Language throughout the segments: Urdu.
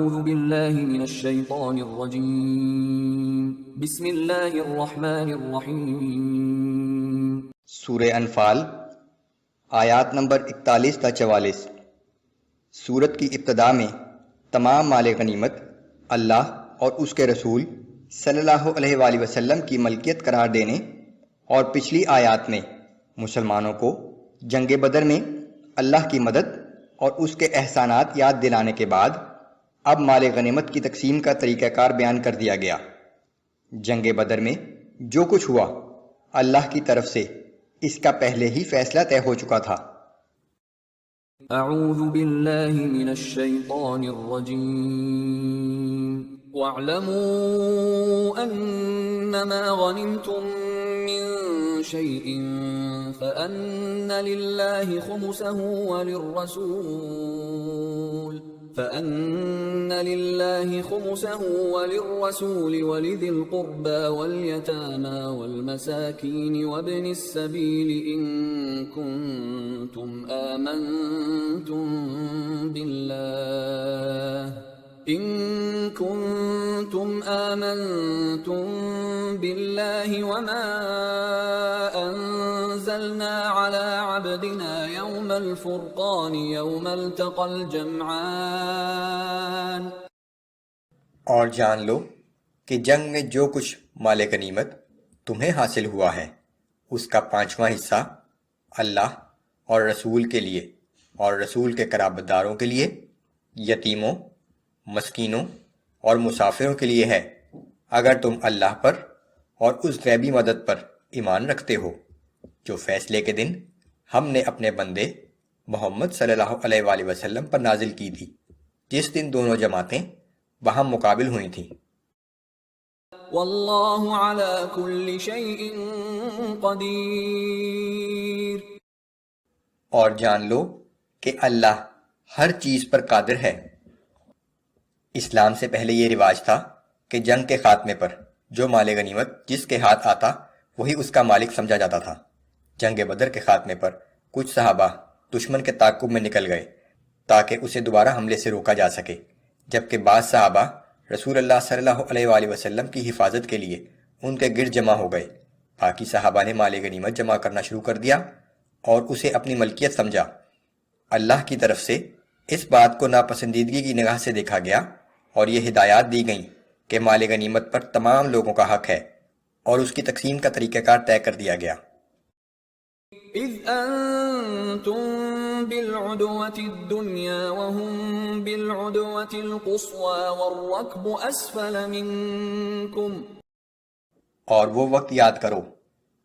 أعوذ بالله من الشيطان الرجيم بسم الله الرحمن الرحيم سورہ انفال آیات نمبر 41 تا 44۔ سورت کی ابتدا میں تمام مال غنیمت اللہ اور اس کے رسول صلی اللہ علیہ وآلہ وسلم کی ملکیت قرار دینے اور پچھلی آیات میں مسلمانوں کو جنگ بدر میں اللہ کی مدد اور اس کے احسانات یاد دلانے کے بعد اب مال غنیمت کی تقسیم کا طریقہ کار بیان کر دیا گیا۔ جنگ بدر میں جو کچھ ہوا اللہ کی طرف سے اس کا پہلے ہی فیصلہ طے ہو چکا تھا۔ أعوذ بالله من الشيطان الرجيم واعلموا أنما غنمتم من شيء فأن لله خمسه وللرسول ولذي القربى واليتامى والمساكين وابن السبيل إن كنتم آمنتم بالله وما أنزلنا على عبدنا يوم الفرقان يوم التقى الجمعان۔ اور جان لو کہ جنگ میں جو کچھ مال غنیمت تمہیں حاصل ہوا ہے اس کا 5واں حصہ اللہ اور رسول کے لیے اور رسول کے قرابت داروں کے لیے، یتیموں، مسکینوں اور مسافروں کے لیے ہے، اگر تم اللہ پر اور اس غیبی مدد پر ایمان رکھتے ہو جو فیصلے کے دن ہم نے اپنے بندے محمد صلی اللہ علیہ وآلہ وسلم پر نازل کی تھی، جس دن دونوں جماعتیں باہم مقابل ہوئی تھیں۔ واللہ علی کل شیء قدیر، اور جان لو کہ اللہ ہر چیز پر قادر ہے۔ اسلام سے پہلے یہ رواج تھا کہ جنگ کے خاتمے پر جو مال غنیمت جس کے ہاتھ آتا وہی اس کا مالک سمجھا جاتا تھا۔ جنگ بدر کے خاتمے پر کچھ صحابہ دشمن کے تعاقب میں نکل گئے تاکہ اسے دوبارہ حملے سے روکا جا سکے، جبکہ بعض صحابہ رسول اللہ صلی اللہ علیہ وآلہ وسلم کی حفاظت کے لیے ان کے گرد جمع ہو گئے۔ باقی صحابہ نے مال غنیمت جمع کرنا شروع کر دیا اور اسے اپنی ملکیت سمجھا۔ اللہ کی طرف سے اس بات کو ناپسندیدگی کی نگاہ سے دیکھا گیا اور یہ ہدایات دی گئیں کہ مال غنیمت پر تمام لوگوں کا حق ہے اور اس کی تقسیم کا طریقہ کار طے کر دیا گیا۔ اذ انتم بالعدوة الدنيا وهم بالعدوة القصوى والركب اسفل منكم، اور وہ وقت یاد کرو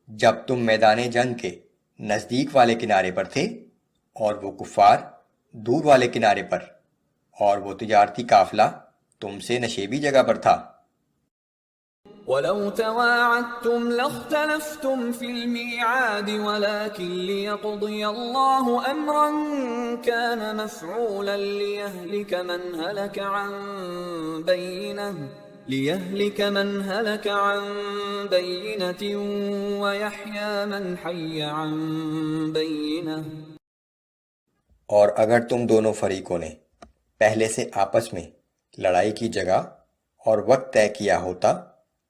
جب تم میدان جنگ کے نزدیک والے کنارے پر تھے اور وہ کفار دور والے کنارے پر، اور وہ تجارتی قافلہ تم سے نشیبی جگہ پر تھا۔ وَلَوْ تَوَاعَدْتُمْ لَاخْتَلَفْتُمْ فِي الْمِيعَادِ وَلَكِنْ لِيَقْضِيَ اللَّهُ أَمْرًا كَانَ مَفْعُولًا لِيَهْلِكَ مَنْ هَلَكَ عَنْ بَيِّنَةٍ وَيَحْيَى مَنْ حَيَّ عَنْ بَيِّنَةٍ۔ اور اگر تم دونوں فریقوں نے پہلے سے آپس میں لڑائی کی جگہ اور وقت طے کیا ہوتا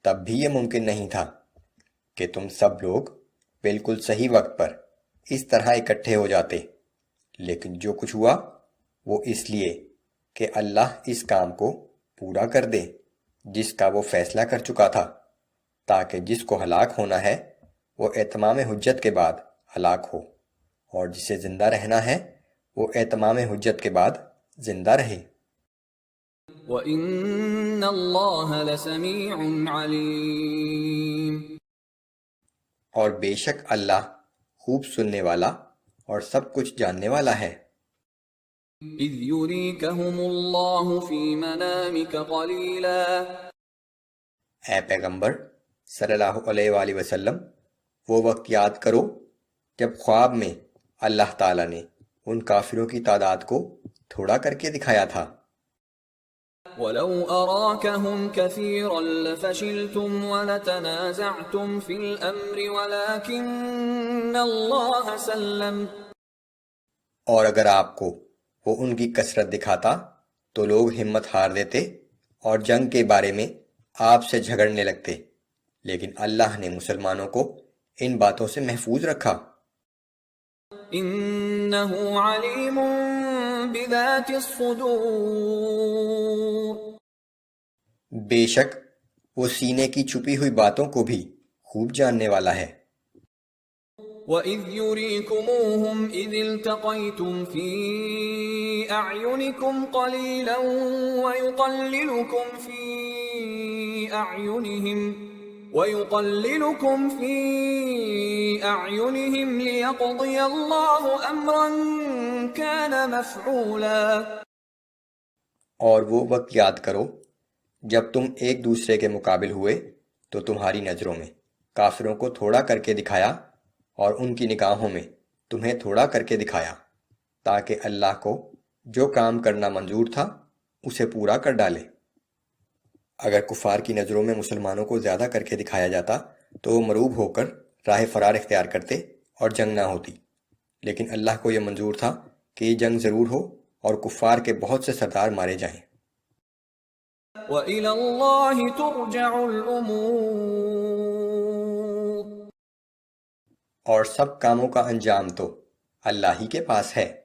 تب بھی یہ ممکن نہیں تھا کہ تم سب لوگ بالکل صحیح وقت پر اس طرح اکٹھے ہو جاتے، لیکن جو کچھ ہوا وہ اس لیے کہ اللہ اس کام کو پورا کر دے جس کا وہ فیصلہ کر چکا تھا، تاکہ جس کو ہلاک ہونا ہے وہ اتمام حجت کے بعد ہلاک ہو، اور جسے زندہ رہنا ہے وہ اتمام حجت کے بعد زندہ رہے۔ وَإِنَّ اللَّهَ لَسَمِيعٌ عَلِيمٌ، اور بے شک اللہ خوب سننے والا اور سب کچھ جاننے والا ہے۔ اِذْ يُرِيكَهُمُ اللَّهُ فِي مَنَامِكَ قَلِيلًا، اے پیغمبر صلی اللہ علیہ وآلہ وسلم، وہ وقت یاد کرو جب خواب میں اللہ تعالیٰ نے ان کافروں کی تعداد کو تھوڑا کر کے دکھایا تھا۔ وَلَوْ أَرَاكَهُمْ كَثِيرًا لَفَشِلْتُمْ وَلَتَنَازَعْتُمْ فِي الْأَمْرِ وَلَكِنَّ اللَّهَ سَلَّمَ، اور اگر آپ کو وہ ان کی کثرت دکھاتا تو لوگ ہمت ہار دیتے اور جنگ کے بارے میں آپ سے جھگڑنے لگتے، لیکن اللہ نے مسلمانوں کو ان باتوں سے محفوظ رکھا۔ إنه عليم بذات الصدور بے شک وہ سینے کی چھپی ہوئی باتوں کو بھی خوب جاننے والا ہے۔ وَإِذْ يُرِيكُمُوهُمْ إِذِ الْتَقَيْتُمْ فِي أَعْيُنِكُمْ قَلِيلًا وَيُقَلِّلُكُمْ فِي أَعْيُنِهِمْ لِيَقْضِيَ اللَّهُ أَمْرًا كَانَ مَفْعُولًا۔ اور وہ وقت یاد کرو جب تم ایک دوسرے کے مقابل ہوئے تو تمہاری نظروں میں کافروں کو تھوڑا کر کے دکھایا اور ان کی نگاہوں میں تمہیں تھوڑا کر کے دکھایا، تاکہ اللہ کو جو کام کرنا منظور تھا اسے پورا کر ڈالے۔ اگر کفار کی نظروں میں مسلمانوں کو زیادہ کر کے دکھایا جاتا تو وہ مروب ہو کر راہ فرار اختیار کرتے اور جنگ نہ ہوتی، لیکن اللہ کو یہ منظور تھا کہ یہ جنگ ضرور ہو اور کفار کے بہت سے سردار مارے جائیں۔ وَإِلَى اللَّهِ تُرْجَعُ الْأُمُورُ اور سب کاموں کا انجام تو اللہ ہی کے پاس ہے۔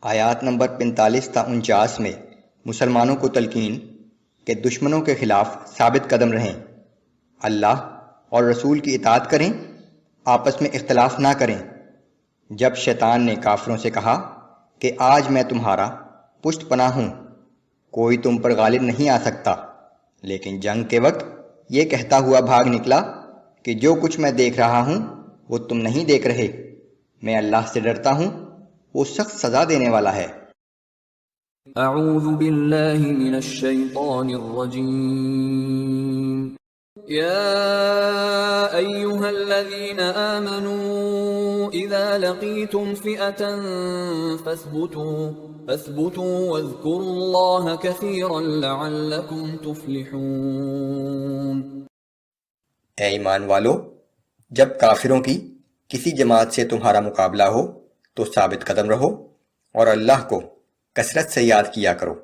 آیات نمبر 45 تا 49 میں مسلمانوں کو تلقین کہ دشمنوں کے خلاف ثابت قدم رہیں، اللہ اور رسول کی اطاعت کریں، آپس میں اختلاف نہ کریں۔ جب شیطان نے کافروں سے کہا کہ آج میں تمہارا پشت پناہ ہوں، کوئی تم پر غالب نہیں آ سکتا، لیکن جنگ کے وقت یہ کہتا ہوا بھاگ نکلا کہ جو کچھ میں دیکھ رہا ہوں وہ تم نہیں دیکھ رہے، میں اللہ سے ڈرتا ہوں، وہ سخت سزا دینے والا ہے۔ اعوذ باللہ من الشیطان الرجیم یا ایہا الذین آمنوا اذا لقیتم فئة فاثبتوا واذکروا اللہ کثیرا لعلکم تفلحون۔ اے ایمان والو، جب کافروں کی کسی جماعت سے تمہارا مقابلہ ہو تو ثابت قدم رہو اور اللہ کو کثرت سے یاد کیا کرو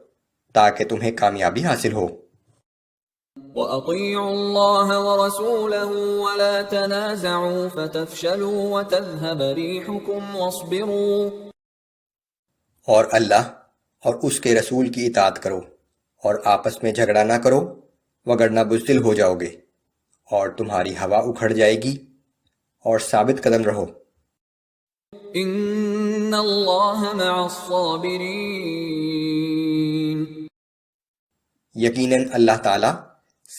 تاکہ تمہیں کامیابی حاصل ہو۔ وَأَطِيعُوا اللَّهَ وَرَسُولَهُ وَلَا تَنَازَعُوا فَتَفْشَلُوا وَتَذْهَبَ رِيحُكُمْ وَاصْبِرُوا۔ اور اللہ اور اس کے رسول کی اطاعت کرو اور آپس میں جھگڑا نہ کرو وگرنہ بزدل ہو جاؤ گے اور تمہاری ہوا اکھڑ جائے گی، اور ثابت قدم رہو۔ ان اللہ مع الصابرین، یقیناً اللہ تعالیٰ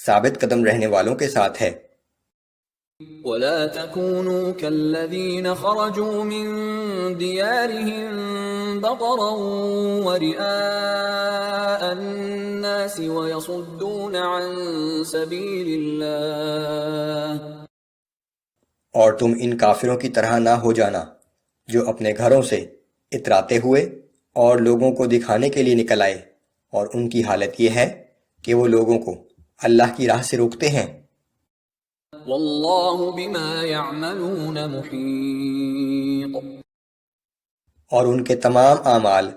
ثابت قدم رہنے والوں کے ساتھ ہے۔ ولا تكونوا كالذين خرجوا من ديارهم بطرا ورئاء الناس ويصدون عن سبيل الله۔ اور تم ان کافروں کی طرح نہ ہو جانا جو اپنے گھروں سے اتراتے ہوئے اور لوگوں کو دکھانے کے لیے نکل آئے، اور ان کی حالت یہ ہے کہ وہ لوگوں کو اللہ کی راہ سے روکتے ہیں۔ واللہ بما يعملون محیط، اور ان کے تمام اعمال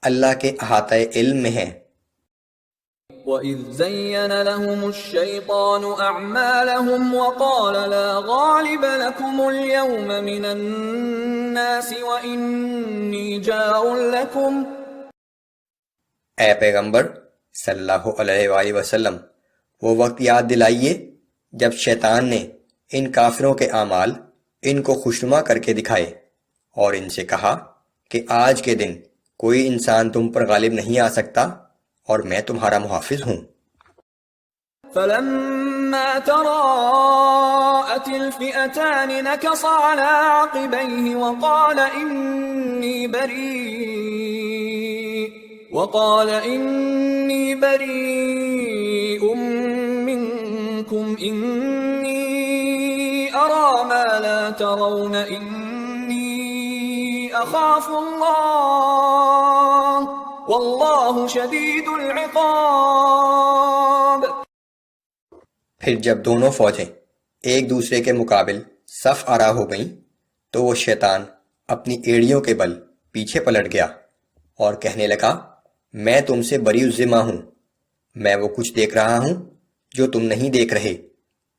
اللہ کے احاطۂ علم میں ہیں۔ وَإِذْ زَيَّنَ لَهُمُ الشَّيْطَانُ أَعْمَالَهُمْ وَقَالَ لَا غَالِبَ لَكُمُ الْيَوْمَ مِنَ النَّاسِ وَإِنِّي جَارٌ لَكُمْ۔ اے پیغمبر صلی اللہ علیہ وآلہ وسلم، وہ وقت یاد دلائیے جب شیطان نے ان کافروں کے اعمال ان کو خوشنما کر کے دکھائے اور ان سے کہا کہ آج کے دن کوئی انسان تم پر غالب نہیں آ سکتا اور میں تمہارا محافظ ہوں۔ فَلَمَّا تَرَاءَتِ الْفِئَتَانِ نَكَصَ عَلَى عَقِبَيْهِ وَقَالَ بَرِيءٌ مِّنكُمْ إِنِّي أَرَى مَا لَا تَرَوْنَ إِنِّي أَخَافُ اللَّهَ وَاللَّهُ شَدِيدُ الْعِقَابِ۔ پھر جب دونوں فوجیں ایک دوسرے کے مقابل صف آرا ہو گئیں تو وہ شیطان اپنی ایڑیوں کے بل پیچھے پلٹ گیا اور کہنے لگا میں تم سے بری الذمہ ہوں، میں وہ کچھ دیکھ رہا ہوں جو تم نہیں دیکھ رہے،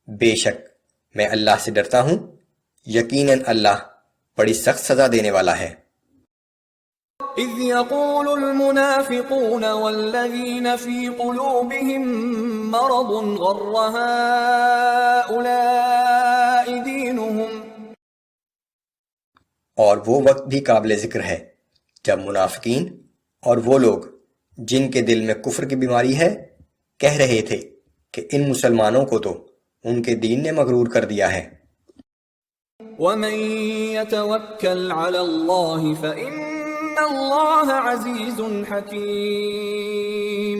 بے شک میں اللہ سے ڈرتا ہوں، یقیناً اللہ بڑی سخت سزا دینے والا ہے۔ إذ يقول المنافقون والذين في قلوبهم مرض غر هؤلاء دينهم اور وہ وقت بھی قابل ذکر ہے جب منافقین اور وہ لوگ جن کے دل میں کفر کی بیماری ہے کہہ رہے تھے کہ ان مسلمانوں کو تو ان کے دین نے مغرور کر دیا ہے۔ ومن يتوكل على الله فإن اللہ عزیز حکیم۔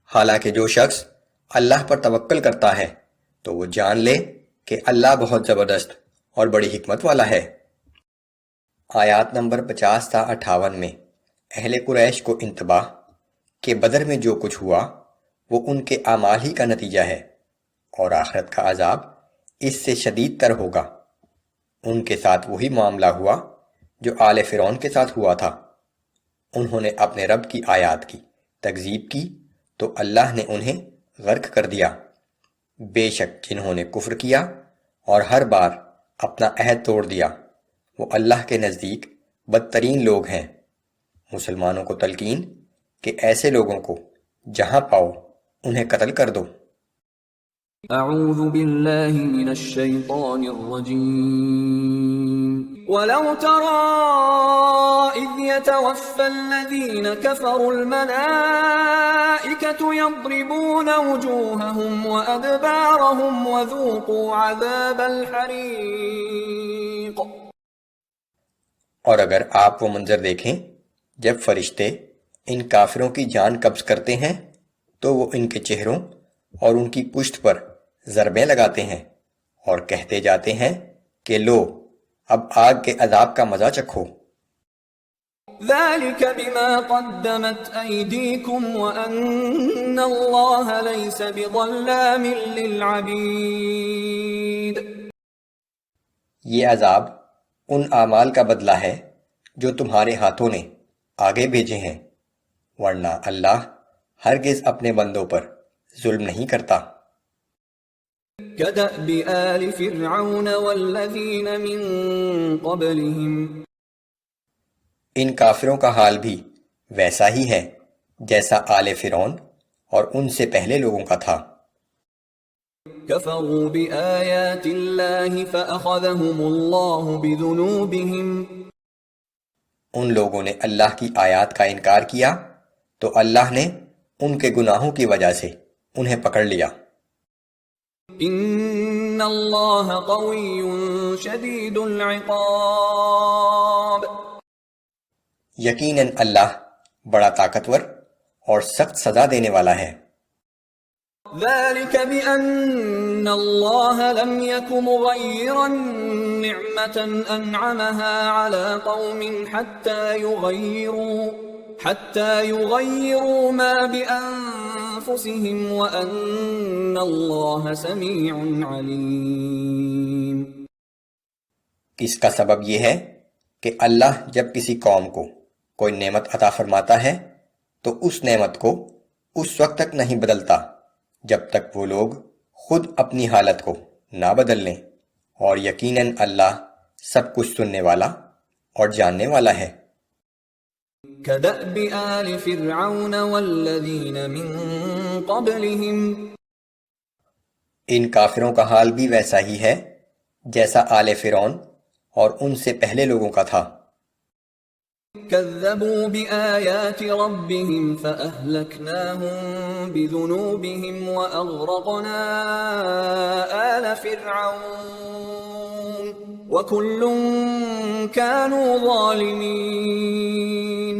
حالانکہ جو شخص اللہ پر توکل کرتا ہے تو وہ جان لے کہ اللہ بہت زبردست اور بڑی حکمت والا ہے۔ آیات نمبر 50 تا 58 میں اہل قریش کو انتباہ کہ بدر میں جو کچھ ہوا وہ ان کے اعمال ہی کا نتیجہ ہے اور آخرت کا عذاب اس سے شدید تر ہوگا۔ ان کے ساتھ وہی معاملہ ہوا جو آل فرعون کے ساتھ ہوا تھا، انہوں نے اپنے رب کی آیات کی تکذیب کی تو اللہ نے انہیں غرق کر دیا۔ بے شک جنہوں نے کفر کیا اور ہر بار اپنا عہد توڑ دیا وہ اللہ کے نزدیک بدترین لوگ ہیں۔ مسلمانوں کو تلقین کہ ایسے لوگوں کو جہاں پاؤ انہیں قتل کر دو۔ اعوذ باللہ من الشیطان الرجیم وَلَوْ تَرَىٰ إِذْ يَتَوَفَّى الَّذِينَ كَفَرُوا الْمَلَائِكَةُ يَضْرِبُونَ وُجُوهَهُمْ وَأَدْبَارَهُمْ وَذُوقُوا عَذَابَ الْحَرِيقِ۔ اور اگر آپ وہ منظر دیکھیں جب فرشتے ان کافروں کی جان قبض کرتے ہیں تو وہ ان کے چہروں اور ان کی پشت پر ضربیں لگاتے ہیں اور کہتے جاتے ہیں کہ لو اب آگ کے عذاب کا مزہ چکھو۔ ذَلِكَ بِمَا قَدَّمَتْ أَيْدِيكُمْ وَأَنَّ اللَّهَ لَيْسَ بِظَلَّامٍ لِّلْعَبِيدِ۔ یہ عذاب ان اعمال کا بدلہ ہے جو تمہارے ہاتھوں نے آگے بھیجے ہیں، ورنہ اللہ ہرگز اپنے بندوں پر ظلم نہیں کرتا۔ كَدَأْبِ آلِ فِرْعَوْنَ وَالَّذِينَ مِن قَبْلِهِمْ، ان کافروں کا حال بھی ویسا ہی ہے جیسا آل فرعون اور ان سے پہلے لوگوں کا تھا۔ كَفَرُوا بِآيَاتِ اللَّهِ فَأَخَذَهُمُ اللَّهُ بِذُنُوبِهِمْ، ان لوگوں نے اللہ کی آیات کا انکار کیا تو اللہ نے ان کے گناہوں کی وجہ سے انہیں پکڑ لیا۔ ان اللہ قوی شدید العقاب، یقیناً اللہ بڑا طاقتور اور سخت سزا دینے والا ہے۔ ذلك بأن الله لم يك مغيرا نعمة أنعمها على قوم حتى يغيروا ما بأنفسهم وأن الله سميع عليم۔ اس کا سبب یہ ہے کہ اللہ جب کسی قوم کو کوئی نعمت عطا فرماتا ہے تو اس نعمت کو اس وقت تک نہیں بدلتا جب تک وہ لوگ خود اپنی حالت کو نہ بدل لیں، اور یقیناً اللہ سب کچھ سننے والا اور جاننے والا ہے۔ كَدَأْبِ آلِ فِرْعَوْنَ وَالَّذِينَ مِن قَبْلِهِمْ، ان کافروں کا حال بھی ویسا ہی ہے جیسا آل فرعون اور ان سے پہلے لوگوں کا تھا۔ كذبوا بآيات ربهم فأهلكناهم بذنوبهم وأغرقنا آل فرعون وكل كانوا ظالمين۔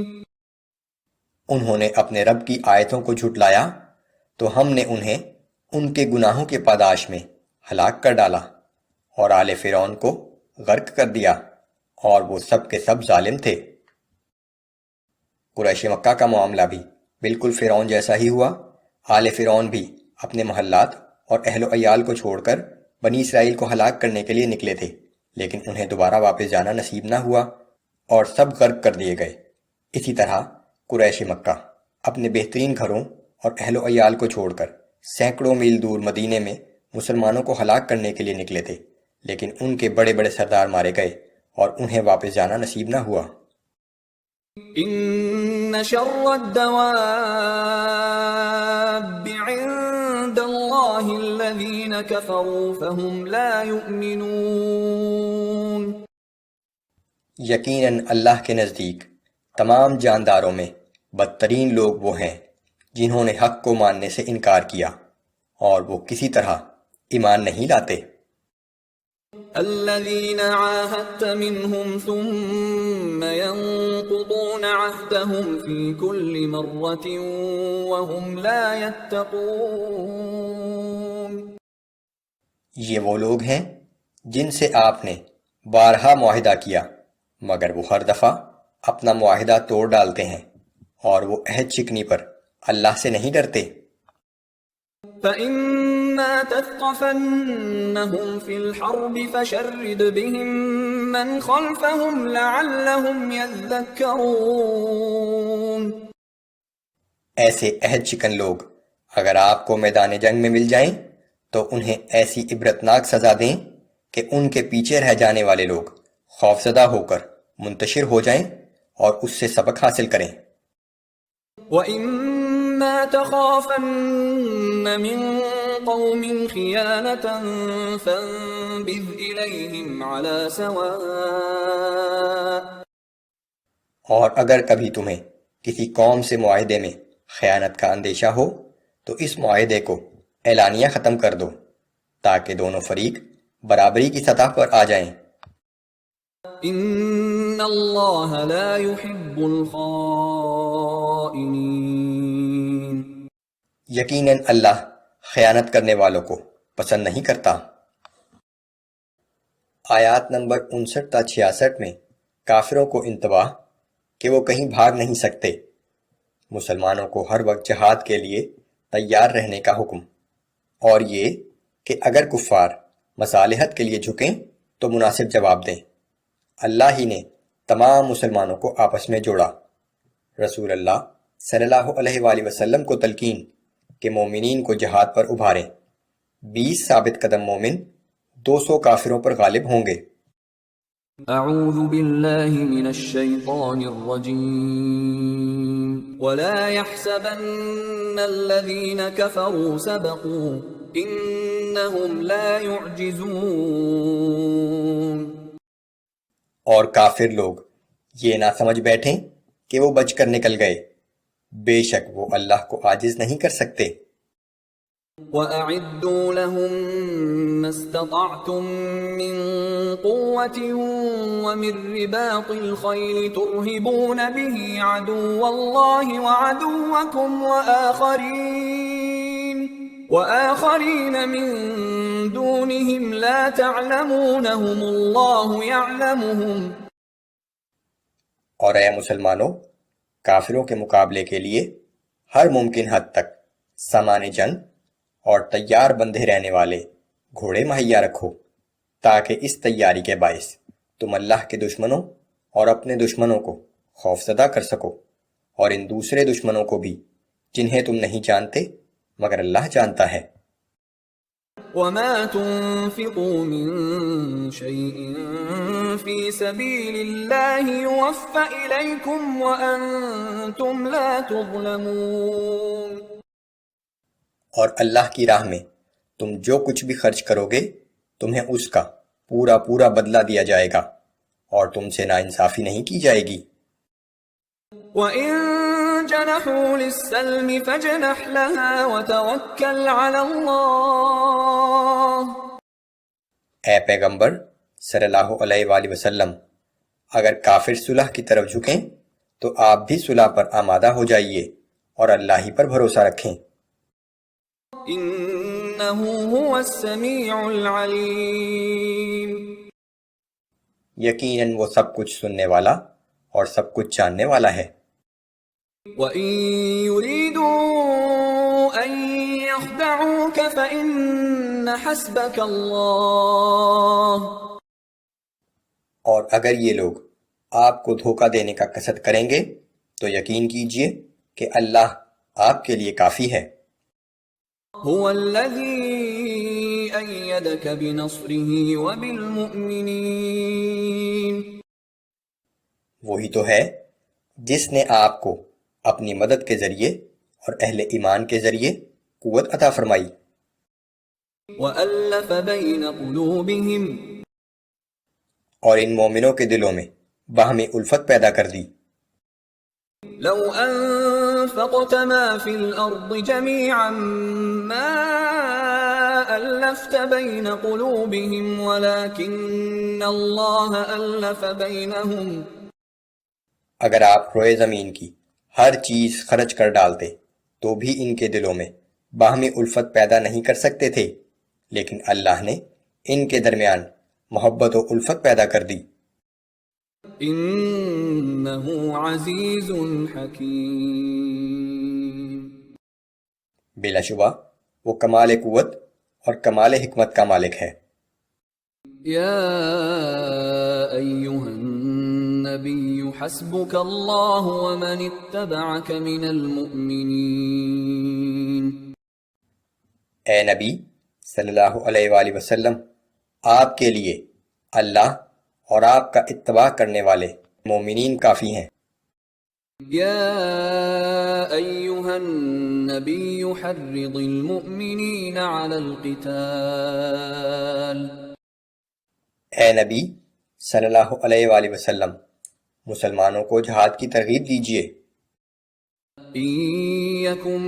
انہوں نے اپنے رب کی آیتوں کو جھٹلایا تو ہم نے انہیں ان کے گناہوں کے پاداش میں ہلاک کر ڈالا اور آل فرعون کو غرق کر دیا، اور وہ سب کے سب ظالم تھے۔ قریش مکہ کا معاملہ بھی بالکل فرعون جیسا ہی ہوا۔ آل فرعون بھی اپنے محلات اور اہل و عیال کو چھوڑ کر بنی اسرائیل کو ہلاک کرنے کے لیے نکلے تھے، لیکن انہیں دوبارہ واپس جانا نصیب نہ ہوا اور سب غرق کر دیے گئے۔ اسی طرح قریش مکہ اپنے بہترین گھروں اور اہل و عیال کو چھوڑ کر سینکڑوں میل دور مدینے میں مسلمانوں کو ہلاک کرنے کے لیے نکلے تھے، لیکن ان کے بڑے بڑے سردار مارے گئے اور انہیں واپس جانا نصیب نہ ہوا۔ ان شر الدواب عند اللہ الذین کفروا فهم لا یؤمنون۔ یقیناً اللہ کے نزدیک تمام جانداروں میں بدترین لوگ وہ ہیں جنہوں نے حق کو ماننے سے انکار کیا اور وہ کسی طرح ایمان نہیں لاتے۔ الذين عاهدت منهم ثم ينقضون عهدهم في كل مرة وهم لا يتقون۔ یہ وہ لوگ ہیں جن سے آپ نے بارہا معاہدہ کیا مگر وہ ہر دفعہ اپنا معاہدہ توڑ ڈالتے ہیں اور وہ عہد شکنی پر اللہ سے نہیں ڈرتے۔ فَإِمَّا تَثْقَفَنَّهُمْ فِي الْحَرْبِ فَشَرِّدْ بِهِمْ مَنْ خَلْفَهُمْ لَعَلَّهُمْ يَذَّكَّرُونَ۔ ایسے عہد شکن لوگ اگر آپ کو میدان جنگ میں مل جائیں تو انہیں ایسی عبرتناک سزا دیں کہ ان کے پیچھے رہ جانے والے لوگ خوفزدہ ہو کر منتشر ہو جائیں اور اس سے سبق حاصل کریں۔ وَإِمَّا تَخَافَنَّ مِن قَوْمٍ خِيَانَةً فَانبِذْ إِلَيْهِمْ عَلَى سَوَاءٍ۔ اور اگر کبھی تمہیں کسی قوم سے معاہدے میں خیانت کا اندیشہ ہو تو اس معاہدے کو اعلانیہ ختم کر دو تاکہ دونوں فریق برابری کی سطح پر آ جائیں۔ ان اللہ لا يحب الخائنین۔ یقیناً اللہ خیانت کرنے والوں کو پسند نہیں کرتا۔ آیات نمبر 59 تا 66 میں کافروں کو انتباہ کہ وہ کہیں بھاگ نہیں سکتے، مسلمانوں کو ہر وقت جہاد کے لیے تیار رہنے کا حکم، اور یہ کہ اگر کفار مصالحت کے لیے جھکیں تو مناسب جواب دیں۔ اللہ ہی نے تمام مسلمانوں کو آپس میں جوڑا۔ رسول اللہ صلی اللہ علیہ وآلہ وسلم کو تلقین کہ مومنین کو جہاد پر ابھاریں۔ 20 ثابت قدم مومن 200 کافروں پر غالب ہوں گے۔ اعوذ باللہ من الشیطان الرجیم ولا يحسبن الذین کفروا سبقوا انہم لا يعجزون۔ اور کافر لوگ یہ نہ سمجھ بیٹھیں کہ وہ بچ کر نکل گئے، بے شک وہ اللہ کو عاجز نہیں کر سکتے۔ وَأَعِدُّوا لَهُم مَّا اسْتَطَعْتُم مِّن قُوَّةٍ وَمِن رِّبَاطِ الْخَيْلِ تُرْهِبُونَ بِهِ عَدُوَّ اللَّهِ وَعَدُوَّكُمْ وَآخَرِينَ مِن دُونِهِمْ لَا تَعْلَمُونَهُمُ اللَّهُ يَعْلَمُهُمْ۔ اور اے مسلمانوں، کافروں کے مقابلے کے لیے ہر ممکن حد تک سامان جنگ اور تیار بندھے رہنے والے گھوڑے مہیا رکھو تاکہ اس تیاری کے باعث تم اللہ کے دشمنوں اور اپنے دشمنوں کو خوفزدہ کر سکو، اور ان دوسرے دشمنوں کو بھی جنہیں تم نہیں جانتے مگر اللہ جانتا ہے۔ وَمَا تُنفِقُوا مِن شَيْءٍ فِي سَبِيلِ اللَّهِ يُوَفَّ إِلَيْكُمْ وَأَنتُمْ لَا تُظْلَمُونَ۔ اور اللہ کی راہ میں تم جو کچھ بھی خرچ کرو گے تمہیں اس کا پورا پورا بدلہ دیا جائے گا اور تم سے ناانصافی نہیں کی جائے گی۔ وَإِن جَنَحُوا لِلسَّلْمِ فَاجْنَحْ لَهَا وَتَوَكَّلْ عَلَى اللَّهِ۔ اے پیغمبر صلی اللہ علیہ وآلہ وسلم، اگر کافر صلح کی طرف جھکیں تو آپ بھی صلح پر آمادہ ہو جائیے اور اللہ ہی پر بھروسہ رکھیں۔ انہ هو السمیع العلیم۔ یقیناً وہ سب کچھ سننے والا اور سب کچھ جاننے والا ہے۔ وَإِن يُرِيدُوا أَن يَخْدَعُوكَ فَإِنَّ حَسْبَكَ اللَّهُ۔ اور اگر یہ لوگ آپ کو دھوکہ دینے کا قصد کریں گے تو یقین کیجئے کہ اللہ آپ کے لیے کافی ہے۔ هو الذي أيدك بنصره وبالمؤمنين وہی تو ہے جس نے آپ کو اپنی مدد کے ذریعے اور اہل ایمان کے ذریعے قوت عطا فرمائی، وألف بين قلوبهم اور ان مومنوں کے دلوں میں باہمی الفت پیدا کر دی۔ لو أنفقت ما في الأرض جميعا ما ألفت بين قلوبهم ولكن الله ألف بينهم اگر آپ روئے زمین کی ہر چیز خرچ کر ڈالتے تو بھی ان کے دلوں میں باہمی الفت پیدا نہیں کر سکتے تھے، لیکن اللہ نے ان کے درمیان محبت و الفت پیدا کر دی۔ إنه عزيز حكيم بلا شبہ وہ کمال قوت اور کمال حکمت کا مالک ہے۔ يا أيها النبي حسبك الله ومن اتبعك من المؤمنين اے نبی صلی اللہ علیہ وآلہ وسلم، آپ کے لیے اللہ اور آپ کا اتباع کرنے والے مومنین کافی ہیں۔ يا أيها النبي حرض المؤمنين على القتال اے نبی صلی اللہ علیہ وآلہ وسلم، مسلمانوں کو جہاد کی ترغیب دیجیے۔ إن يكن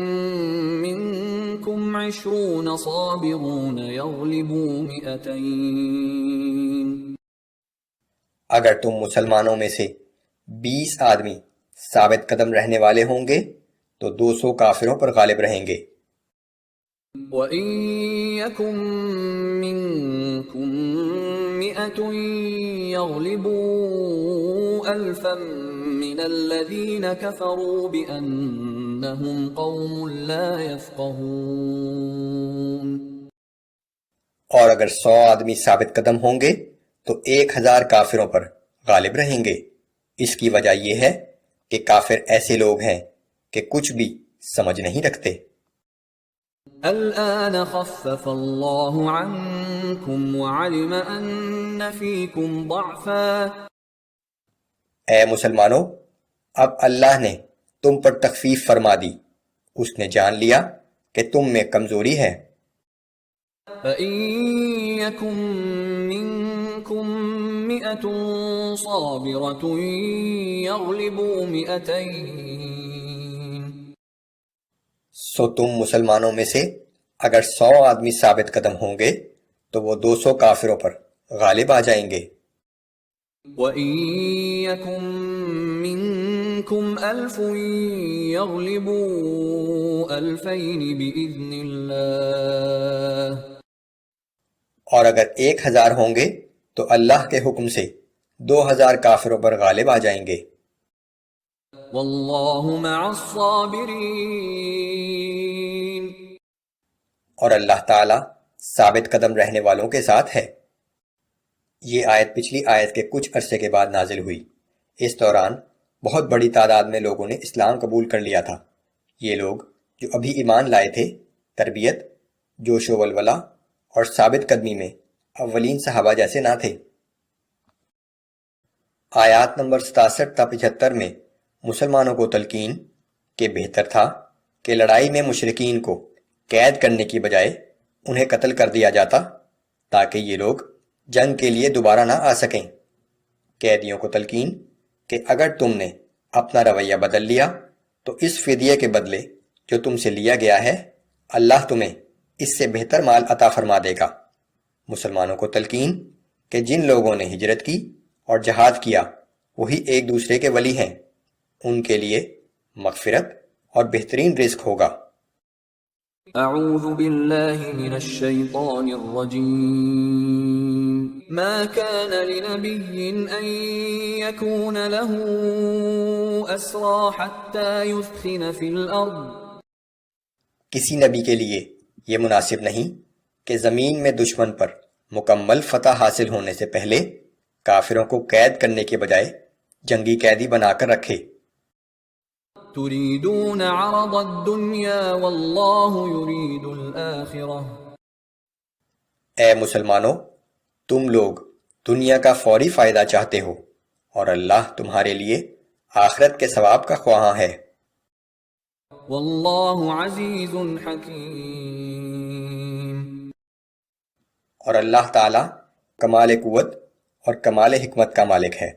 منكم 20 صابرون يغلبوا 200 اگر تم مسلمانوں میں سے 20 آدمی ثابت قدم رہنے والے ہوں گے تو 200 کافروں پر غالب رہیں گے۔ وَإِن يَكُن مِّنكُم 100 يَغْلِبُوا 1000 مِّنَ الَّذِينَ كَفَرُوا بِأَنَّهُمْ قَوْمٌ لَّا يَفْقَهُونَ اور اگر 100 آدمی ثابت قدم ہوں گے تو 1000 کافروں پر غالب رہیں گے۔ اس کی وجہ یہ ہے کہ کافر ایسے لوگ ہیں کہ کچھ بھی سمجھ نہیں رکھتے۔ الآن خفف الله عنكم وعلم أن فيكم ضعفا اے مسلمانوں، اب اللہ نے تم پر تخفیف فرما دی، اس نے جان لیا کہ تم میں کمزوری ہے۔ فإن يكن منكم 100 صابرة يغلبوا 200 سو تم مسلمانوں میں سے اگر 100 آدمی ثابت قدم ہوں گے تو وہ 200 کافروں پر غالب آ جائیں گے۔ وَإِن يَكُن مِّنكُمْ 1000 يَغْلِبُوا 2000 بِإِذْنِ اللَّهِ اور اگر 1000 ہوں گے تو اللہ کے حکم سے 2000 کافروں پر غالب آ جائیں گے۔ وَاللَّهُ مَعَ الصَّابِرِينَ اور اللہ تعالیٰ ثابت قدم رہنے والوں کے ساتھ ہے۔ یہ آیت پچھلی آیت کے کچھ عرصے کے بعد نازل ہوئی۔ اس دوران بہت بڑی تعداد میں لوگوں نے اسلام قبول کر لیا تھا۔ یہ لوگ جو ابھی ایمان لائے تھے، تربیت، جوش و ولولہ اور ثابت قدمی میں اولین صحابہ جیسے نہ تھے۔ آیات نمبر 67 تا 75 میں مسلمانوں کو تلقین کہ بہتر تھا کہ لڑائی میں مشرکین کو قید کرنے کی بجائے انہیں قتل کر دیا جاتا تاکہ یہ لوگ جنگ کے لیے دوبارہ نہ آ سکیں۔ قیدیوں کو تلقین کہ اگر تم نے اپنا رویہ بدل لیا تو اس فدیے کے بدلے جو تم سے لیا گیا ہے اللہ تمہیں اس سے بہتر مال عطا فرما دے گا۔ مسلمانوں کو تلقین کہ جن لوگوں نے ہجرت کی اور جہاد کیا وہی ایک دوسرے کے ولی ہیں، ان کے لیے مغفرت اور بہترین رزق ہوگا۔ اعوذ باللہ من الشیطان الرجیم ما كان لنبی ان یکون له اسرى حتى يثخن في الارض کسی نبی کے لیے یہ مناسب نہیں کہ زمین میں دشمن پر مکمل فتح حاصل ہونے سے پہلے کافروں کو قید کرنے کے بجائے جنگی قیدی بنا کر رکھے۔ تريدون عرض الدنيا والله يريد الآخرة. اے مسلمانوں، تم لوگ دنیا کا فوری فائدہ چاہتے ہو اور اللہ تمہارے لیے آخرت کے ثواب کا خواہاں ہے۔ واللہ عزیز حکیم. اور اللہ تعالیٰ کمال قوت اور کمال حکمت کا مالک ہے۔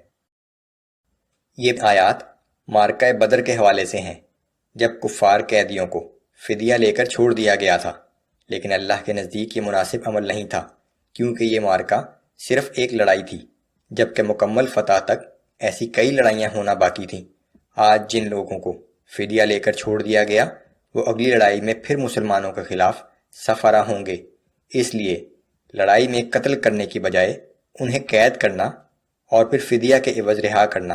یہ آیات معرکہ بدر کے حوالے سے ہیں، جب کفار قیدیوں کو فدیہ لے کر چھوڑ دیا گیا تھا، لیکن اللہ کے نزدیک یہ مناسب عمل نہیں تھا، کیونکہ یہ معرکہ صرف ایک لڑائی تھی، جبکہ مکمل فتح تک ایسی کئی لڑائیاں ہونا باقی تھیں۔ آج جن لوگوں کو فدیہ لے کر چھوڑ دیا گیا، وہ اگلی لڑائی میں پھر مسلمانوں کے خلاف صف آرا ہوں گے، اس لیے لڑائی میں قتل کرنے کی بجائے انہیں قید کرنا اور پھر فدیہ کے عوض رہا کرنا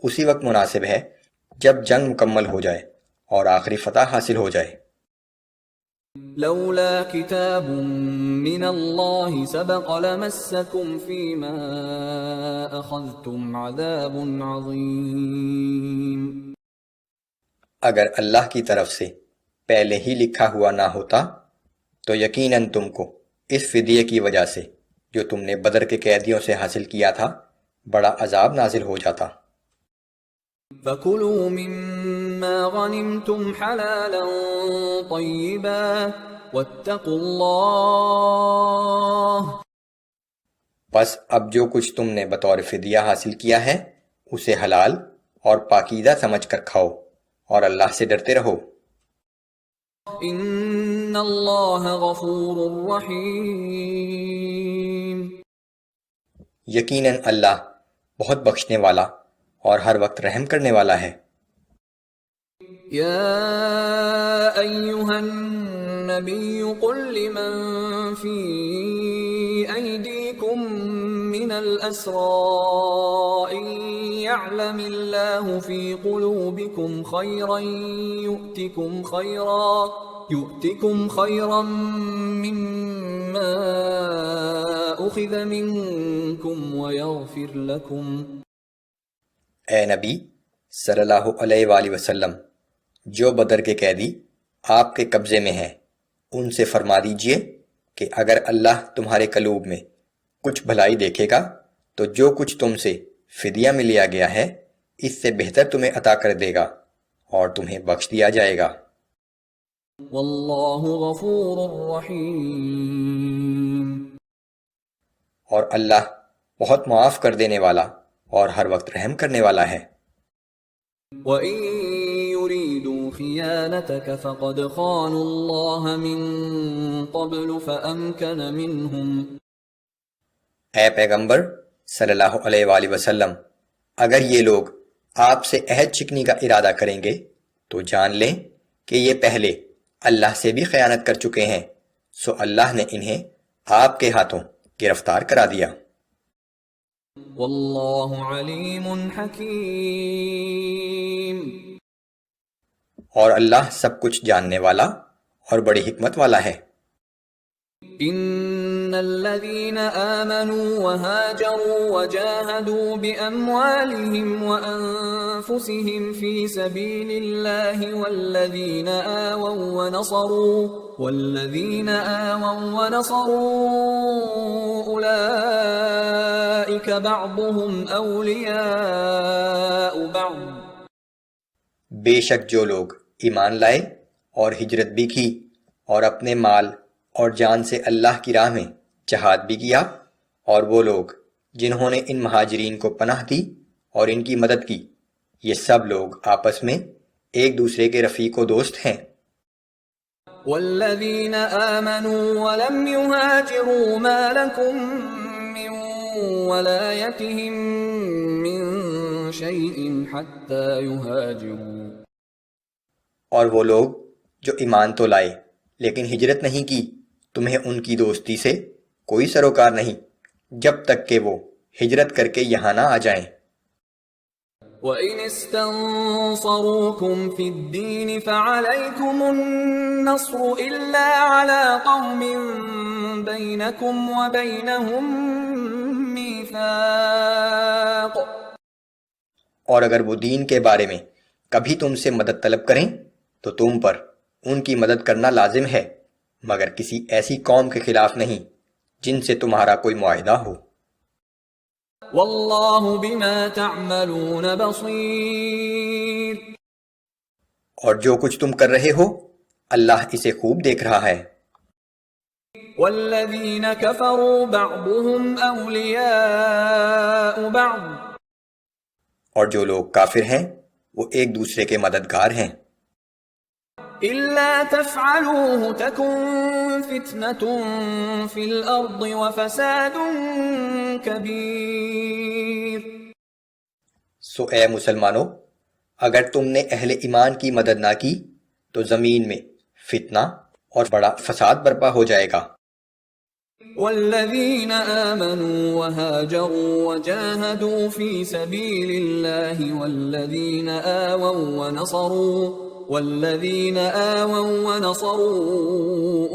اسی وقت مناسب ہے جب جنگ مکمل ہو جائے اور آخری فتح حاصل ہو جائے۔ لولا كتاب من الله سبق لمسكم فيما أخذتم عذاب عظيم. اگر اللہ کی طرف سے پہلے ہی لکھا ہوا نہ ہوتا تو یقیناً تم کو اس فدیے کی وجہ سے جو تم نے بدر کے قیدیوں سے حاصل کیا تھا بڑا عذاب نازل ہو جاتا۔ فَكُلُوا مِمَّا غَنِمْتُمْ حَلَالًا طَيِّبًا وَاتَّقُوا اللَّهَ. بس اب جو کچھ تم نے بطور فدیہ حاصل کیا ہے اسے حلال اور پاکیزہ سمجھ کر کھاؤ اور اللہ سے ڈرتے رہو۔ ان اللہ غفور رحیم. یقیناً اللہ بہت بخشنے والا اور ہر وقت رحم کرنے والا ہے۔ یا ایہا النبی قل لمن فی ایدیکم من الاسراء ان یعلم اللہ فی قلوبکم خیرا یؤتکم خیرا مما اخذ منکم ویغفر لکم. اے نبی صلی اللہ علیہ وآلہ وسلم، جو بدر کے قیدی آپ کے قبضے میں ہیں ان سے فرما دیجئے کہ اگر اللہ تمہارے قلوب میں کچھ بھلائی دیکھے گا تو جو کچھ تم سے فدیہ میں لیا گیا ہے اس سے بہتر تمہیں عطا کر دے گا اور تمہیں بخش دیا جائے گا۔ واللہ غفور رحیم. اور اللہ بہت معاف کر دینے والا اور ہر وقت رحم کرنے والا ہے۔ وَإِن يُرِيدُوا خِيَانَتَكَ فَقَدْ خَانُوا اللَّهَ مِن قَبْلُ فَأَمْكَنَ مِنْهُمْ. اے پیغمبر صلی اللہ علیہ وآلہ وسلم، اگر یہ لوگ آپ سے عہد چکنی کا ارادہ کریں گے تو جان لیں کہ یہ پہلے اللہ سے بھی خیانت کر چکے ہیں، سو اللہ نے انہیں آپ کے ہاتھوں گرفتار کرا دیا۔ واللہ علیم حکیم. اور اللہ سب کچھ جاننے والا اور بڑی حکمت والا ہے۔ ان الذين آمنوا وهاجروا وجاهدوا بأموالهم وأنفسهم في سبيل الله والذين آووا ونصروا أولئك بعضهم أولياء بعض. بے شک جو لوگ ایمان لائے اور ہجرت بھی کی اور اپنے مال اور جان سے اللہ کی راہ میں جہاد بھی کیا، اور وہ لوگ جنہوں نے ان مہاجرین کو پناہ دی اور ان کی مدد کی، یہ سب لوگ آپس میں ایک دوسرے کے رفیق و دوست ہیں۔ والذین آمنوا ولم يهاجروا ما لكم من ولایتهم من شيء حتى يهاجروا. اور وہ لوگ جو ایمان تو لائے لیکن ہجرت نہیں کی، تمہیں ان کی دوستی سے کوئی سروکار نہیں جب تک کہ وہ ہجرت کر کے یہاں نہ آ جائیں۔ وَإِنِ اسْتَنصَرُوكُمْ فِي الدِّينِ فَعَلَيْكُمُ النَّصْرُ إِلَّا عَلَىٰ قَوْمٍ بَيْنَكُمْ وَبَيْنَهُم مِّيثَاقٌ. اور اگر وہ دین کے بارے میں کبھی تم سے مدد طلب کریں تو تم پر ان کی مدد کرنا لازم ہے، مگر کسی ایسی قوم کے خلاف نہیں جن سے تمہارا کوئی معاہدہ ہو۔ واللہ بما تعملون بصیر، اور جو کچھ تم کر رہے ہو اللہ اسے خوب دیکھ رہا ہے۔ والذین کفروا بعضهم اولیاء بعض، اور جو لوگ کافر ہیں وہ ایک دوسرے کے مددگار ہیں۔ الا تفعلوه تکن فتنة فی الارض وفساد کبیر۔ سو اے مسلمانوں، اگر تم نے اہل ایمان کی مدد نہ کی تو زمین میں فتنہ اور بڑا فساد برپا ہو جائے گا۔ والذین آمنوا وهاجروا وجاهدوا في سبيل الله والذین آووا ونصروا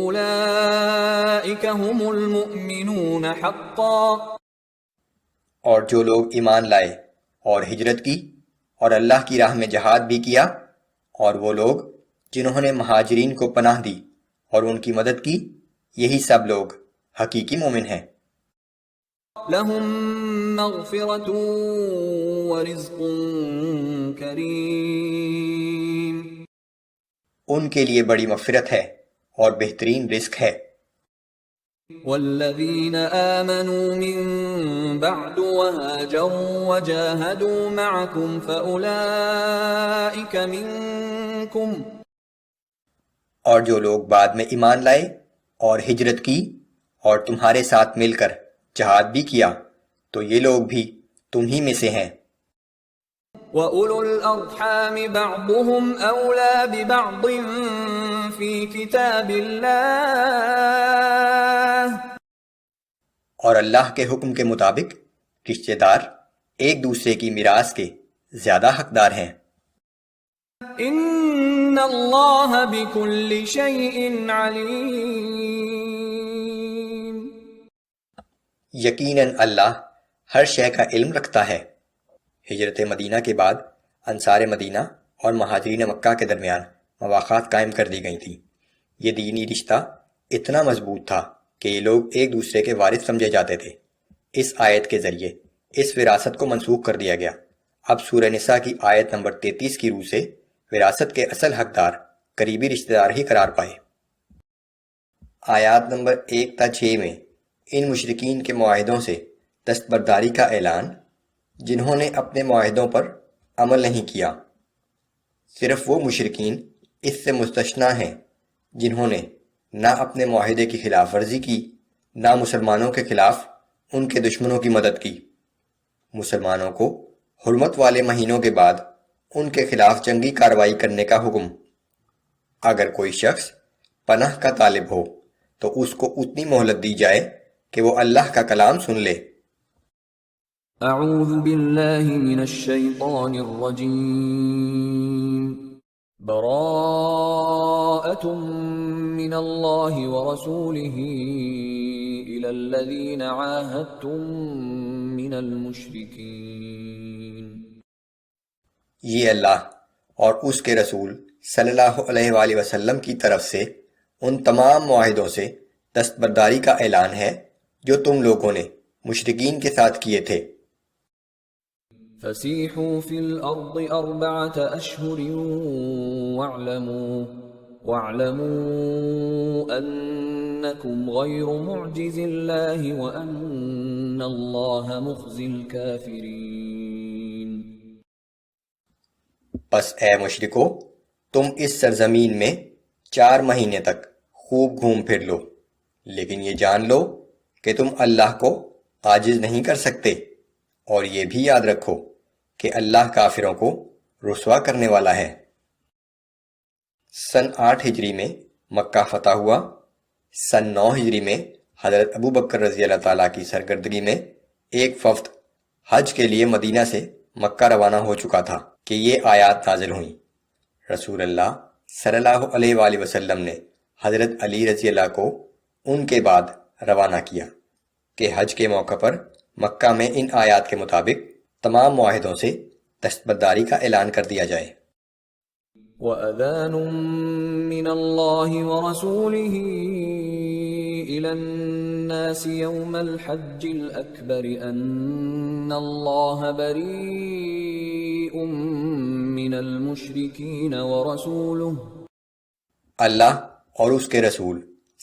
اولئک هم المؤمنون حقا۔ اور جو لوگ ایمان لائے اور ہجرت کی اور اللہ کی راہ میں جہاد بھی کیا، اور وہ لوگ جنہوں نے مہاجرین کو پناہ دی اور ان کی مدد کی، یہی سب لوگ حقیقی مومن ہیں۔ لهم مغفرۃ ورزق کریم، ان کے لیے بڑی مغفرت ہے اور بہترین رزق ہے۔ والذین آمنوا من بعد وهاجروا وجاهدوا معكم فأولئک منکم، اور جو لوگ بعد میں ایمان لائے اور ہجرت کی اور تمہارے ساتھ مل کر جہاد بھی کیا تو یہ لوگ بھی تم ہی میں سے ہیں۔ وَأُولُو الْأَرْحَامِ بَعْضُهُمْ أَوْلَى بِبَعْضٍ فِي كِتَابِ اللَّهِ، اور اللہ کے حکم کے مطابق رشتہ دار ایک دوسرے کی میراث کے زیادہ حقدار ہیں۔ إِنَّ اللَّهَ بِكُلِّ شَيْءٍ عَلِيمٌ، یقیناً اللہ ہر شے کا علم رکھتا ہے۔ ہجرت مدینہ کے بعد انصار مدینہ اور مہاجرین مکہ کے درمیان مواخات قائم کر دی گئی تھیں۔ یہ دینی رشتہ اتنا مضبوط تھا کہ یہ لوگ ایک دوسرے کے وارث سمجھے جاتے تھے۔ اس آیت کے ذریعے اس وراثت کو منسوخ کر دیا گیا۔ اب سورہ نساء کی آیت نمبر 33 کی روح سے وراثت کے اصل حقدار قریبی رشتہ دار ہی قرار پائے۔ آیات نمبر 1 تا 6 میں ان مشرکین کے معاہدوں سے دستبرداری کا اعلان جنہوں نے اپنے معاہدوں پر عمل نہیں کیا۔ صرف وہ مشرکین اس سے مستثنیٰ ہیں جنہوں نے نہ اپنے معاہدے کی خلاف ورزی کی، نہ مسلمانوں کے خلاف ان کے دشمنوں کی مدد کی۔ مسلمانوں کو حرمت والے مہینوں کے بعد ان کے خلاف جنگی کارروائی کرنے کا حکم۔ اگر کوئی شخص پناہ کا طالب ہو تو اس کو اتنی مہلت دی جائے کہ وہ اللہ کا کلام سن لے۔ اعوذ باللہ من الشیطان الرجیم، براءۃ من اللہ ورسولہ الی الذین عاہدتم من المشرکین۔ یہ اللہ اور اس کے رسول صلی اللہ علیہ وآلہ وسلم کی طرف سے ان تمام معاہدوں سے دستبرداری کا اعلان ہے جو تم لوگوں نے مشرکین کے ساتھ کیے تھے۔ فسیحوا فی الارض 4 اشہر واعلموا انکم غیر معجز اللہ وان اللہ مخزی الکافرین۔ بس اے مشرکو، تم اس سرزمین میں 4 مہینے تک خوب گھوم پھر لو، لیکن یہ جان لو کہ تم اللہ کو عاجز نہیں کر سکتے، اور یہ بھی یاد رکھو کہ اللہ کافروں کو رسوا کرنے والا ہے۔ سن 8 ہجری میں مکہ فتح ہوا۔ سن 9 ہجری میں حضرت ابو بکر رضی اللہ تعالیٰ کی سرگردگی میں ایک وفد حج کے لیے مدینہ سے مکہ روانہ ہو چکا تھا کہ یہ آیات نازل ہوئیں۔ رسول اللہ صلی اللہ علیہ وآلہ وسلم نے حضرت علی رضی اللہ کو ان کے بعد روانہ کیا کہ حج کے موقع پر مکہ میں ان آیات کے مطابق تمام معاہدوں سے دستبرداری کا اعلان کر دیا جائے۔ وَأَذَانٌ مِّنَ اللَّهِ وَرَسُولِهِ إِلَى النَّاسِ يَوْمَ الْحَجِّ الْأَكْبَرِ أَنَّ اللَّهَ بَرِيءٌ مِّنَ الْمُشْرِكِينَ وَرَسُولُهُ اللہ اور اس کے رسول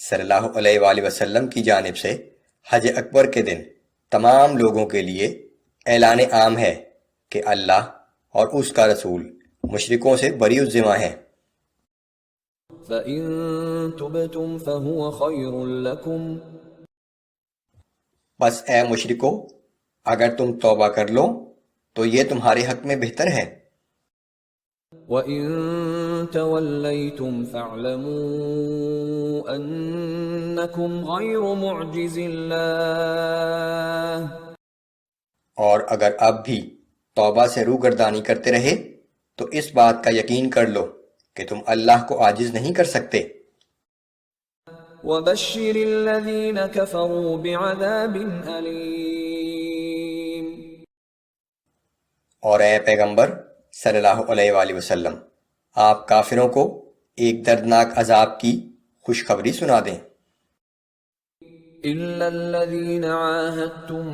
صلی اللہ علیہ وآلہ وسلم کی جانب سے حج اکبر کے دن تمام لوگوں کے لیے اعلان عام ہے کہ اللہ اور اس کا رسول مشرکوں سے بری الذمہ ہیں۔ فَإِن تُبْتُمْ فَهُوَ خَيْرٌ لَكُمْ بس اے مشرکو، اگر تم توبہ کر لو تو یہ تمہارے حق میں بہتر ہے۔ وَإِن تَوَلَّيْتُمْ فَاعْلَمُوا أَنَّكُمْ غَيْرُ مُعْجِزِ اللَّهِ اور اگر اب بھی توبہ سے روگردانی کرتے رہے تو اس بات کا یقین کر لو کہ تم اللہ کو عاجز نہیں کر سکتے۔ وَبَشِّرِ الَّذِينَ كَفَرُوا بِعَذَابٍ أَلِيمٍ اور اے پیغمبر صلی اللہ علیہ وآلہ وسلم، آپ کافروں کو ایک دردناک عذاب کی خوشخبری سنا دیں۔ إِلَّا الَّذِينَ عَاهَدتُّم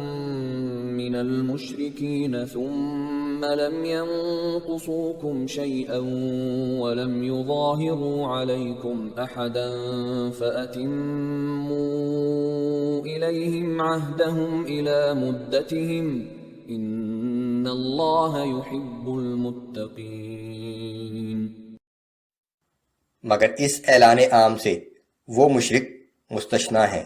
مِّنَ الْمُشْرِكِينَ ثُمَّ لَمْ يَنقُصُوكُمْ شَيْئًا وَلَمْ يُظَاهِرُوا عَلَيْكُمْ أَحَدًا فَأَتِمُّوا إِلَيْهِمْ عَهْدَهُمْ إِلَى مُدَّتِهِمْ إِنَّ اللَّهَ يُحِبُّ الْمُتَّقِينَ۔ مگر اس اعلان عام سے وہ مشرک مستثنیٰ ہیں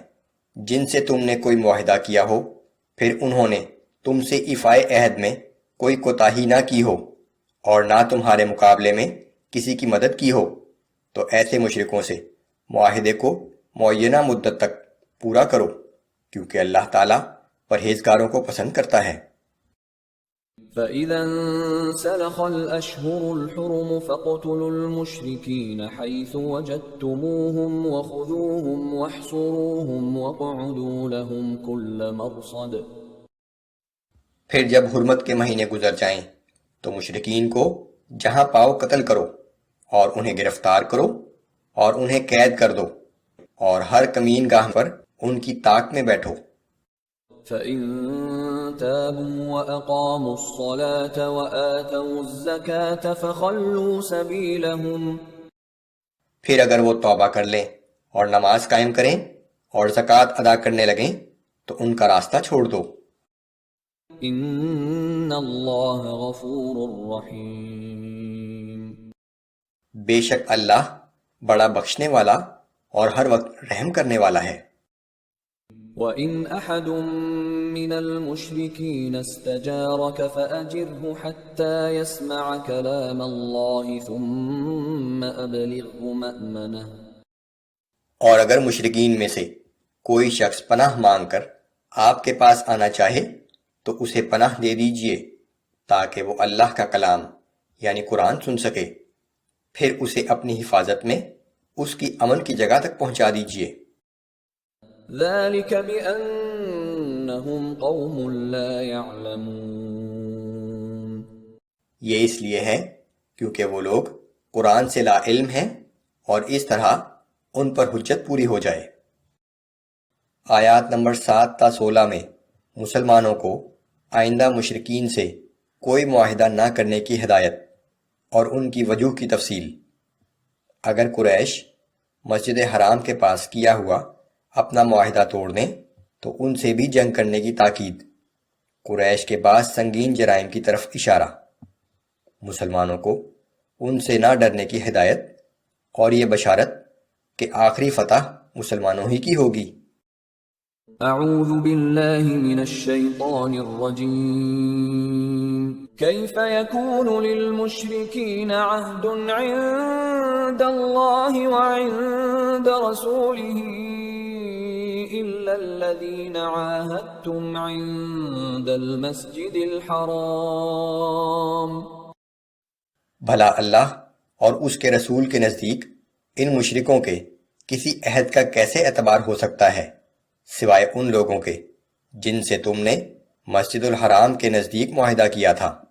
جن سے تم نے کوئی معاہدہ کیا ہو، پھر انہوں نے تم سے ایفائے عہد میں کوئی کوتاہی نہ کی ہو اور نہ تمہارے مقابلے میں کسی کی مدد کی ہو، تو ایسے مشرکوں سے معاہدے کو معینہ مدت تک پورا کرو، کیونکہ اللہ تعالیٰ پرہیزگاروں کو پسند کرتا ہے۔ فَإِذَا انسَلَخَ الْأَشْهُرُ الْحُرُمُ فَاقْتُلُوا الْمُشْرِكِينَ حَيْثُ وَجَدتُّمُوهُمْ وَخُذُوهُمْ وَاحْصُرُوهُمْ وَاقْعُدُوا لَهُمْ كُلَّ مَرْصَدٍ۔ پھر جب حرمت کے مہینے گزر جائیں تو مشرکین کو جہاں پاؤ قتل کرو اور انہیں گرفتار کرو اور انہیں قید کر دو، اور ہر کمین گاہ پر ان کی طاق میں بیٹھو۔ فَإِن تَابُوا وَأَقَامُوا الصَّلَاةَ وَآتَوُا الزَّكَاةَ فَخَلُّوا سَبِيلَهُمْ۔ پھر اگر وہ توبہ کر لیں اور نماز قائم کریں اور زکوٰۃ ادا کرنے لگیں تو ان کا راستہ چھوڑ دو۔ إِنَّ اللَّهَ غَفُورٌ رَّحِيمٌ۔ بے شک اللہ بڑا بخشنے والا اور ہر وقت رحم کرنے والا ہے۔ وَإِنْ أَحَدٌ مِّنَ الْمُشْرِكِينَ اسْتَجَارَكَ فَأَجِرْهُ حَتَّى يَسْمَعَ كَلَامَ اللَّهِ ثُمَّ أَبْلِغْهُ مَأْمَنَهُ۔ اور اگر مشرکین میں سے کوئی شخص پناہ مانگ کر آپ کے پاس آنا چاہے تو اسے پناہ دے دیجئے تاکہ وہ اللہ کا کلام یعنی قرآن سن سکے، پھر اسے اپنی حفاظت میں اس کی امن کی جگہ تک پہنچا دیجئے۔ ذَلِكَ بِأَنَّهُمْ قَوْمٌ لَا يَعْلَمُونَ۔ یہ اس لیے ہے کیونکہ وہ لوگ قرآن سے لا علم ہیں اور اس طرح ان پر حجت پوری ہو جائے۔ آیات نمبر 7 تا 16 میں مسلمانوں کو آئندہ مشرکین سے کوئی معاہدہ نہ کرنے کی ہدایت اور ان کی وجوہ کی تفصیل۔ اگر قریش مسجد حرام کے پاس کیا ہوا اپنا معاہدہ توڑ دیں تو ان سے بھی جنگ کرنے کی تاکید، قریش کے بعض سنگین جرائم کی طرف اشارہ، مسلمانوں کو ان سے نہ ڈرنے کی ہدایت اور یہ بشارت کہ آخری فتح مسلمانوں ہی کی ہوگی۔ اعوذ باللہ من الشیطان الرجیم۔ کیف یکون للمشرکین عہد عند اللہ وعند رسولہ الا الذین عاہدتم عند المسجد الحرام۔ بھلا اللہ اور اس کے رسول کے نزدیک ان مشرکوں کے کسی عہد کا کیسے اعتبار ہو سکتا ہے سوائے ان لوگوں کے جن سے تم نے مسجد الحرام کے نزدیک معاہدہ کیا تھا۔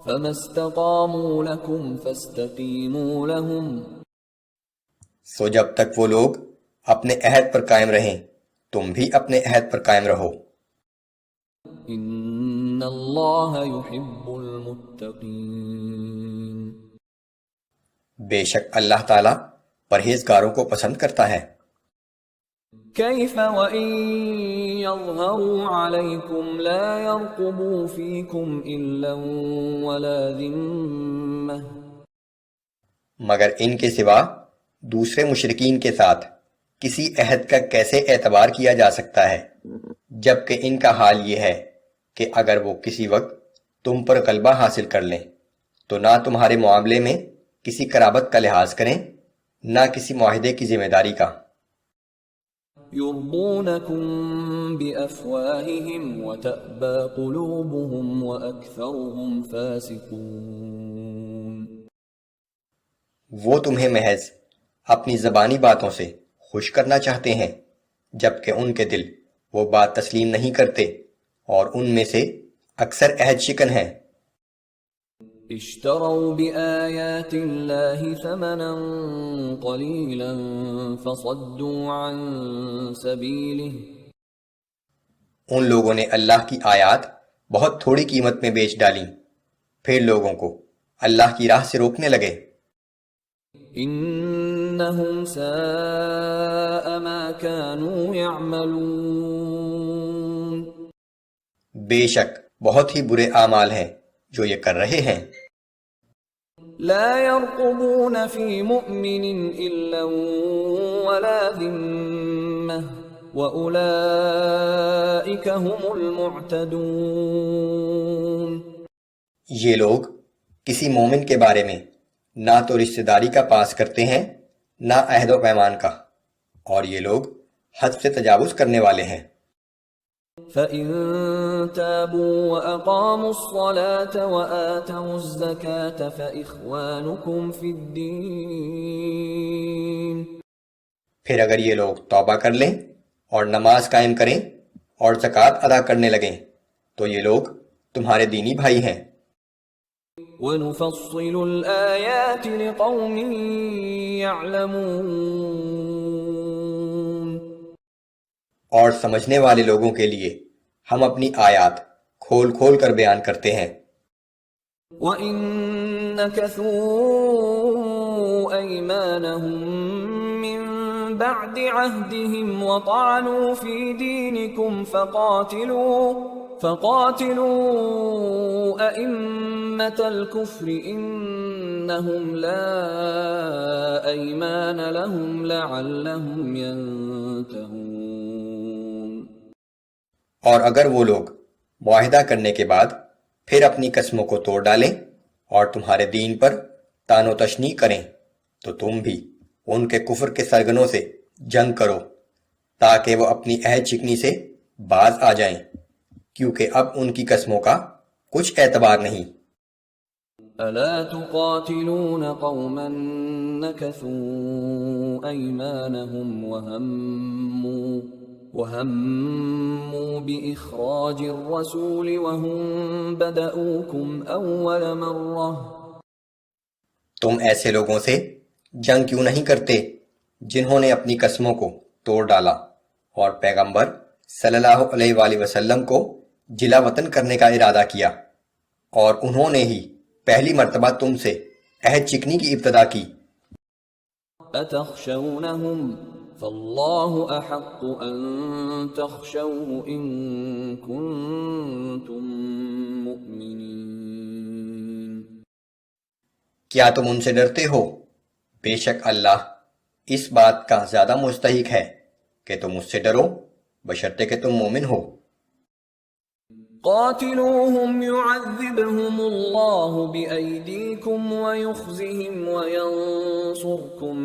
فما استقاموا لكم فاستقيموا لهم سو جب تک وہ لوگ اپنے عہد پر قائم رہیں تم بھی اپنے عہد پر قائم رہو. ان اللہ يحب المتقین بے شک اللہ تعالیٰ پرہیزگاروں کو پسند کرتا ہے. کیف وإن يظہروا علیکم لا يرقبوا فیکم الا ولا ذمہ مگر ان کے سوا دوسرے مشرکین کے ساتھ کسی عہد کا کیسے اعتبار کیا جا سکتا ہے جبکہ ان کا حال یہ ہے کہ اگر وہ کسی وقت تم پر غلبہ حاصل کر لیں تو نہ تمہارے معاملے میں کسی قرابت کا لحاظ کریں نہ کسی معاہدے کی ذمہ داری کا. يرضونكم بأفواههم وتأبى قلوبهم وأكثرهم فاسقون وہ تمہیں محض اپنی زبانی باتوں سے خوش کرنا چاہتے ہیں جبکہ ان کے دل وہ بات تسلیم نہیں کرتے اور ان میں سے اکثر عہد شکن ہیں. اشتروا بآيات الله ثمنا قليلا فصدوا عن سبيله ان لوگوں نے اللہ کی آیات بہت تھوڑی قیمت میں بیچ ڈالیں پھر لوگوں کو اللہ کی راہ سے روکنے لگے. انہم ساء ما كانوا يعملون بے شک بہت ہی برے اعمال ہیں جو یہ کر رہے ہیں. لا يرقبون في مؤمن الا ولا ذمة واولئك هم المعتدون یہ لوگ کسی مومن کے بارے میں نہ تو رشتہ داری کا پاس کرتے ہیں نہ عہد و پیمان کا اور یہ لوگ حد سے تجاوز کرنے والے ہیں. فَإِن تَابُوا وَأَقَامُوا الصَّلَاةَ وَآتَوُا الزَّكَاةَ فَإِخْوَانُكُمْ فِي الدِّينِ پھر اگر یہ لوگ توبہ کر لیں اور نماز قائم کریں اور زکوٰۃ ادا کرنے لگیں تو یہ لوگ تمہارے دینی بھائی ہیں. وَنُفَصِّلُ الْآيَاتِ لِقَوْمٍ يَعْلَمُونَ اور سمجھنے والے لوگوں کے لیے ہم اپنی آیات کھول کھول کر بیان کرتے ہیں. وَإِن نَكَثُوا أَيْمَانَهُم مِّن بَعْدِ عَهْدِهِمْ وَطَعَنُوا فِي دِينِكُمْ فَقَاتِلُوا أَئِمَّةَ الْكُفْرِ إِنَّهُمْ لَا أَيْمَانَ لَهُمْ لَعَلَّهُمْ يَنْتَهُونَ اور اگر وہ لوگ معاہدہ کرنے کے بعد پھر اپنی قسموں کو توڑ ڈالیں اور تمہارے دین پر طعن و تشنیع کریں تو تم بھی ان کے کفر کے سرگنوں سے جنگ کرو تاکہ وہ اپنی عہد شکنی سے باز آ جائیں کیونکہ اب ان کی قسموں کا کچھ اعتبار نہیں. أَلَا تُقَاتِلُونَ قَوْمًا نَكَثُوا أَيْمَانَهُمْ وَهَمُّوا بِإِخْرَاجِ الرَّسُولِ وَهُمْ بَدَؤُوكُمْ أَوَّلَ مَرَّةٍ تم ایسے لوگوں سے جنگ کیوں نہیں کرتے جنہوں نے اپنی قسموں کو توڑ ڈالا اور پیغمبر صلی اللہ علیہ وآلہ وسلم کو جلا وطن کرنے کا ارادہ کیا اور انہوں نے ہی پہلی مرتبہ تم سے عہد چکنی کی ابتدا کی. أَتَخْشَوْنَهُمْ فَاللَّهُ أَحَقُّ أَن تَخْشَوْهُ إِن كُنتُم مُّؤْمِنِينَ کیا تم ان سے ڈرتے ہو؟ بے شک اللہ اس بات کا زیادہ مستحق ہے کہ تم اس سے ڈرو بشرطے کہ تم مومن ہو. قاتلوهم يعذبهم الله بأيديكم ويخزهم وينصركم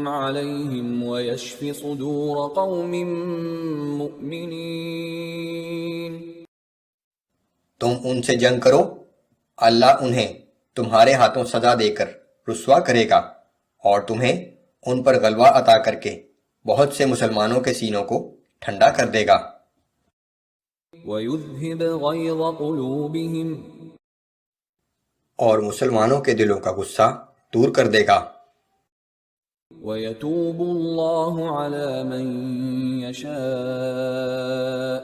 عليهم ويشف صدور قوم مؤمنين تم ان سے جنگ کرو اللہ انہیں تمہارے ہاتھوں سزا دے کر رسوا کرے گا اور تمہیں ان پر غلبہ عطا کر کے بہت سے مسلمانوں کے سینوں کو ٹھنڈا کر دے گا. ويذهب غيظ قلوبهم اور مسلمانوں کے دلوں کا غصہ دور کر دے گا، ويتوب الله على من يشاء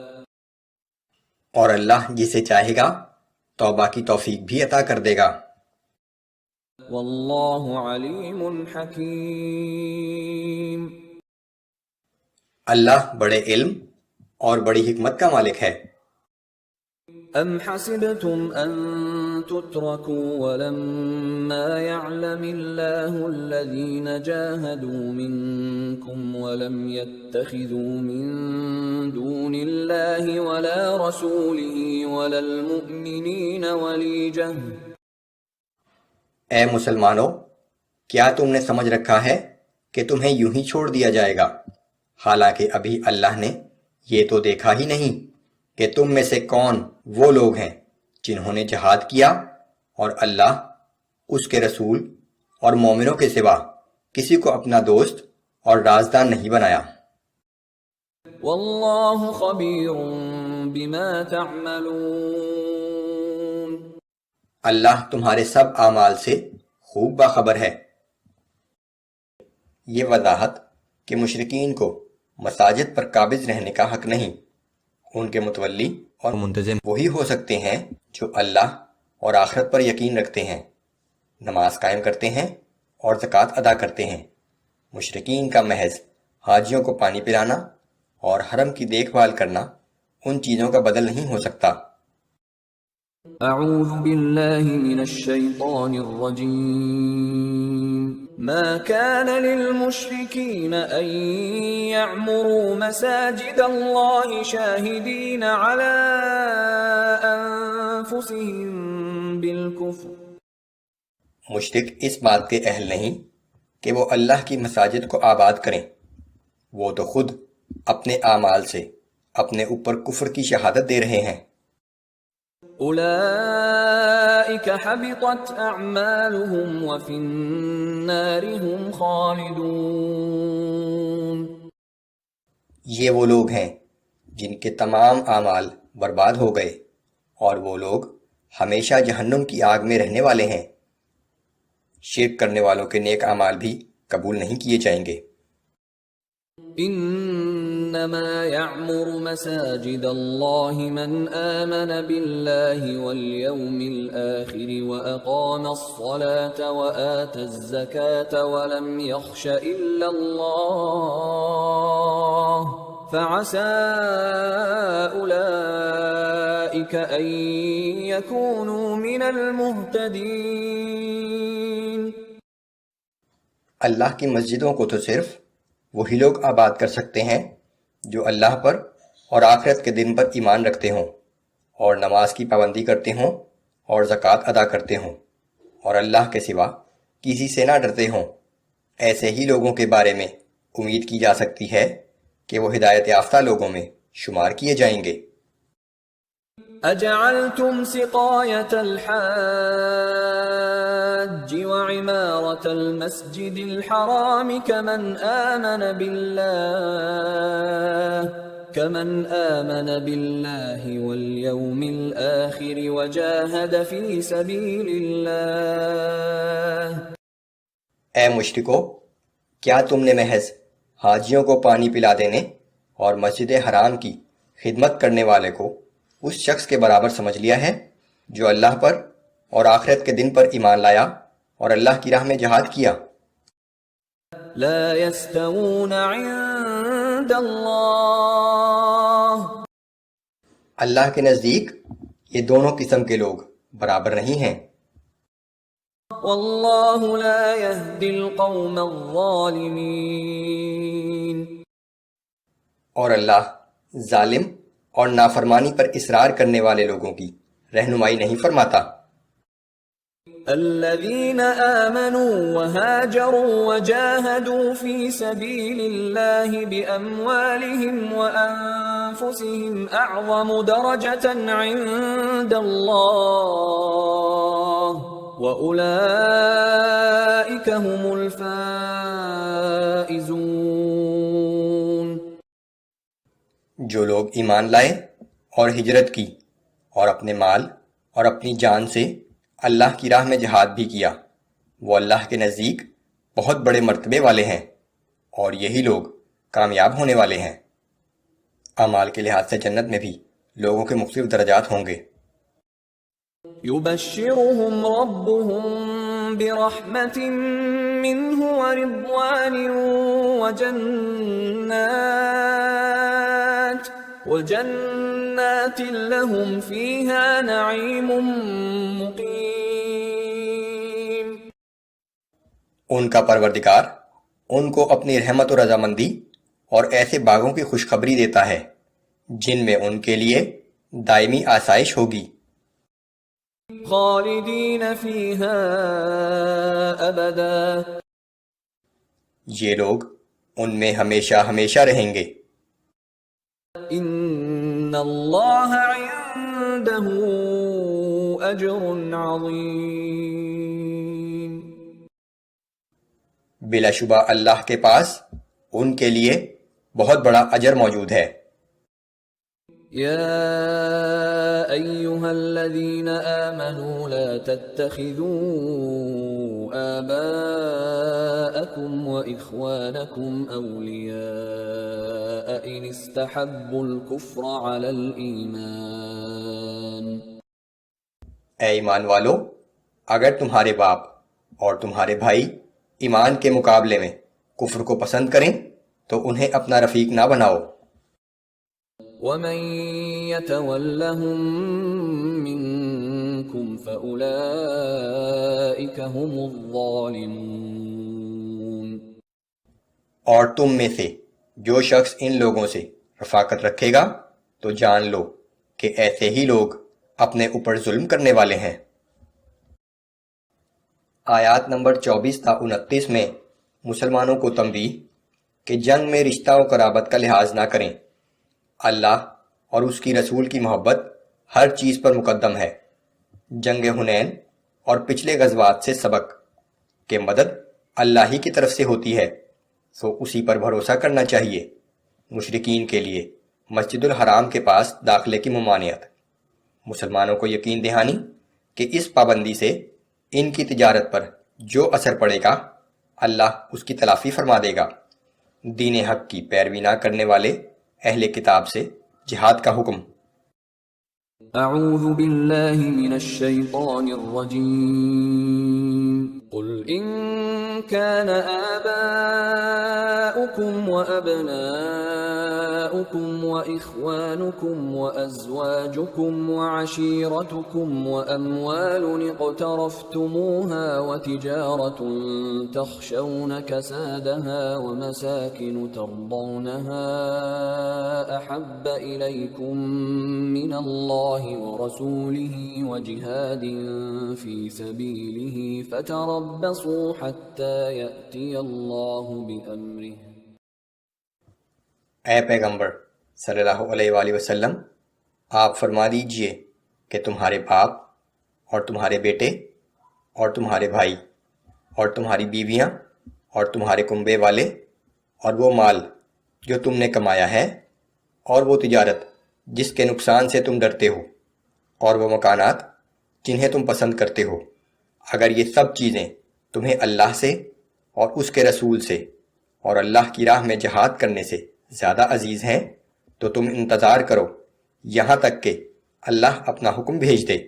اور اللہ جسے چاہے گا توبہ کی توفیق بھی عطا کر دے گا۔ والله عليم حكيم اللہ بڑے علم اور بڑی حکمت کا مالک ہے۔ أم حسبتم أن تتركوا ولما يعلم الله الذين جاهدوا منكم ولم يتخذوا من دون الله ولا رسوله ولا المؤمنين وليجة۔ اے مسلمانوں، کیا تم نے سمجھ رکھا ہے کہ تمہیں یوں ہی چھوڑ دیا جائے گا، حالانکہ ابھی اللہ نے یہ تو دیکھا ہی نہیں کہ تم میں سے کون وہ لوگ ہیں جنہوں نے جہاد کیا، اور اللہ، اس کے رسول اور مومنوں کے سوا کسی کو اپنا دوست اور رازدار نہیں بنایا۔ والله خبير بما تعملون اللہ تمہارے سب اعمال سے خوب باخبر ہے۔ یہ وضاحت کہ مشرکین کو مساجد پر قابض رہنے کا حق نہیں، ان کے متولی اور منتظم وہی ہو سکتے ہیں جو اللہ اور آخرت پر یقین رکھتے ہیں، نماز قائم کرتے ہیں اور زکوٰۃ ادا کرتے ہیں۔ مشرکین کا محض حاجیوں کو پانی پلانا اور حرم کی دیکھ بھال کرنا ان چیزوں کا بدل نہیں ہو سکتا۔ اعوذ باللہ من الشیطان الرجیم ما كان للمشركين ان يعمروا مساجد الله شاهدين على انفسهم بالكفر۔ مشرک اس بات کے اہل نہیں کہ وہ اللہ کی مساجد کو آباد کریں، وہ تو خود اپنے اعمال سے اپنے اوپر کفر کی شہادت دے رہے ہیں۔ اولئک حبطت اعمالهم وفی النار هم خالدون۔ یہ وہ لوگ ہیں جن کے تمام اعمال برباد ہو گئے اور وہ لوگ ہمیشہ جہنم کی آگ میں رہنے والے ہیں۔ شرک کرنے والوں کے نیک اعمال بھی قبول نہیں کیے جائیں گے۔ انما يعمر مساجد الله من آمن بالله واليوم الآخر وأقام الصلاة وآتى الزكاة ولم يخش إلا الله فعسى أولئك أن يكونوا من المهتدين۔ اللہ کی مسجدوں کو تو صرف وہی لوگ آباد کر سکتے ہیں جو اللہ پر اور آخرت کے دن پر ایمان رکھتے ہوں اور نماز کی پابندی کرتے ہوں اور زکوٰۃ ادا کرتے ہوں اور اللہ کے سوا کسی سے نہ ڈرتے ہوں۔ ایسے ہی لوگوں کے بارے میں امید کی جا سکتی ہے کہ وہ ہدایت یافتہ لوگوں میں شمار کیے جائیں گے۔ اجعلتم سقاية الحاج وعمارة المسجد الحرام كمن آمن بالله واليوم الآخر وجاهد في سبيل الله۔ اے مشرکو، کیا تم نے محض حاجیوں کو پانی پلا دینے اور مسجد حرام کی خدمت کرنے والے کو اس شخص کے برابر سمجھ لیا ہے جو اللہ پر اور آخرت کے دن پر ایمان لایا اور اللہ کی راہ میں جہاد کیا؟ لا يستوون عند اللہ، اللہ کے نزدیک یہ دونوں قسم کے لوگ برابر نہیں ہیں۔ واللہ لا يهدي القوم الظالمین، اور اللہ ظالم اور نافرمانی پر اصرار کرنے والے لوگوں کی رہنمائی نہیں فرماتا۔ الذين آمنوا وهاجروا وجاهدوا في سبيل الله بأموالهم وأنفسهم أعظم درجة عند الله وأولئك هم الفائزون۔ جو لوگ ایمان لائے اور ہجرت کی اور اپنے مال اور اپنی جان سے اللہ کی راہ میں جہاد بھی کیا، وہ اللہ کے نزدیک بہت بڑے مرتبے والے ہیں، اور یہی لوگ کامیاب ہونے والے ہیں۔ اعمال کے لحاظ سے جنت میں بھی لوگوں کے مختلف درجات ہوں گے۔ يبشرهم ربهم برحمة منه ورضوان وجنات لهم فيها نعيم مقيم۔ ان کا پروردگار ان کو اپنی رحمت و رضامندی اور ایسے باغوں کی خوشخبری دیتا ہے جن میں ان کے لیے دائمی آسائش ہوگی۔ خالدین فیہا ابدا، یہ لوگ ان میں ہمیشہ ہمیشہ رہیں گے۔ ان اللہ عندہ اجر عظیم، بلا شبہ اللہ کے پاس ان کے لیے بہت بڑا اجر موجود ہے۔ يا أيها الذين آمنوا لا تتخذوا آباءكم وإخوانكم أولياء إن استحبوا الكفر على الإيمان۔ اے ایمان والو، اگر تمہارے باپ اور تمہارے بھائی ایمان کے مقابلے میں کفر کو پسند کریں تو انہیں اپنا رفیق نہ بناؤ۔ وَمَن يَتَوَلَّهُم مِّنكُمْ فَأُولَئِكَ هُمُ الظَّالِمُونَ، اور تم میں سے جو شخص ان لوگوں سے رفاقت رکھے گا تو جان لو کہ ایسے ہی لوگ اپنے اوپر ظلم کرنے والے ہیں۔ آیات نمبر 24 تا 29 میں مسلمانوں کو تنبیہ کہ جنگ میں رشتہ و قرابت کا لحاظ نہ کریں۔ اللہ اور اس کی رسول کی محبت ہر چیز پر مقدم ہے۔ جنگ حنین اور پچھلے غزوات سے سبق کہ مدد اللہ ہی کی طرف سے ہوتی ہے، سو اسی پر بھروسہ کرنا چاہیے۔ مشرکین کے لیے مسجد الحرام کے پاس داخلے کی ممانعت، مسلمانوں کو یقین دہانی کہ اس پابندی سے ان کی تجارت پر جو اثر پڑے گا اللہ اس کی تلافی فرما دے گا۔ دین حق کی پیروی نہ کرنے والے اہل کتاب سے جہاد کا حکم۔ اعوذ باللہ من الشیطان الرجیم، قل ان كان آباؤكم وأبناؤكم وإخوانكم وأزواجكم وعشيرتكم وأموال اقترفتموها وتجارة تخشون كسادها ومساكن ترضونها أحب إليكم من الله ورسوله وجهاد في سبيله فتربصوا حتى يأتي الله بأمره۔ اے پیغمبر صلی اللہ علیہ وآلہ وسلم، آپ فرما دیجئے کہ تمہارے باپ اور تمہارے بیٹے اور تمہارے بھائی اور تمہاری بیویاں اور تمہارے کنبے والے اور وہ مال جو تم نے کمایا ہے اور وہ تجارت جس کے نقصان سے تم ڈرتے ہو اور وہ مکانات جنہیں تم پسند کرتے ہو، اگر یہ سب چیزیں تمہیں اللہ سے اور اس کے رسول سے اور اللہ کی راہ میں جہاد کرنے سے زیادہ عزیز ہیں تو تم انتظار کرو یہاں تک کہ اللہ اپنا حکم بھیج دے۔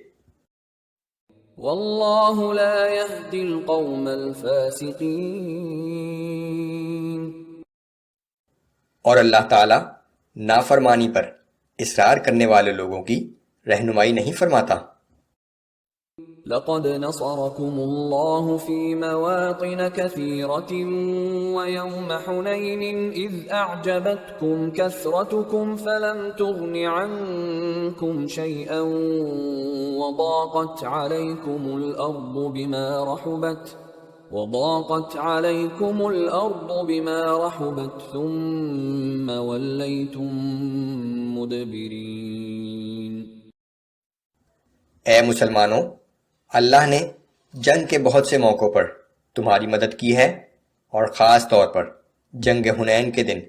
واللہ لا يهدی القوم الفاسقین، اور اللہ تعالی نافرمانی پر اصرار کرنے والے لوگوں کی رہنمائی نہیں فرماتا۔ لقد نصركم الله في مواطن كثيرة ويوم حنين إذ أعجبتكم كثرتكم فلم تغن عنكم شيئا وضاقت عليكم الأرض بما رحبت ثم وليتم مدبرين۔ اے مسلمانوں، اللہ نے جنگ کے بہت سے موقعوں پر تمہاری مدد کی ہے، اور خاص طور پر جنگ حنین کے دن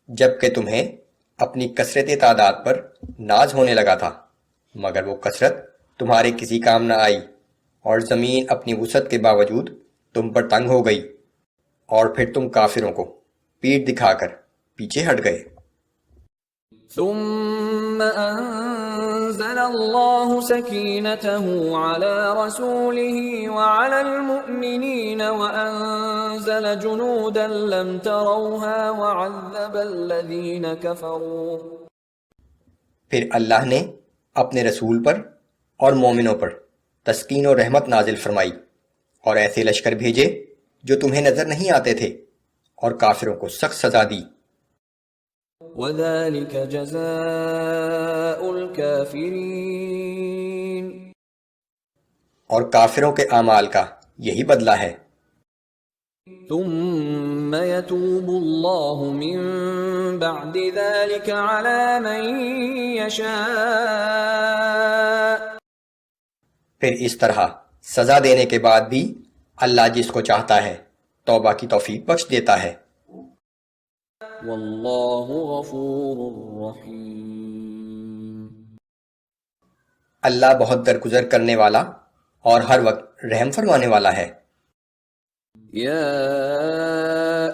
جب کہ تمہیں اپنی کثرت تعداد پر ناز ہونے لگا تھا، مگر وہ کثرت تمہارے کسی کام نہ آئی، اور زمین اپنی وسعت کے باوجود تم پر تنگ ہو گئی، اور پھر تم کافروں کو پیٹھ دکھا کر پیچھے ہٹ گئے۔ ثم أنزل الله سكينته على رسوله وعلى المؤمنين وأنزل جنودا لم تروها وعذب الذين كفروا۔ پھر اللہ نے اپنے رسول پر اور مومنوں پر تسکین و رحمت نازل فرمائی، اور ایسے لشکر بھیجے جو تمہیں نظر نہیں آتے تھے، اور کافروں کو سخت سزا دی۔ وَذَلِكَ جَزَاءُ الْكَافِرِينَ۔ اور کافروں کے اعمال کا یہی بدلہ ہے۔ ثُمَّ يَتُوبُ اللَّهُ مِن بَعْدِ ذَلِكَ عَلَى مَن يَشَاءُ۔ پھر اس طرح سزا دینے کے بعد بھی اللہ جس کو چاہتا ہے توبہ کی توفیق بخش دیتا ہے۔ واللہ غفور رحیم۔ اللہ بہت درگزر کرنے والا اور ہر وقت رحم فرمانے والا ہے۔ یا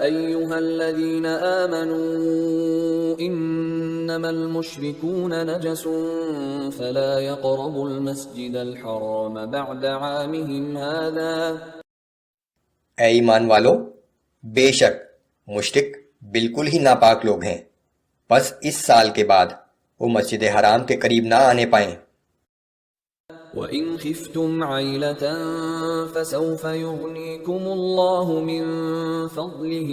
ایہا الذین آمنوا انما المشرکون نجس فلا يقربوا المسجد الحرام بعد عامهم هذا۔ اے ایمان والو، بے شک مشرک بالکل ہی ناپاک لوگ ہیں، بس اس سال کے بعد وہ مسجد حرام کے قریب نہ آنے پائیں۔ وَإِنْ خِفْتُمْ عَيْلَةً فَسَوْفَ يُغْنِيكُمُ اللَّهُ مِنْ فَضْلِهِ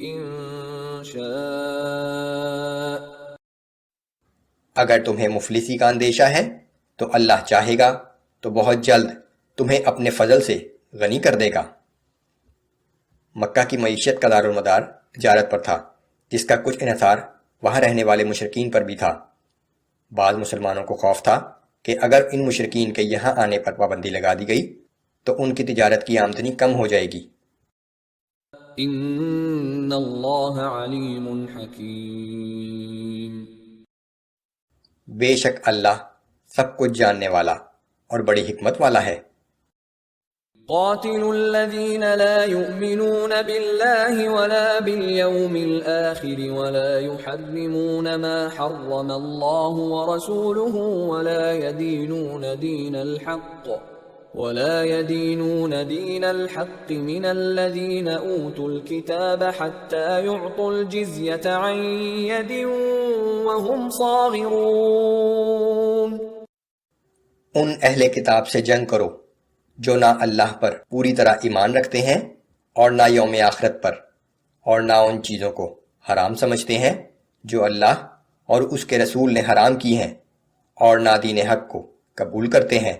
إِنْ شَاءَ۔ اگر تمہیں مفلسی کا اندیشہ ہے تو اللہ چاہے گا تو بہت جلد تمہیں اپنے فضل سے غنی کر دے گا۔ مکہ کی معیشت کا دارالمدار تجارت پر تھا، جس کا کچھ انحصار وہاں رہنے والے مشرکین پر بھی تھا۔ بعض مسلمانوں کو خوف تھا کہ اگر ان مشرکین کے یہاں آنے پر پابندی لگا دی گئی تو ان کی تجارت کی آمدنی کم ہو جائے گی۔ ان اللہ علیم حکیم۔ بے شک اللہ سب کچھ جاننے والا اور بڑی حکمت والا ہے۔ قاتلوا الذين لا يؤمنون بالله ولا باليوم الآخر ولا يحرمون ما حرم الله ورسوله ولا يدينون دين الحق من الذين أوتوا الكتاب حتى يعطوا الجزية عن يد وهم صاغرون۔ ان اہل کتاب سے جنگ کرو جو نہ اللہ پر پوری طرح ایمان رکھتے ہیں اور نہ یوم آخرت پر، اور نہ ان چیزوں کو حرام سمجھتے ہیں جو اللہ اور اس کے رسول نے حرام کی ہیں، اور نہ دین حق کو قبول کرتے ہیں،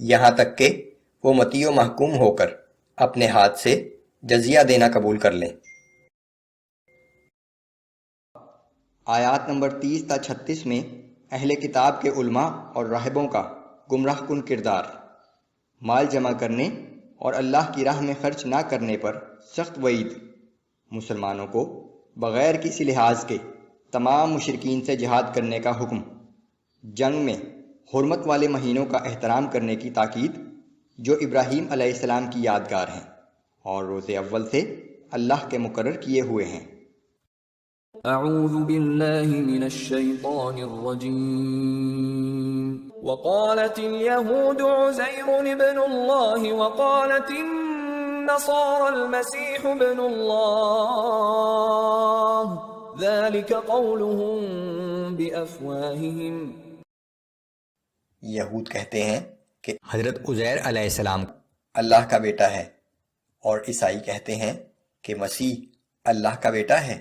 یہاں تک کہ وہ مطیع و محکوم ہو کر اپنے ہاتھ سے جزیہ دینا قبول کر لیں۔ آیات نمبر 30 تا 36 میں اہل کتاب کے علماء اور راہبوں کا گمراہ کن کردار، مال جمع کرنے اور اللہ کی راہ میں خرچ نہ کرنے پر سخت وعید، مسلمانوں کو بغیر کسی لحاظ کے تمام مشرکین سے جہاد کرنے کا حکم، جنگ میں حرمت والے مہینوں کا احترام کرنے کی تاکید جو ابراہیم علیہ السلام کی یادگار ہیں، اور روز اول سے اللہ کے مقرر کیے ہوئے ہیں۔ اعوذ باللہ من الشیطان الرجیم۔ وقالت اليهود عزير ابن الله وقالت النصارى المسيح ابن الله ذلك قولهم بأفواههم۔ یہود کہتے ہیں کہ حضرت عزیر علیہ السلام اللہ کا بیٹا ہے، اور عیسائی کہتے ہیں کہ مسیح اللہ کا بیٹا ہے۔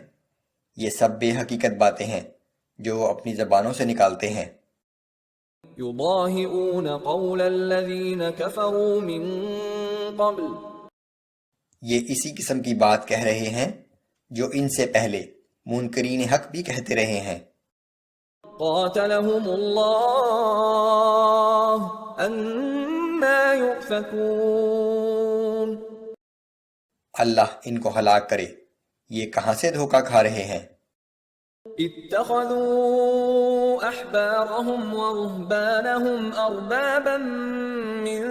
یہ سب بے حقیقت باتیں ہیں جو وہ اپنی زبانوں سے نکالتے ہیں۔ يضاهئون قول الذين كفروا من قبل۔ یہ اسی قسم کی بات کہہ رہے ہیں جو ان سے پہلے منکرین حق بھی کہتے رہے ہیں۔ قاتلهم اللہ انا يؤفكون۔ اللہ ان کو ہلاک کرے، یہ کہاں سے دھوکہ کھا رہے ہیں۔ اتخذوا احبارهم ورهبانهم اربابا من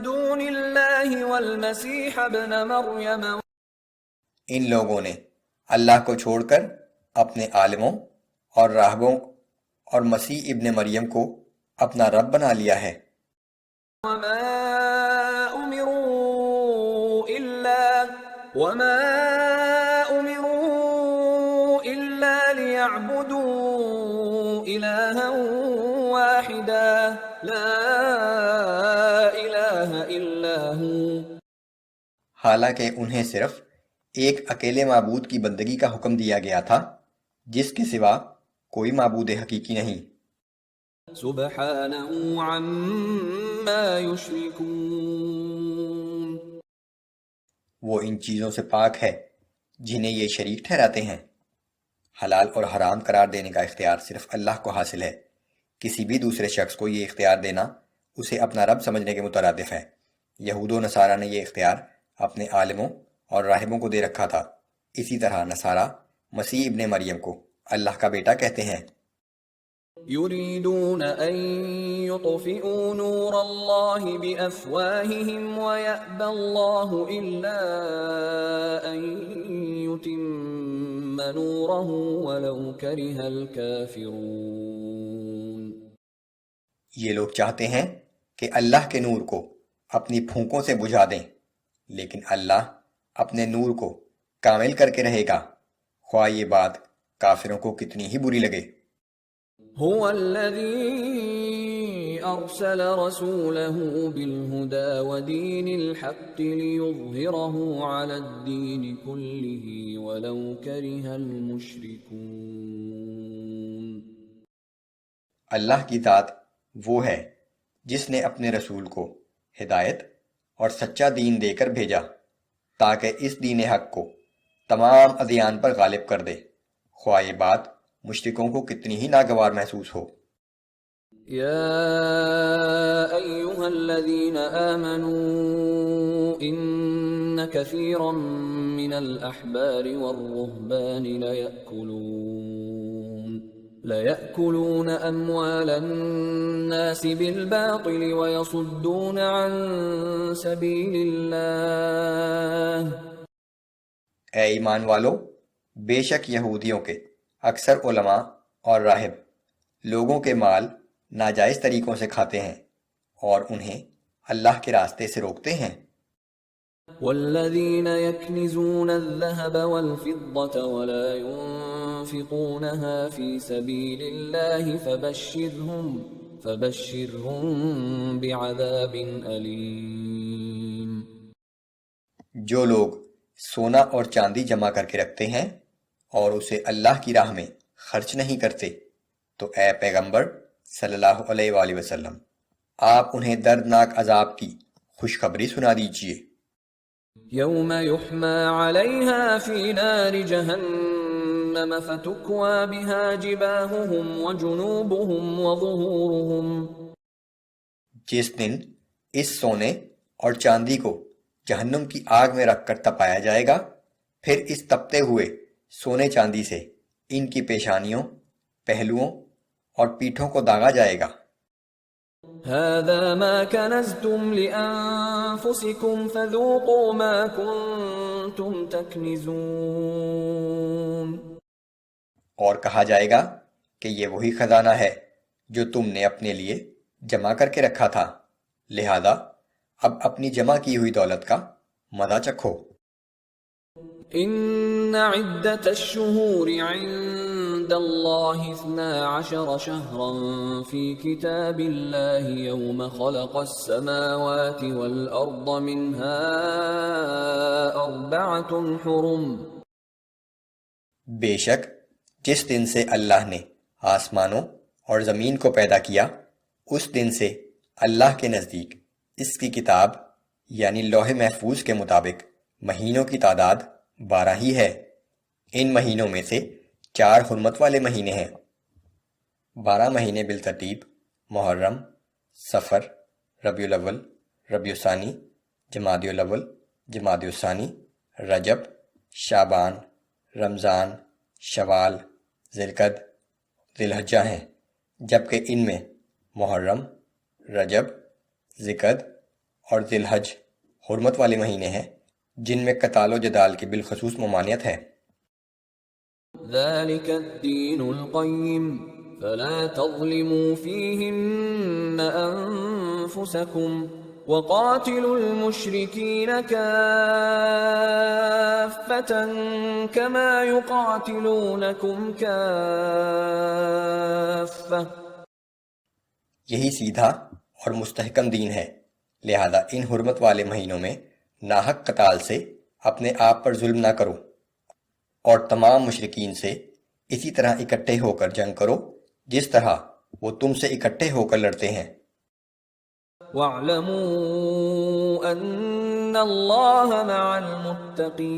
دون الله والمسيح ابن مريم. ان لوگوں نے اللہ کو چھوڑ کر اپنے عالموں اور راہبوں اور مسیح ابن مریم کو اپنا رب بنا لیا ہے. وما امروا الا ليعبدوا الها واحدا لا اله الا هو. حالانکہ انہیں صرف ایک اکیلے معبود کی بندگی کا حکم دیا گیا تھا جس کے سوا کوئی معبود حقیقی نہیں. سبحانه عما يشركون. وہ ان چیزوں سے پاک ہے جنہیں یہ شریک ٹھہراتے ہیں. حلال اور حرام قرار دینے کا اختیار صرف اللہ کو حاصل ہے. کسی بھی دوسرے شخص کو یہ اختیار دینا اسے اپنا رب سمجھنے کے مترادف ہے. یہود و نصارہ نے یہ اختیار اپنے عالموں اور راہبوں کو دے رکھا تھا. اسی طرح نصارہ مسیح ابن مریم کو اللہ کا بیٹا کہتے ہیں. يريدون أن يطفئوا نور الله بأفواههم ويأبى الله إلا أن يتم نوره ولو كره الكافرون. یہ لوگ چاہتے ہیں کہ اللہ کے نور کو اپنی پھونکوں سے بجھا دیں، لیکن اللہ اپنے نور کو کامل کر کے رہے گا، خواہ یہ بات کافروں کو کتنی ہی بری لگے. هو الذي أرسل رسوله بالهدى ودين الحق ليظهره على الدين كله ولو كره المشركون. اللہ کی ذات وہ ہے جس نے اپنے رسول کو ہدایت اور سچا دین دے کر بھیجا تاکہ اس دین حق کو تمام ادیان پر غالب کر دے، خواہ یہ بات مشرکوں کو کتنی ہی ناگوار محسوس ہو. يا أيها الذين آمنوا إن كثيرا من الأحبار والرهبان ليأكلون أموال الناس بالباطل ويصدون عن سبيل الله. اے ایمان والو، بے شک یہودیوں کے اکثر علماء اور راہب لوگوں کے مال ناجائز طریقوں سے کھاتے ہیں اور انہیں اللہ کے راستے سے روکتے ہیں. والذین یکنزون الذهب والفضة ولا ينفقونها في سبيل الله فبشرهم بعذاب أليم. جو لوگ سونا اور چاندی جمع کر کے رکھتے ہیں اور اسے اللہ کی راہ میں خرچ نہیں کرتے تو اے پیغمبر صلی اللہ علیہ وآلہ وسلم آپ انہیں دردناک عذاب کی خوشخبری سنا دیجئے. یوم یحما علیہا فی نار جہنم فتکوی بها جباہہم وجنوبہم وظہورہم. جس دن اس سونے اور چاندی کو جہنم کی آگ میں رکھ کر تپایا جائے گا، پھر اس تپتے ہوئے سونے چاندی سے ان کی پیشانیوں، پہلوؤں اور پیٹھوں کو داغا جائے گا. هذا ما كنزتم لأنفسكم فذوقوا ما كنتم تكنزون. اور کہا جائے گا کہ یہ وہی خزانہ ہے جو تم نے اپنے لیے جمع کر کے رکھا تھا، لہذا اب اپنی جمع کی ہوئی دولت کا مزہ چکھو. ان عدت الشہور عند اللہ 12 شہرا فی کتاب اللہ یوم خلق السماوات والارض منها 4 حرم. بے شک جس دن سے اللہ نے آسمانوں اور زمین کو پیدا کیا اس دن سے اللہ کے نزدیک اس کی کتاب یعنی لوح محفوظ کے مطابق مہینوں کی تعداد 12 ہی ہے. ان مہینوں میں سے 4 حرمت والے مہینے ہیں. 12 مہینے بالترتیب محرم، صفر، ربیع الاول، ربیع الثانی، جمادی الاول، جمادی الثانی، رجب، شعبان، رمضان، شوال، ذی القعدہ، ذی الحجہ ہیں، جبکہ ان میں محرم، رجب، ذی القعدہ اور ذی الحج حرمت والے مہینے ہیں جن میں قتال و جدال کی بالخصوص ممانعت ہے۔ ذلك الدين القيم فلا تظلموا فيهن أنفسكم وقاتلوا المشركين كافة كما يقاتلونكم كافة۔ یہی سیدھا اور مستحکم دین ہے، لہذا ان حرمت والے مہینوں میں ناحق قتال سے اپنے آپ پر ظلم نہ کرو، اور تمام مشرکین سے اسی طرح اکٹھے ہو کر جنگ کرو جس طرح وہ تم سے اکٹھے ہو کر لڑتے ہیں۔ وَاعْلَمُوا أَنَّ اللَّهَ مَعَ الْمُتَّقِينَ،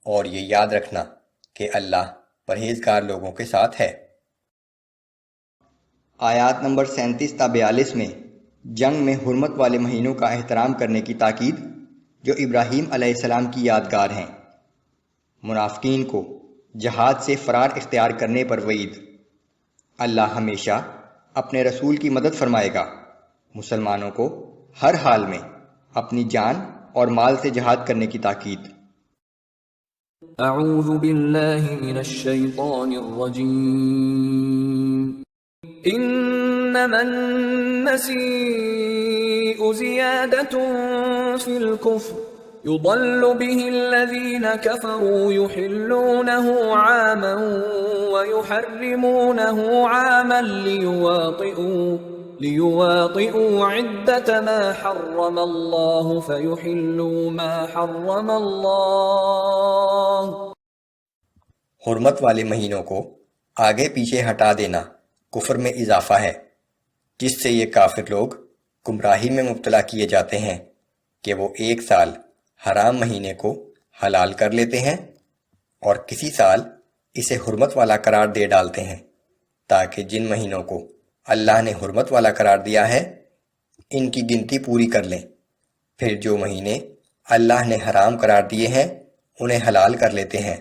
اور یہ یاد رکھنا کہ اللہ پرہیزگار لوگوں کے ساتھ ہے۔ آیات نمبر 37 تا 42 میں جنگ میں حرمت والے مہینوں کا احترام کرنے کی تاکید جو ابراہیم علیہ السلام کی یادگار ہیں۔ منافقین کو جہاد سے فرار اختیار کرنے پر وعید۔ اللہ ہمیشہ اپنے رسول کی مدد فرمائے گا۔ مسلمانوں کو ہر حال میں اپنی جان اور مال سے جہاد کرنے کی تاکید۔ اعوذ باللہ من الشیطان الرجیم۔ انما النسیء زیادة فی الكفر يضل به الذين كفروا يحلونه عاما ويحرمونه عاما ليواطئوا عدة ما حرم الله فيحلوا ما حرم الله۔ حرمت والے مہینوں کو آگے پیچھے ہٹا دینا کفر میں اضافہ ہے، جس سے یہ کافر لوگ گمراہی میں مبتلا کیے جاتے ہیں کہ وہ ایک سال حرام مہینے کو حلال کر لیتے ہیں اور کسی سال اسے حرمت والا قرار دے ڈالتے ہیں، تاکہ جن مہینوں کو اللہ نے حرمت والا قرار دیا ہے ان کی گنتی پوری کر لیں، پھر جو مہینے اللہ نے حرام قرار دیے ہیں انہیں حلال کر لیتے ہیں۔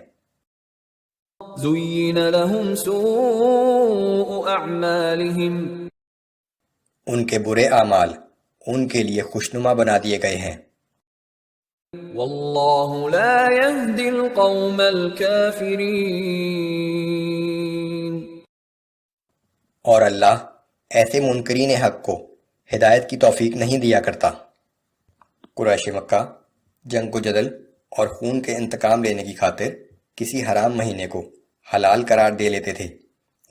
زُيِّنَ لَهُمْ سُوءُ أَعْمَالِهِمْ، ان کے برے اعمال ان کے لیے خوشنما بنا دیے گئے ہیں۔ وَاللَّهُ لَا يَهْدِي الْقَوْمَ الْكَافِرِينَ، اور اللہ ایسے منکرین حق کو ہدایت کی توفیق نہیں دیا کرتا۔ قریش مکہ جنگ و جدل اور خون کے انتقام لینے کی خاطر کسی حرام مہینے کو حلال قرار دے لیتے تھے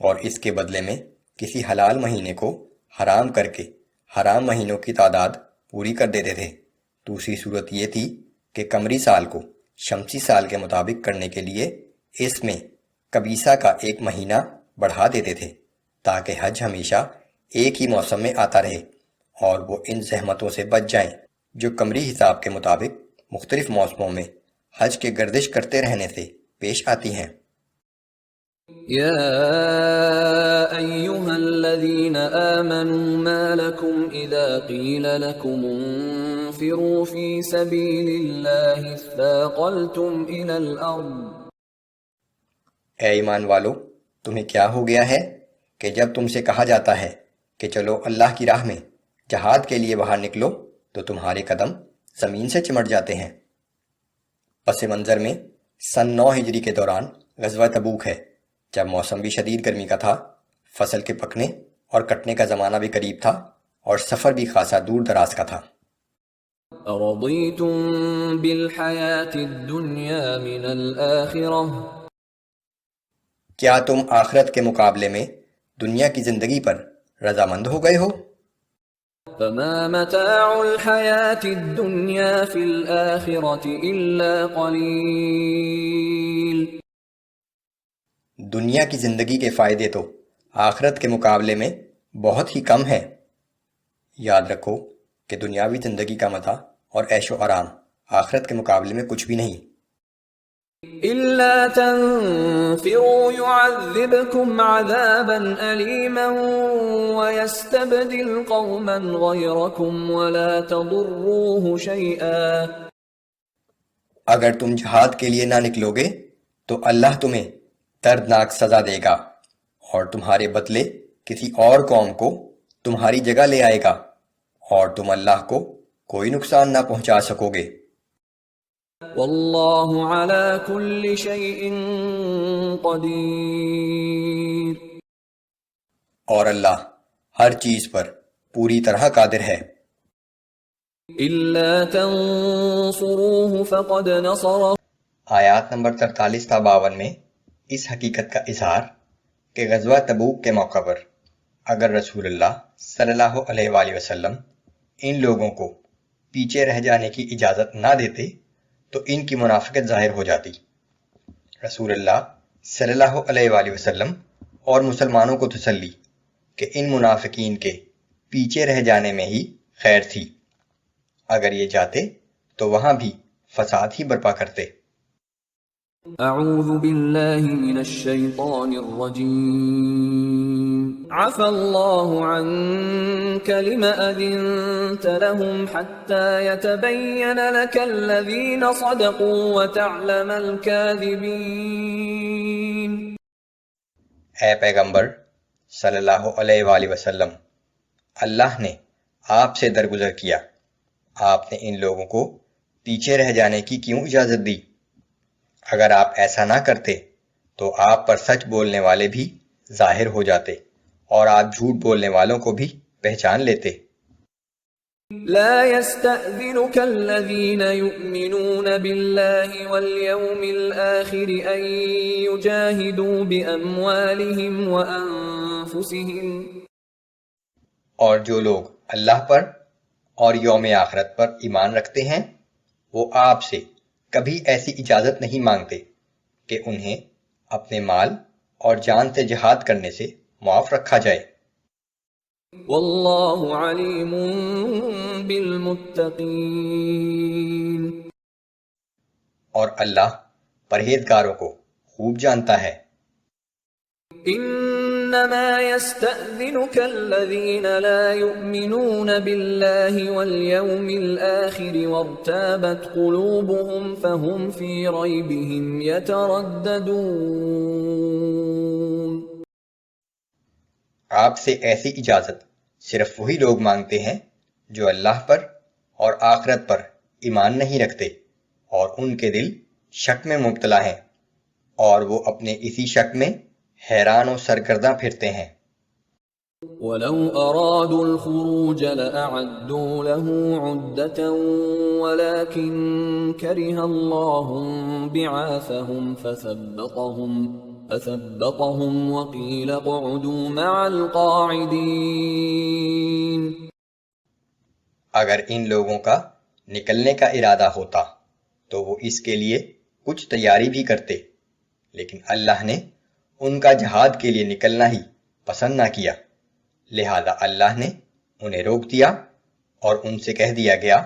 اور اس کے بدلے میں کسی حلال مہینے کو حرام کر کے حرام مہینوں کی تعداد پوری کر دیتے تھے۔ دوسری صورت یہ تھی کہ قمری سال کو شمسی سال کے مطابق کرنے کے لیے اس میں قبیصہ کا ایک مہینہ بڑھا دیتے تھے تاکہ حج ہمیشہ ایک ہی موسم میں آتا رہے اور وہ ان زحمتوں سے بچ جائیں جو قمری حساب کے مطابق مختلف موسموں میں حج کے گردش کرتے رہنے سے پیش آتی ہیں۔ یا ایہا الذین آمنوا ما لکم اذا قیل لکم انفروا فی سبیل اللہ اثاقلتم الی الارض۔ اے ایمان والو، تمہیں کیا ہو گیا ہے کہ جب تم سے کہا جاتا ہے کہ چلو اللہ کی راہ میں جہاد کے لیے باہر نکلو تو تمہارے قدم زمین سے چمٹ جاتے ہیں۔ پس منظر میں سن 9 ہجری کے دوران غزوہ تبوک ہے، جب موسم بھی شدید گرمی کا تھا، فصل کے پکنے اور کٹنے کا زمانہ بھی قریب تھا اور سفر بھی خاصا دور دراز کا تھا۔ رضیتم بالحیاة الدنیا من الآخرہ، کیا تم آخرت کے مقابلے میں دنیا کی زندگی پر رضامند ہو گئے ہو؟ فما متاع الحیاة الدنیا فی الآخرة الا قلیل، دنیا کی زندگی کے فائدے تو آخرت کے مقابلے میں بہت ہی کم ہیں۔ یاد رکھو کہ دنیاوی زندگی کا مزہ اور عیش و آرام آخرت کے مقابلے میں کچھ بھی نہیں۔ إِلَّا تَنفِرُوا يُعَذِّبْكُمْ عَذَابًا أَلِيمًا وَيَسْتَبْدِلْ قَوْمًا غَيْرَكُمْ وَلَا تَضُرُّوهُ شَيْئًا۔ اگر تم جہاد کے لیے نہ نکلو گے تو اللہ تمہیں دردناک سزا دے گا اور تمہارے بدلے کسی اور قوم کو تمہاری جگہ لے آئے گا اور تم اللہ کو کوئی نقصان نہ پہنچا سکو گے۔ واللہ علی کل شیء قدیر، اور اللہ ہر چیز پر پوری طرح قادر ہے۔ الا تنصروه فقد نصره، آیات نمبر 43 تا 52 میں اس حقیقت کا اظہار کہ غزوہ تبوک کے موقع پر اگر رسول اللہ صلی اللہ علیہ وآلہ وسلم ان لوگوں کو پیچھے رہ جانے کی اجازت نہ دیتے تو ان کی منافقت ظاہر ہو جاتی۔ رسول اللہ صلی اللہ علیہ وآلہ وسلم اور مسلمانوں کو تسلی کہ ان منافقین کے پیچھے رہ جانے میں ہی خیر تھی، اگر یہ چاہتے تو وہاں بھی فساد ہی برپا کرتے۔ اعوذ باللہ من الشیطان الرجیم، عفى الله عنك لم أذنت لهم حتى يتبين لك الذين صدقوا وتعلم الكاذبين۔ اے پیغمبر صلی اللہ علیہ وآلہ وسلم، اللہ نے آپ سے درگزر کیا، آپ نے ان لوگوں کو پیچھے رہ جانے کی کیوں اجازت دی؟ اگر آپ ایسا نہ کرتے تو آپ پر سچ بولنے والے بھی ظاہر ہو جاتے اور آپ جھوٹ بولنے والوں کو بھی پہچان لیتے۔ لا يستأذنك الذين يؤمنون بالله واليوم الآخر أن يجاهدوا بأموالهم وأنفسهم، اور جو لوگ اللہ پر اور یوم آخرت پر ایمان رکھتے ہیں وہ آپ سے کبھی ایسی اجازت نہیں مانگتے کہ انہیں اپنے مال اور جان سے جہاد کرنے سے معاف رکھا جائے۔ واللہ علیم بالمتقین، اور اللہ پرہیزگاروں کو خوب جانتا ہے۔ انما يستأذنك الذين لا يؤمنون بالله واليوم الآخر وارتابت قلوبهم فهم في ريبهم يترددون۔ آپ سے ایسی اجازت صرف وہی لوگ مانگتے ہیں جو اللہ پر اور آخرت پر ایمان نہیں رکھتے اور ان کے دل شک میں مبتلا ہیں، اور وہ اپنے اسی شک میں حیران و سرگرداں پھرتے ہیں۔ وَلَوْ أَرَادُوا الْخُرُوجَ لَأَعَدُّوا لَهُ عُدَّةً وَلَكِنْ كَرِهَ اللَّهُ بِعَاثَهُمْ فَثَبَّطَهُمْ وَقِيلَ اقْعُدُوا مَعَ الْقَاعِدِينَ۔ اگر ان لوگوں کا نکلنے کا ارادہ ہوتا تو وہ اس کے لیے کچھ تیاری بھی کرتے، لیکن اللہ نے ان کا جہاد کے لیے نکلنا ہی پسند نہ کیا، لہذا اللہ نے انہیں روک دیا اور ان سے کہہ دیا گیا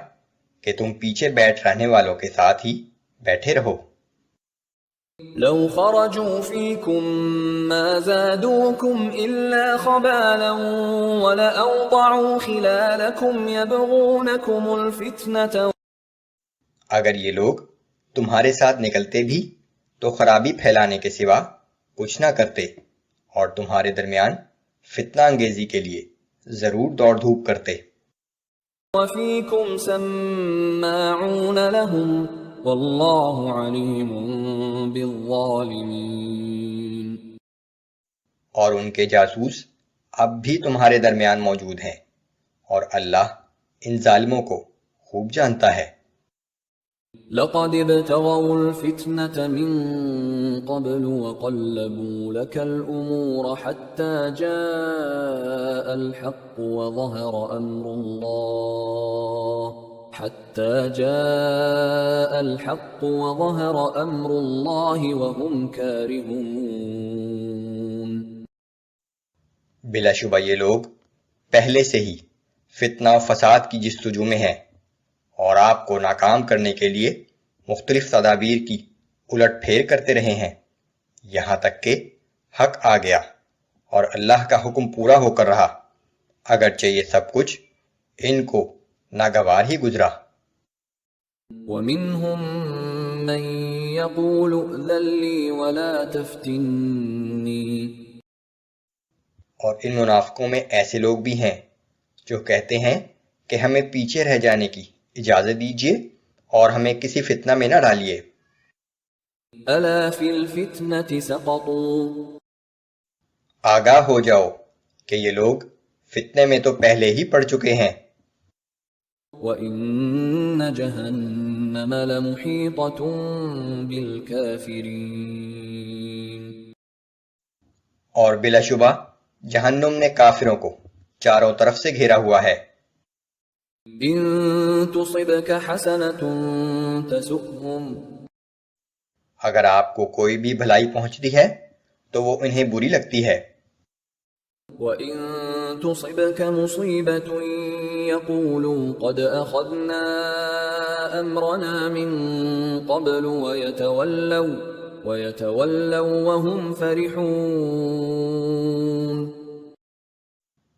کہ تم پیچھے بیٹھ رہنے والوں کے ساتھ ہی بیٹھے رہو۔ لو خرجوا فيكم ما زادوكم إلا خبالا ولأوضعوا خلالكم يبغونكم الفتنة۔ اگر یہ لوگ تمہارے ساتھ نکلتے بھی تو خرابی پھیلانے کے سوا کچھ نہ کرتے اور تمہارے درمیان فتنہ انگیزی کے لیے ضرور دوڑ دھوپ کرتے۔ وَفِيكُمْ سَمَّاعُونَ لَهُمْ وَاللَّهُ عَلِيمٌ بِالظَّالِمِينَ، اور ان کے جاسوس اب بھی تمہارے درمیان موجود ہیں اور اللہ ان ظالموں کو خوب جانتا ہے۔ لقد ابتغوا الفتنة من قبل وقلبوا لك الأمور حتى جاء الحق وظهر أمر الله وهم كارهون۔ بلا شبہ یہ لوگ پہلے سے ہی فتنہ و فساد کی جستجو میں ہیں اور آپ کو ناکام کرنے کے لیے مختلف تدابیر کی الٹ پھیر کرتے رہے ہیں، یہاں تک کہ حق آ گیا اور اللہ کا حکم پورا ہو کر رہا، اگرچہ یہ سب کچھ ان کو ناگوار ہی گزرا۔ وَمِنْهُمْ مَنْ يقول ائذن لي ولا تفتني. اور ان منافقوں میں ایسے لوگ بھی ہیں جو کہتے ہیں کہ ہمیں پیچھے رہ جانے کی اجازت دیجیے اور ہمیں کسی فتنہ میں نہ ڈالیے. ألا في الفتنة سقطوا. آگاہ ہو جاؤ کہ یہ لوگ فتنے میں تو پہلے ہی پڑ چکے ہیں. وَإِنَّ جَهَنَّمَ لَمُحِيطَةٌ بِالْكَافِرِينَ. اور بلا شبہ جہنم نے کافروں کو چاروں طرف سے گھیرا ہوا ہے. إِن تُصِبْكَ حَسَنَةٌ تَسُؤْهُمْ. اگر آپ کو کوئی بھی بھلائی پہنچتی ہے تو وہ انہیں بری لگتی ہے. وَإِن تُصِبْكَ مُصِيبَةٌ يَقُولُوا قَدْ أَخَذْنَا أَمْرَنَا مِن قَبْلُ وَيَتَوَلَّوْا وَهُمْ فَرِحُونَ.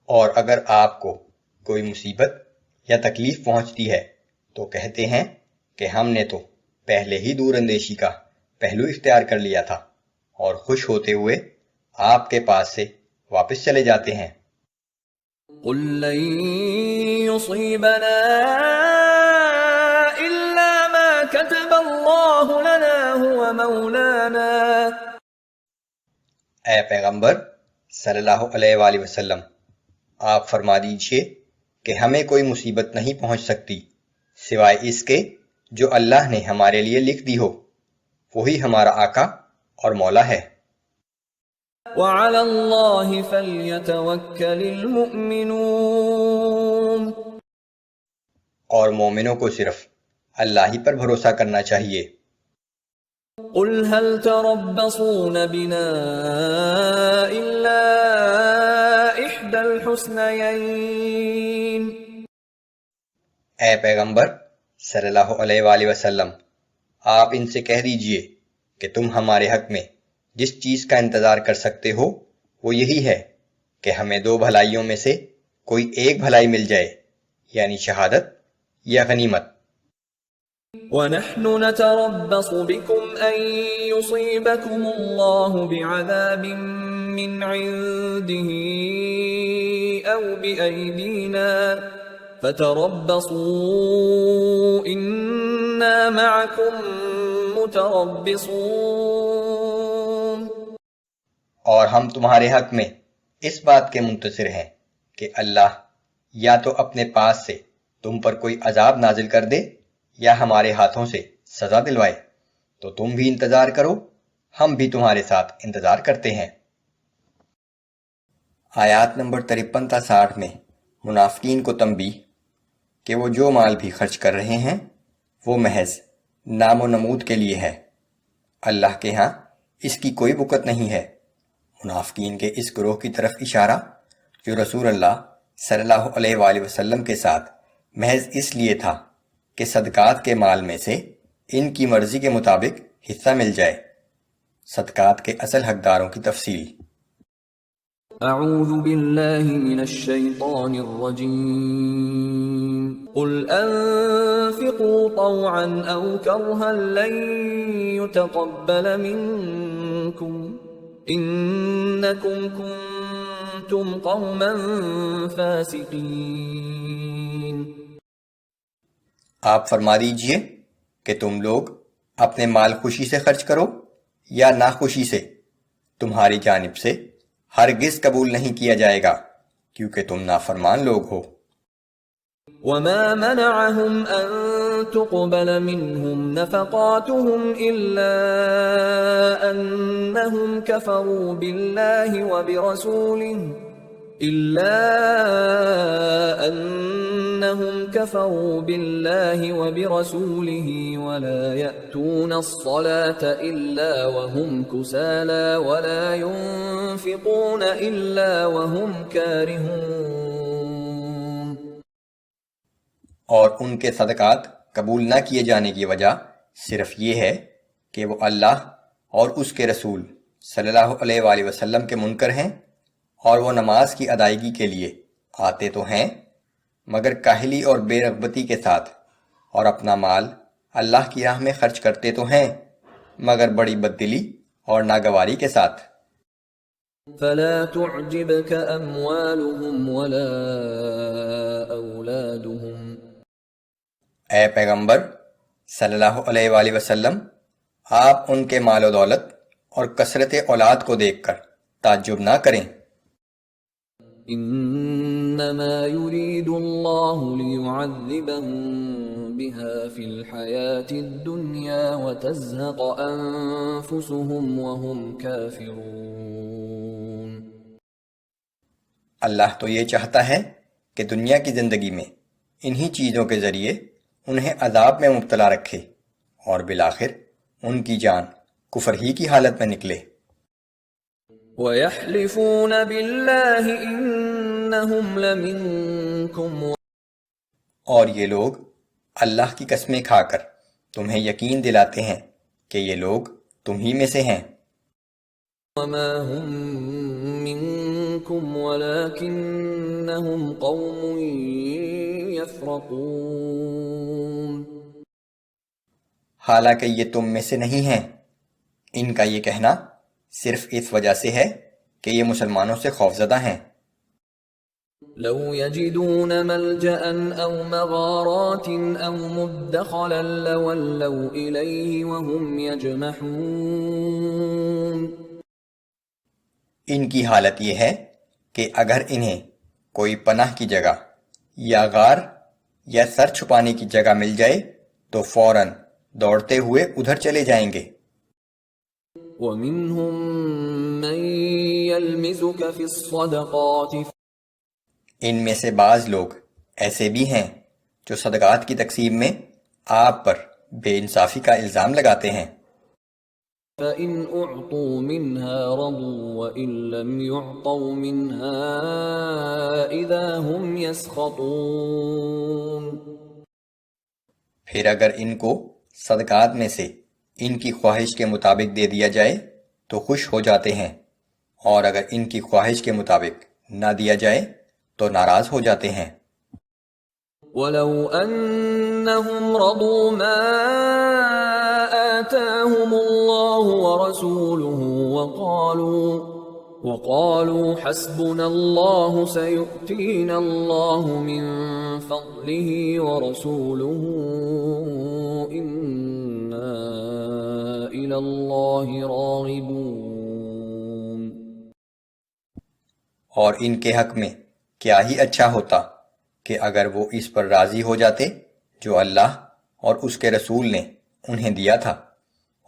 اور اگر آپ کو کوئی مصیبت یا تکلیف پہنچتی ہے تو کہتے ہیں کہ ہم نے تو پہلے ہی دور اندیشی کا پہلو اختیار کر لیا تھا، اور خوش ہوتے ہوئے آپ کے پاس سے واپس چلے جاتے ہیں. قُل لَّن يُصِيبَنَا إِلَّا مَا كَتَبَ اللَّهُ لَنَا هُوَ مَوْلَانَا. اے پیغمبر صلی اللہ علیہ وآلہ وسلم، آپ فرما دیجئے کہ ہمیں کوئی مصیبت نہیں پہنچ سکتی سوائے اس کے جو اللہ نے ہمارے لیے لکھ دی ہو. وہی ہمارا آقا اور مولا ہے. وَعَلَى اللَّهِ فَلْيَتَوَكَّلِ الْمُؤْمِنُونَ. اور مومنوں کو صرف اللہ ہی پر بھروسہ کرنا چاہیے. قُلْ هَلْ تَرَبَّصُونَ بِنَا إِلَّا إِحْدَى الْحُسْنَيَيْنِ. اے پیغمبر صلی اللہ علیہ وآلہ وسلم، آپ ان سے کہہ دیجئے کہ تم ہمارے حق میں جس چیز کا انتظار کر سکتے ہو وہ یہی ہے کہ ہمیں دو بھلائیوں میں سے کوئی ایک بھلائی مل جائے، یعنی شہادت یا غنیمت. وَنَحْنُ نَتَرَبَّصُ بِكُمْ أَن يُصِيبَكُمُ اللَّهُ بِعَذَابٍ مِّنْ عِندِهِ أَوْ بِأَيْدِينَا فَتَرَبَّصُوا إِنَّا مَعَكُمْ مُتَرَبِّصُونَ. اور ہم تمہارے حق میں اس بات کے منتظر ہیں کہ اللہ یا تو اپنے پاس سے تم پر کوئی عذاب نازل کر دے یا ہمارے ہاتھوں سے سزا دلوائے، تو تم بھی انتظار کرو، ہم بھی تمہارے ساتھ انتظار کرتے ہیں. آیات نمبر 53 تا 60 میں منافقین کو تنبیہ کہ وہ جو مال بھی خرچ کر رہے ہیں وہ محض نام و نمود کے لیے ہے، اللہ کے ہاں اس کی کوئی بکت نہیں ہے. منافقین کے اس گروہ کی طرف اشارہ جو رسول اللہ صلی اللہ علیہ وآلہ وسلم کے ساتھ محض اس لیے تھا کہ صدقات کے مال میں سے ان کی مرضی کے مطابق حصہ مل جائے. صدقات کے اصل حقداروں کی تفصیل. اعوذ باللہ من الشیطان الرجیم. قل انفقوا طوعا او کرها لن يتقبل منکم انکم کنتم قوما فاسقین. آپ فرما دیجئے کہ تم لوگ اپنے مال خوشی سے خرچ کرو یا ناخوشی سے، تمہاری جانب سے ہرگز قبول نہیں کیا جائے گا کیونکہ تم نافرمان لوگ ہو. وما منعهم ان تقبل منهم نفقاتهم الا انهم كفروا بالله وبرسوله ولا يأتون الصلاة إلا وهم كسالى ولا ينفقون إلا وهم كارهون. اور ان کے صدقات قبول نہ کیے جانے کی وجہ صرف یہ ہے کہ وہ اللہ اور اس کے رسول صلی اللہ علیہ وآلہ وسلم کے منکر ہیں، اور وہ نماز کی ادائیگی کے لیے آتے تو ہیں مگر کاہلی اور بے رغبتی کے ساتھ، اور اپنا مال اللہ کی راہ میں خرچ کرتے تو ہیں مگر بڑی بددلی اور ناگواری کے ساتھ۔ فلا تعجبك اموالهم ولا اولادهم، اے پیغمبر صلی اللہ علیہ وآلہ وسلم، آپ ان کے مال و دولت اور کثرت اولاد کو دیکھ کر تعجب نہ کریں، انما يريد الله ليعذبهم بها في الحياة الدنيا وتزهق انفسهم وهم كافرون۔ اللہ تو یہ چاہتا ہے کہ دنیا کی زندگی میں انہی چیزوں کے ذریعے انہیں عذاب میں مبتلا رکھے اور بالآخر ان کی جان کفر ہی کی حالت میں نکلے۔ وَيَحْلِفُونَ بِاللَّهِ إِنَّهُمْ لَمِنكُمْ، اور یہ لوگ اللہ کی قسمیں کھا کر تمہیں یقین دلاتے ہیں کہ یہ لوگ تم ہی میں سے ہیں، وَمَا هُمْ مِنكُمْ وَلَكِنَّهُمْ قَوْمٌ يَفْرَقُونَ، حالانکہ یہ تم میں سے نہیں ہیں۔ ان کا یہ کہنا صرف اس وجہ سے ہے کہ یہ مسلمانوں سے خوفزدہ ہیں۔ لو يجدون ملجأ أو مغارات أو مدخلا لولوا إليه وهم يجمحون، ان کی حالت یہ ہے کہ اگر انہیں کوئی پناہ کی جگہ یا غار یا سر چھپانے کی جگہ مل جائے تو فوراً دوڑتے ہوئے ادھر چلے جائیں گے۔ ومنهم من يلمزك في الصدقات، ان میں سے بعض لوگ ایسے بھی ہیں جو صدقات کی تقسیم میں آپ پر بے انصافی کا الزام لگاتے ہیں، فإن أعطوا منها رضوا وإن لم يعطوا منها إذا هم يسخطون، پھر اگر ان کو صدقات میں سے ان کی خواہش کے مطابق دے دیا جائے تو خوش ہو جاتے ہیں، اور اگر ان کی خواہش کے مطابق نہ دیا جائے تو ناراض ہو جاتے ہیں۔ ولو أنهم رضوا ما آتاهم الله ورسوله وقالوا حسبنا الله سيؤتينا الله من فضله ورسوله إنا إلى الله راغبون، اور ان کے حق میں کیا ہی اچھا ہوتا کہ اگر وہ اس پر راضی ہو جاتے جو اللہ اور اس کے رسول نے انہیں دیا تھا،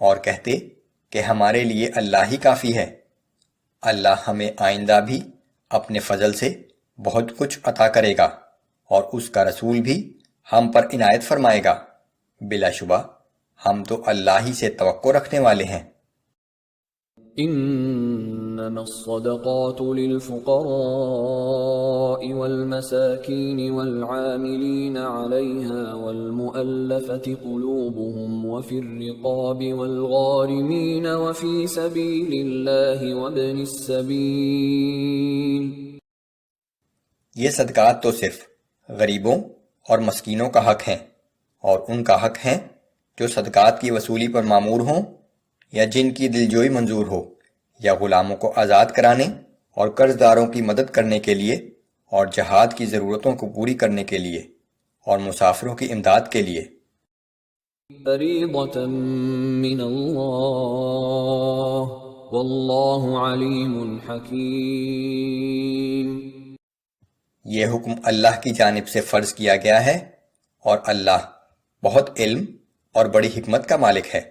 اور کہتے کہ ہمارے لیے اللہ ہی کافی ہے، اللہ ہمیں آئندہ بھی اپنے فضل سے بہت کچھ عطا کرے گا اور اس کا رسول بھی ہم پر عنایت فرمائے گا، بلا شبہ ہم تو اللہ ہی سے توقع رکھنے والے ہیں۔ انما الصدقات للفقراء والمساكين والعاملين عليها والمؤلفة قلوبهم وفي الرقاب والغارمين وفي سبيل الله وابن السبيل، یہ صدقات تو صرف غریبوں اور مسکینوں کا حق ہیں، اور ان کا حق ہیں جو صدقات کی وصولی پر مامور ہوں یا جن کی دلجوئی منظور ہو، یا غلاموں کو آزاد کرانے اور قرض داروں کی مدد کرنے کے لیے، اور جہاد کی ضرورتوں کو پوری کرنے کے لیے، اور مسافروں کی امداد کے لیے۔ فریضة من اللہ واللہ علیم حکیم، یہ حکم اللہ کی جانب سے فرض کیا گیا ہے، اور اللہ بہت علم اور بڑی حکمت کا مالک ہے۔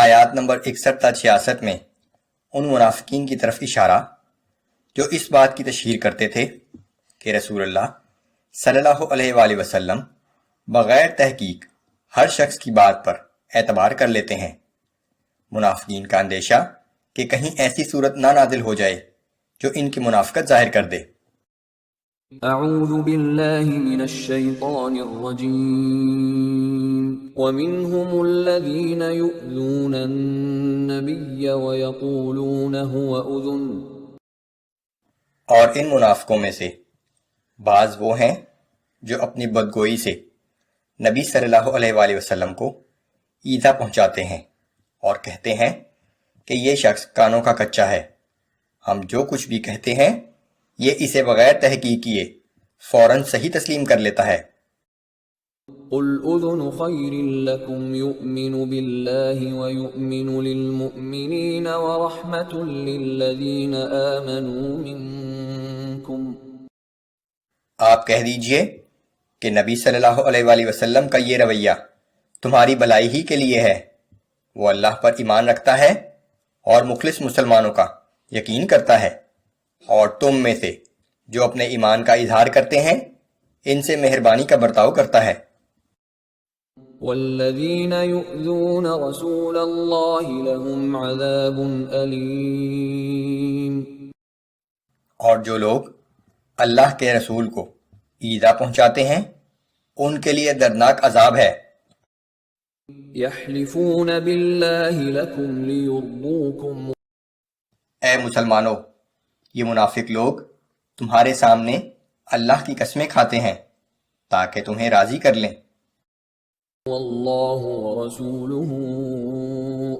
آیات نمبر 61 تا 66 میں ان منافقین کی طرف اشارہ جو اس بات کی تشہیر کرتے تھے کہ رسول اللہ صلی اللہ علیہ وآلہ وسلم بغیر تحقیق ہر شخص کی بات پر اعتبار کر لیتے ہیں۔ منافقین کا اندیشہ کہ کہیں ایسی صورت نہ نازل ہو جائے جو ان کی منافقت ظاہر کر دے۔ اعوذ باللہ من الشیطان الرجیم، ومنهم الذین یؤذون النبی ویقولون هو اذن، اور ان منافقوں میں سے بعض وہ ہیں جو اپنی بدگوئی سے نبی صلی اللہ علیہ وآلہ وسلم کو ایذا پہنچاتے ہیں اور کہتے ہیں کہ یہ شخص کانوں کا کچا ہے، ہم جو کچھ بھی کہتے ہیں یہ اسے بغیر تحقیق کیے فوراً صحیح تسلیم کر لیتا ہے۔ قل اذن خیر لکم یؤمن باللہ ویؤمن للمؤمنین ورحمت للذین آمنوا منکم۔ آپ کہہ دیجئے کہ نبی صلی اللہ علیہ وآلہ وسلم کا یہ رویہ تمہاری بھلائی ہی کے لیے ہے، وہ اللہ پر ایمان رکھتا ہے اور مخلص مسلمانوں کا یقین کرتا ہے، اور تم میں سے جو اپنے ایمان کا اظہار کرتے ہیں ان سے مہربانی کا برتاؤ کرتا ہے۔ والذین یؤذون رسول اللہ لہم عذاب علیم۔ اور جو لوگ اللہ کے رسول کو ایذا پہنچاتے ہیں ان کے لیے دردناک عذاب ہے۔ یحلفون باللہ لکم لیرضوکم۔ اے مسلمانوں، یہ منافق لوگ تمہارے سامنے اللہ کی قسمیں کھاتے ہیں تاکہ تمہیں راضی کر لیں۔ واللہ ورسولہ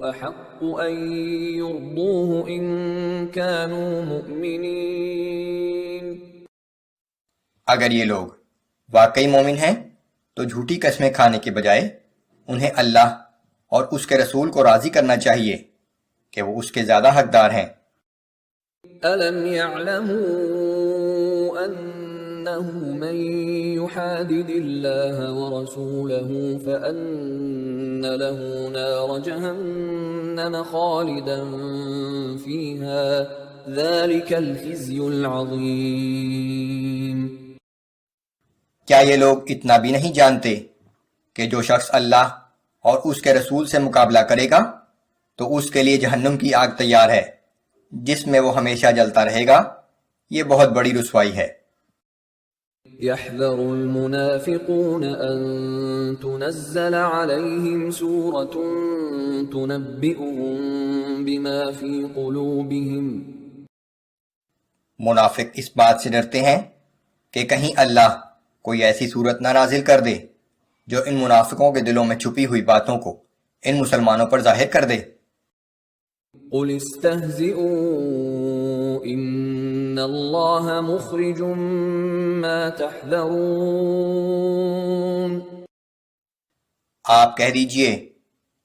احق ان یرضوہ ان کانوا مؤمنین۔ اگر یہ لوگ واقعی مومن ہیں تو جھوٹی قسمیں کھانے کے بجائے انہیں اللہ اور اس کے رسول کو راضی کرنا چاہیے کہ وہ اس کے زیادہ حقدار ہیں۔ أَلَمْ يَعْلَمُوا أَنَّهُ مَن يُحَادِدِ اللَّهَ وَرَسُولَهُ فَأَنَّ لَهُ نَارَ جَهَنَّمَ خَالِدًا فِيهَا ذَلِكَ الْخِزْيُ الْعَظِيمُ۔ کیا یہ لوگ اتنا بھی نہیں جانتے کہ جو شخص اللہ اور اس کے رسول سے مقابلہ کرے گا تو اس کے لیے جہنم کی آگ تیار ہے جس میں وہ ہمیشہ جلتا رہے گا، یہ بہت بڑی رسوائی ہے۔ يحذر المنافقون أن تنزل عليهم سورة تنبئهم بما في قلوبهم۔ منافق اس بات سے ڈرتے ہیں کہ کہیں اللہ کوئی ایسی صورت نہ نازل کر دے جو ان منافقوں کے دلوں میں چھپی ہوئی باتوں کو ان مسلمانوں پر ظاہر کر دے۔ قل استهزئوا ان اللہ مخرج ما تحذرون۔ آپ کہہ دیجئے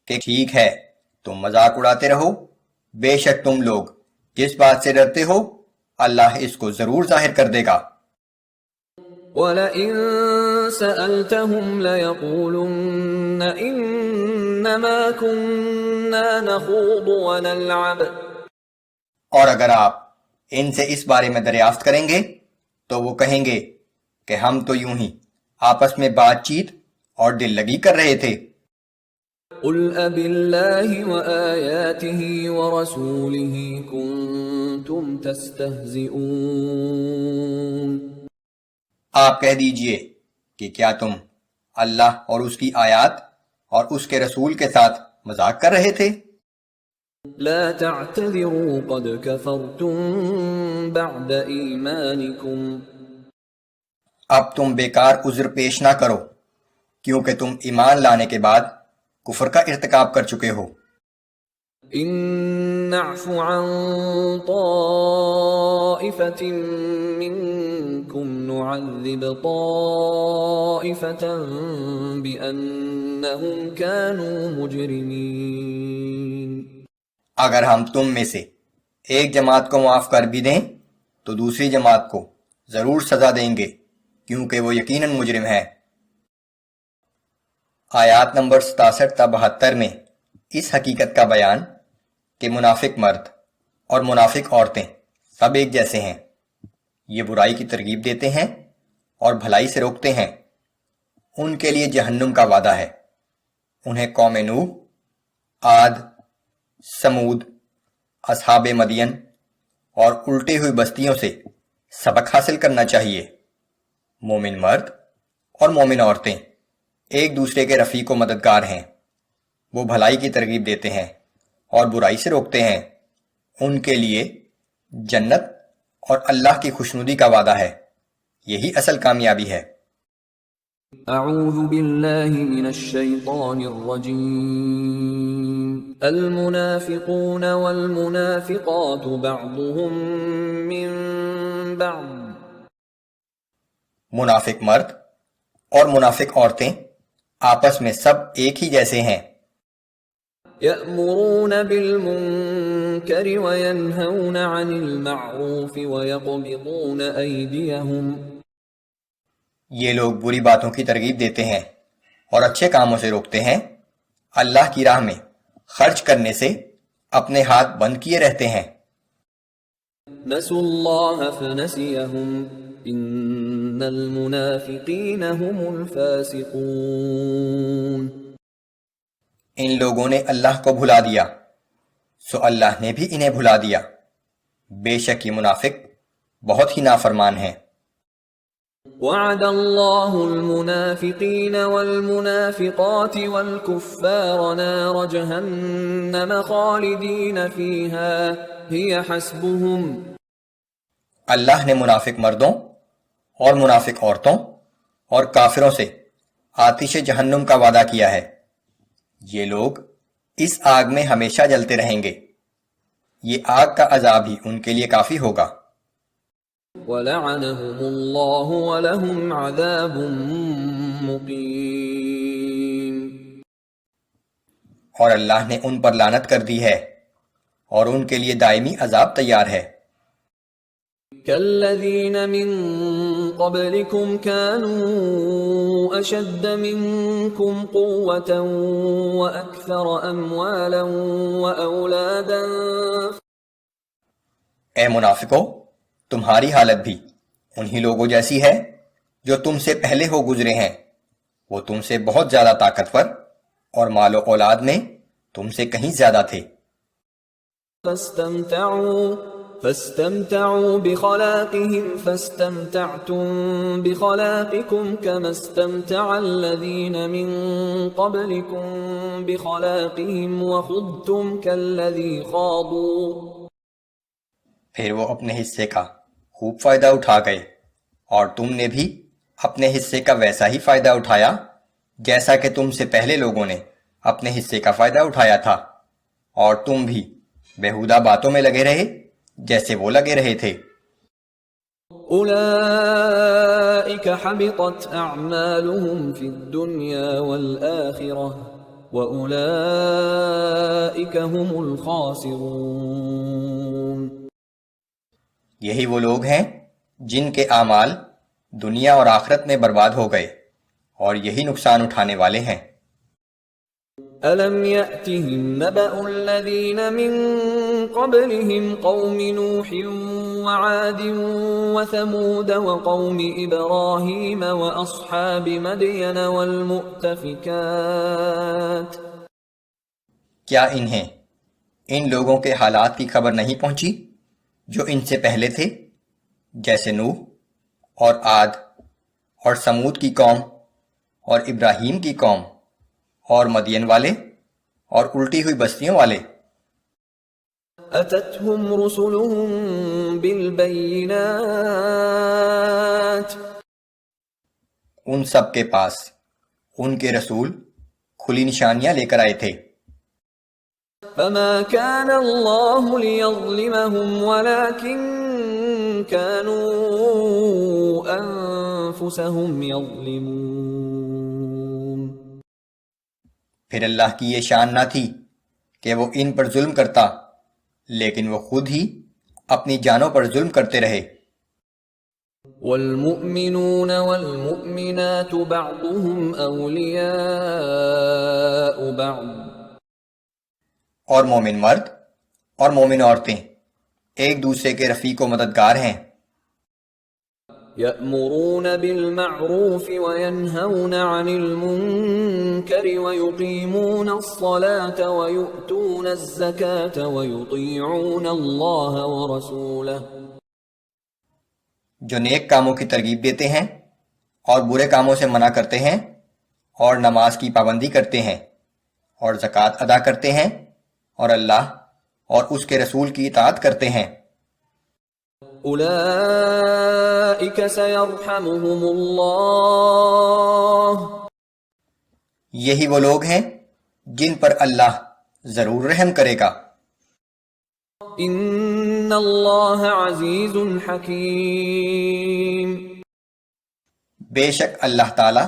کہ ٹھیک ہے، تم مذاق اڑاتے رہو، بے شک تم لوگ جس بات سے ڈرتے ہو اللہ اس کو ضرور ظاہر کر دے گا۔ وَلَئِن سَأَلْتَهُمْ لَيَقُولُنَّ إِنَّمَا كُنَّا نَخُوضُ وَنَلْعَبُ۔ اور اگر آپ ان سے اس بارے میں دریافت کریں گے تو وہ کہیں گے کہ ہم تو یوں ہی آپس میں بات چیت اور دل لگی کر رہے تھے۔ قُلْ أَبِاللَّهِ وَآيَاتِهِ وَرَسُولِهِ كُنتُمْ تَسْتَهْزِئُونَ۔ آپ کہہ دیجئے کہ کیا تم اللہ اور اس کی آیات اور اس کے رسول کے ساتھ مذاق کر رہے تھے؟ لا تعتذروا قد كفرتم بعد ایمانکم۔ اب تم بیکار عذر پیش نہ کرو کیونکہ تم ایمان لانے کے بعد کفر کا ارتکاب کر چکے ہو۔ ان نعف عن طائفة منکم نعذب طائفة بأنهم كانوا مجرمین۔ اگر ہم تم میں سے ایک جماعت کو معاف کر بھی دیں تو دوسری جماعت کو ضرور سزا دیں گے کیونکہ وہ یقیناً مجرم ہے۔ آیات نمبر 67 تا 72 میں اس حقیقت کا بیان کہ منافق مرد اور منافق عورتیں سب ایک جیسے ہیں، یہ برائی کی ترغیب دیتے ہیں اور بھلائی سے روکتے ہیں، ان کے لیے جہنم کا وعدہ ہے۔ انہیں قوم نوح، عاد، سمود، اصحاب مدین اور الٹی ہوئی بستیوں سے سبق حاصل کرنا چاہیے۔ مومن مرد اور مومن عورتیں ایک دوسرے کے رفیق و مددگار ہیں، وہ بھلائی کی ترغیب دیتے ہیں اور برائی سے روکتے ہیں، ان کے لیے جنت اور اللہ کی خوشنودی کا وعدہ ہے، یہی اصل کامیابی ہے۔ اعوذ باللہ من الشیطان الرجیم المنافقون والمنافقات بعضهم من بعض منافق مرد اور منافق عورتیں آپس میں سب ایک ہی جیسے ہیں، يأمرون بالمنكر وينهون عن المعروف ويقبضون أيديهم یہ لوگ بری باتوں کی ترغیب دیتے ہیں اور اچھے کاموں سے روکتے ہیں، اللہ کی راہ میں خرچ کرنے سے اپنے ہاتھ بند کیے رہتے ہیں۔ نسوا الله فنسيهم إن المنافقين هم الفاسقون ان لوگوں نے اللہ کو بھلا دیا سو اللہ نے بھی انہیں بھلا دیا، بے شک یہ منافق بہت ہی نافرمان ہیں۔ وعد الله المنافقين والمنافقات والكفار نار جهنم خالدين فيها هي حسبهم اللہ نے منافق مردوں اور منافق عورتوں اور کافروں سے آتش جہنم کا وعدہ کیا ہے، یہ لوگ اس آگ میں ہمیشہ جلتے رہیں گے، یہ آگ کا عذاب ہی ان کے لیے کافی ہوگا۔ وَلَعَنَهُمُ اللَّهُ وَلَهُمْ عَذَابٌ مُقِيمٌ اور اللہ نے ان پر لعنت کر دی ہے اور ان کے لیے دائمی عذاب تیار ہے۔ كَالَّذِينَ مِن قَبْلِكُمْ كَانُوا أَشَدَّ مِنكُمْ قُوَّةً وَأَكْثَرَ أَمْوَالًا وَأَوْلَادًا اے منافقو، تمہاری حالت بھی انہی لوگوں جیسی ہے جو تم سے پہلے ہو گزرے ہیں، وہ تم سے بہت زیادہ طاقتور اور مال و اولاد میں تم سے کہیں زیادہ تھے۔ فاستمتعوا بخلاقهم فاستمتعتم بخلاقكم كما استمتع الذين من قبلكم بخلاقهم وخضتم كالذي خاضوا پھر وہ اپنے حصے کا خوب فائدہ اٹھا گئے اور تم نے بھی اپنے حصے کا ویسا ہی فائدہ اٹھایا جیسا کہ تم سے پہلے لوگوں نے اپنے حصے کا فائدہ اٹھایا تھا، اور تم بھی بیہودہ باتوں میں لگے رہے جیسے وہ لگے رہے تھے۔ اولئک حبطت اعمالهم فی الدنیا والآخرہ واولئک هم الخاسرون یہی وہ لوگ ہیں جن کے اعمال دنیا اور آخرت میں برباد ہو گئے، اور یہی نقصان اٹھانے والے ہیں۔ أَلَمْ يَأْتِهِمْ نَبَأُ الَّذِينَ مِن قَبْلِهِمْ قَوْمِ نُوحٍ وَعَادٍ وَثَمُودَ وَقَوْمِ إِبْرَاهِيمَ وَأَصْحَابِ مَدْيَنَ وَالْمُؤْتَفِكَاتِ کیا انہیں ان لوگوں کے حالات کی خبر نہیں پہنچی جو ان سے پہلے تھے، جیسے نوح اور عاد اور سمود کی قوم اور ابراہیم کی قوم اور مدین والے اور الٹی ہوئی بستیوں والے؟ أَتَتْهُمْ رُسُلُهُم بِالْبَيِّنَاتِ ان سب کے پاس ان کے رسول کھلی نشانیاں لے کر آئے تھے۔ فَمَا كَانَ اللَّهُ لِيَظْلِمَهُمْ وَلَكِنْ كَانُوا أَنفُسَهُمْ يَظْلِمُونَ پھر اللہ کی یہ شان نہ تھی کہ وہ ان پر ظلم کرتا، لیکن وہ خود ہی اپنی جانوں پر ظلم کرتے رہے۔ والمؤمنون والمؤمنات بعضهم أولياء بعض اور مومن مرد اور مومن عورتیں ایک دوسرے کے رفیق و مددگار ہیں۔ يأمرون بالمعروف وينهون عن المنكر ويقيمون الصلاة ويؤتون الزكاة ويطيعون الله ورسوله جو نیک کاموں کی ترغیب دیتے ہیں اور برے کاموں سے منع کرتے ہیں اور نماز کی پابندی کرتے ہیں اور زکوٰۃ ادا کرتے ہیں اور اللہ اور اس کے رسول کی اطاعت کرتے ہیں۔ اولئک سیرحمهم اللہ، یہی وہ لوگ ہیں جن پر اللہ ضرور رحم کرے گا۔ ان اللہ عزیز حکیم، بے شک اللہ تعالی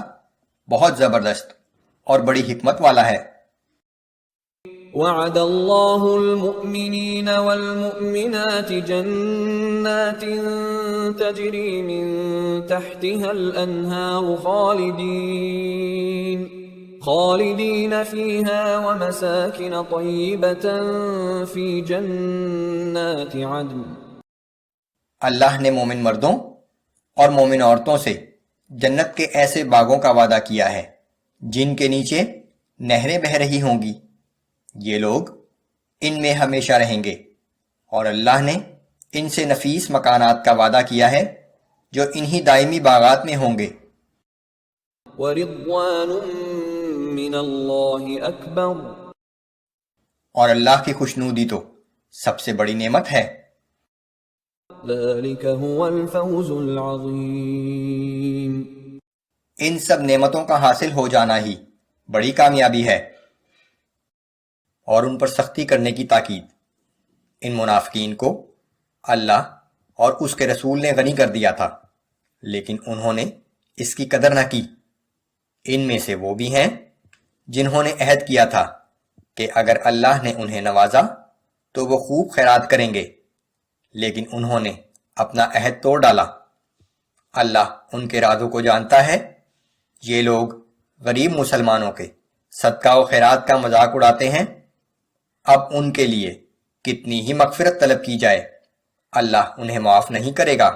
بہت زبردست اور بڑی حکمت والا ہے۔ وعد اللہ المؤمنین والمؤمنات جنات تجری من تحتها الانہار خالدین فیہا ومساکن طیبۃ فی جنات عدن۔ اللہ نے مومن مردوں اور مومن عورتوں سے جنت کے ایسے باغوں کا وعدہ کیا ہے جن کے نیچے نہریں بہہ رہی ہوں گی، یہ لوگ ان میں ہمیشہ رہیں گے، اور اللہ نے ان سے نفیس مکانات کا وعدہ کیا ہے جو انہی دائمی باغات میں ہوں گے۔ ورضوان من اللہ اکبر، اور اللہ کی خوشنودی تو سب سے بڑی نعمت ہے۔ ذلک هو الفوز العظیم، ان سب نعمتوں کا حاصل ہو جانا ہی بڑی کامیابی ہے۔ اور ان پر سختی کرنے کی تاکید۔ ان منافقین کو اللہ اور اس کے رسول نے غنی کر دیا تھا، لیکن انہوں نے اس کی قدر نہ کی۔ ان میں سے وہ بھی ہیں جنہوں نے عہد کیا تھا کہ اگر اللہ نے انہیں نوازا تو وہ خوب خیرات کریں گے، لیکن انہوں نے اپنا عہد توڑ ڈالا۔ اللہ ان کے ارادوں کو جانتا ہے۔ یہ لوگ غریب مسلمانوں کے صدقہ و خیرات کا مذاق اڑاتے ہیں، اب ان کے لیے کتنی ہی مغفرت طلب کی جائے اللہ انہیں معاف نہیں کرے گا۔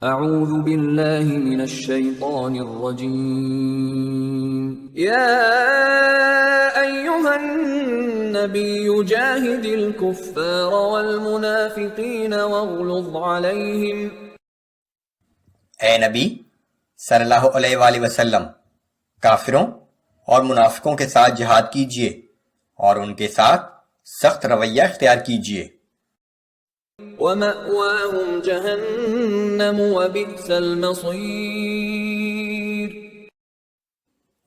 اعوذ باللہ من الشیطان الرجیم، یا ایہا النبی جاہد الکفار والمنافقین واغلظ علیہم۔ اے نبی صلی اللہ علیہ وآلہ وسلم، کافروں اور منافقوں کے ساتھ جہاد کیجیے اور ان کے ساتھ سخت رویہ اختیار کیجیے۔ وَمَأْوَاهُمْ جَهَنَّمُ وَبِئْسَ الْمَصِيرُ،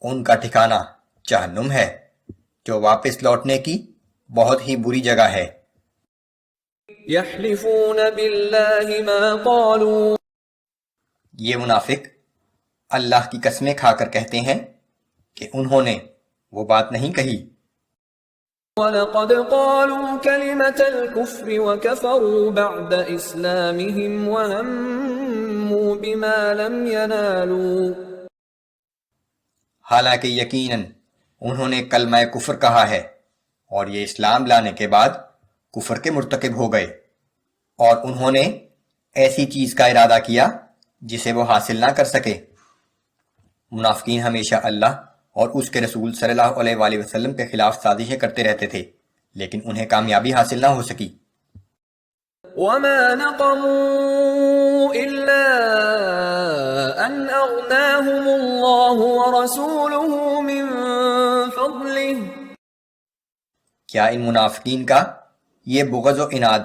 ان کا ٹھکانہ جہنم ہے جو واپس لوٹنے کی بہت ہی بری جگہ ہے۔ يَحْلِفُونَ بِاللَّهِ مَا قَالُوا، یہ منافق اللہ کی قسمیں کھا کر کہتے ہیں کہ انہوں نے وہ بات نہیں کہی۔ وَلَقَدْ قَالُوا كَلِمَةَ الْكُفْرِ وَكَفَرُوا بَعْدَ إِسْلَامِهِمْ وَهَمُّوا بِمَا لَمْ يَنَالُوا، حالانکہ یقیناً انہوں نے کلمہ کفر کہا ہے اور یہ اسلام لانے کے بعد کفر کے مرتکب ہو گئے، اور انہوں نے ایسی چیز کا ارادہ کیا جسے وہ حاصل نہ کر سکے۔ منافقین ہمیشہ اللہ اور اس کے رسول صلی اللہ علیہ وآلہ وسلم کے خلاف سازشیں کرتے رہتے تھے، لیکن انہیں کامیابی حاصل نہ ہو سکی۔ وَمَا نَقَمُوا إِلَّا أَنْ أَغْنَاهُمُ اللَّهُ وَرَسُولُهُ مِنْ فَضْلِهِ، کیا ان منافقین کا یہ بغض و عناد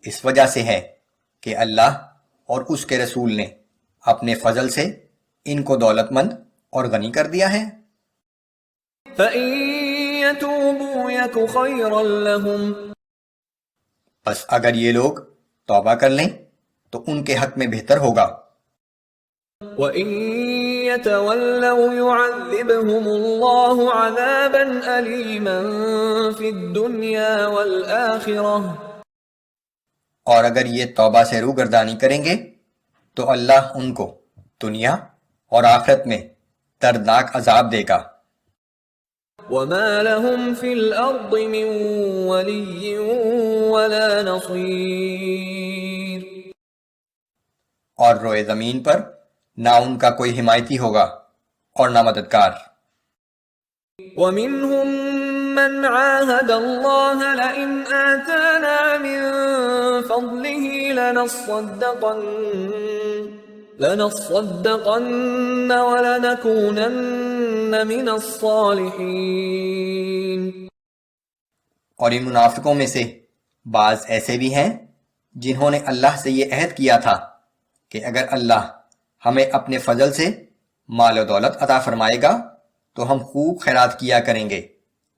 اس وجہ سے ہے کہ اللہ اور اس کے رسول نے اپنے فضل سے ان کو دولت مند اور غنی کر دیا ہے؟ فَإِن يَتُوبُوا يَكُ خَيْرًا لَهُمْ، بس اگر یہ لوگ توبہ کر لیں تو ان کے حق میں بہتر ہوگا۔ وَإِن يَتَوَلَّوْا يُعَذِّبْهُمُ اللَّهُ عَذَابًا أَلِيمًا فِي الدُّنْيَا وَالْآخِرَةِ، اور اگر یہ توبہ سے روگردانی کریں گے تو اللہ ان کو دنیا اور آخرت میں دردناک عذاب دے گا۔ وَمَا لَهُمْ فِي الْأَرْضِ مِنْ وَلِيٍّ وَلَا نَصِيرٍ، اور روئے زمین پر نہ ان کا کوئی حمایتی ہوگا اور نہ مددگار۔ وَمِنْهُمْ مَنْ عَاهَدَ اللَّهَ لَئِنْ آتَانَا مِنْ فَضْلِهِ لَنَصَّدَّقَنَّ وَلَنَكُونَنَّ مِنَ الصَّالِحِينَ، اور ان منافقوں میں سے بعض ایسے بھی ہیں جنہوں نے اللہ سے یہ عہد کیا تھا کہ اگر اللہ ہمیں اپنے فضل سے مال و دولت عطا فرمائے گا تو ہم خوب خیرات کیا کریں گے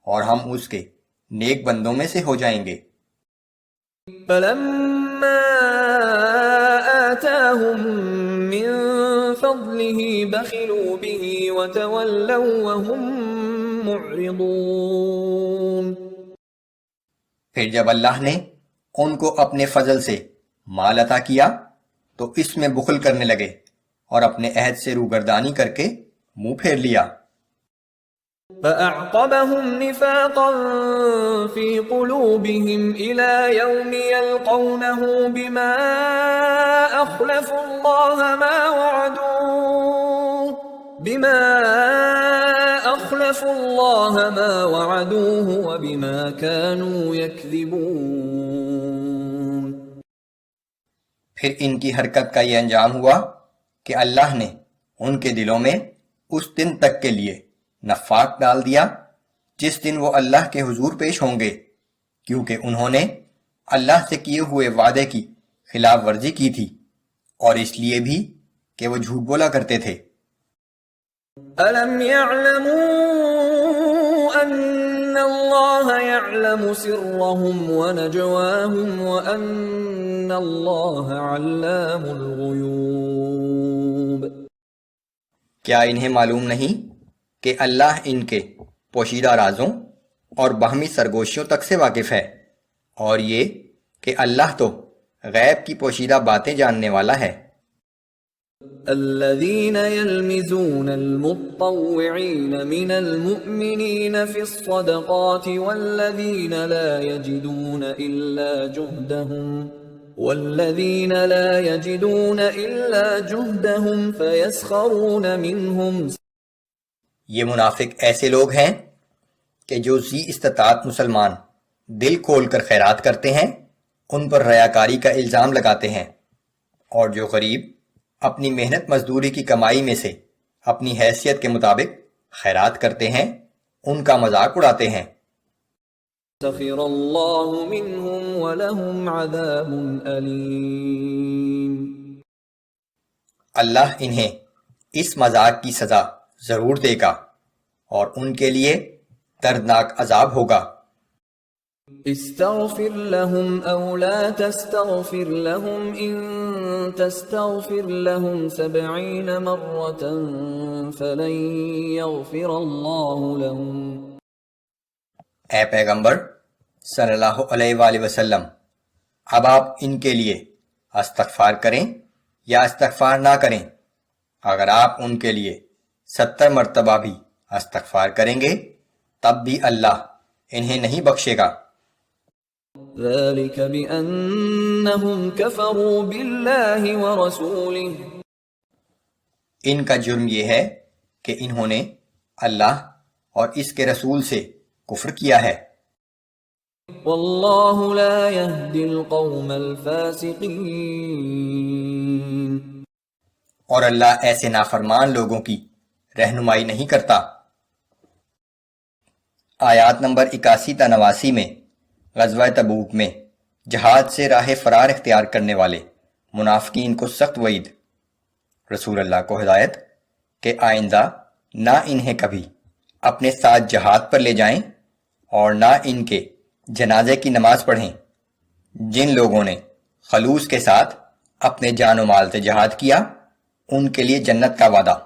اور ہم اس کے نیک بندوں میں سے ہو جائیں گے۔ فلما آتاهم من فضله بخلوا به وتولوا وهم معرضون۔ پھر جب اللہ نے ان کو اپنے فضل سے مال عطا کیا تو اس میں بخل کرنے لگے اور اپنے عہد سے روگردانی کر کے منہ پھیر لیا۔ فأعقبهم نفاقا في قلوبهم إلى يوم يلقونه بما أخلفوا الله ما وعدوه وبما كانوا يكذبون۔ پھر ان کی حرکت کا یہ انجام ہوا کہ اللہ نے ان کے دلوں میں اس دن تک کے لیے نفاق ڈال دیا جس دن وہ اللہ کے حضور پیش ہوں گے، کیونکہ انہوں نے اللہ سے کیے ہوئے وعدے کی خلاف ورزی کی تھی اور اس لیے بھی کہ وہ جھوٹ بولا کرتے تھے۔ أَلَمْ يَعْلَمُوا أَنَّ اللَّهَ يَعْلَمُ سِرَّهُمْ وَنَجْوَاهُمْ وَأَنَّ اللَّهَ عَلَّامُ الْغُيُوبِ۔ کیا انہیں معلوم نہیں کہ اللہ ان کے پوشیدہ رازوں اور باہمی سرگوشیوں تک سے واقف ہے، اور یہ کہ اللہ تو غیب کی پوشیدہ باتیں جاننے والا ہے۔ الذين يلمزون المطوعين من المؤمنين في الصدقات والذين لا يجدون إلا جهدهم فيسخرون منهم۔ یہ منافق ایسے لوگ ہیں کہ جو ذی استطاعت مسلمان دل کھول کر خیرات کرتے ہیں ان پر ریاکاری کا الزام لگاتے ہیں، اور جو غریب اپنی محنت مزدوری کی کمائی میں سے اپنی حیثیت کے مطابق خیرات کرتے ہیں ان کا مذاق اڑاتے ہیں۔ سخر اللہ منہم ولہم عذاب علیم۔ اللہ انہیں اس مذاق کی سزا ضرور دے گا اور ان کے لیے دردناک عذاب ہوگا۔ استغفر لهم او لا تستغفر لهم ان تستغفر لهم 70 مرة فلن يغفر الله لهم۔ اے پیغمبر صلی اللہ علیہ وآلہ وسلم، اب آپ ان کے لیے استغفار کریں یا استغفار نہ کریں، اگر آپ ان کے لیے 70 مرتبہ بھی استغفار کریں گے تب بھی اللہ انہیں نہیں بخشے گا۔ ذلك بأنهم كفروا بالله ورسوله۔ ان کا جرم یہ ہے کہ انہوں نے اللہ اور اس کے رسول سے کفر کیا ہے۔ واللہ لا يهدي القوم الفاسقین۔ اور اللہ ایسے نافرمان لوگوں کی رہنمائی نہیں کرتا۔ آیات نمبر 81 تا 89 میں غزوہ تبوک میں جہاد سے راہ فرار اختیار کرنے والے منافقین کو سخت وعید، رسول اللہ کو ہدایت کہ آئندہ نہ انہیں کبھی اپنے ساتھ جہاد پر لے جائیں اور نہ ان کے جنازے کی نماز پڑھیں۔ جن لوگوں نے خلوص کے ساتھ اپنے جان و مال سے جہاد کیا ان کے لیے جنت کا وعدہ۔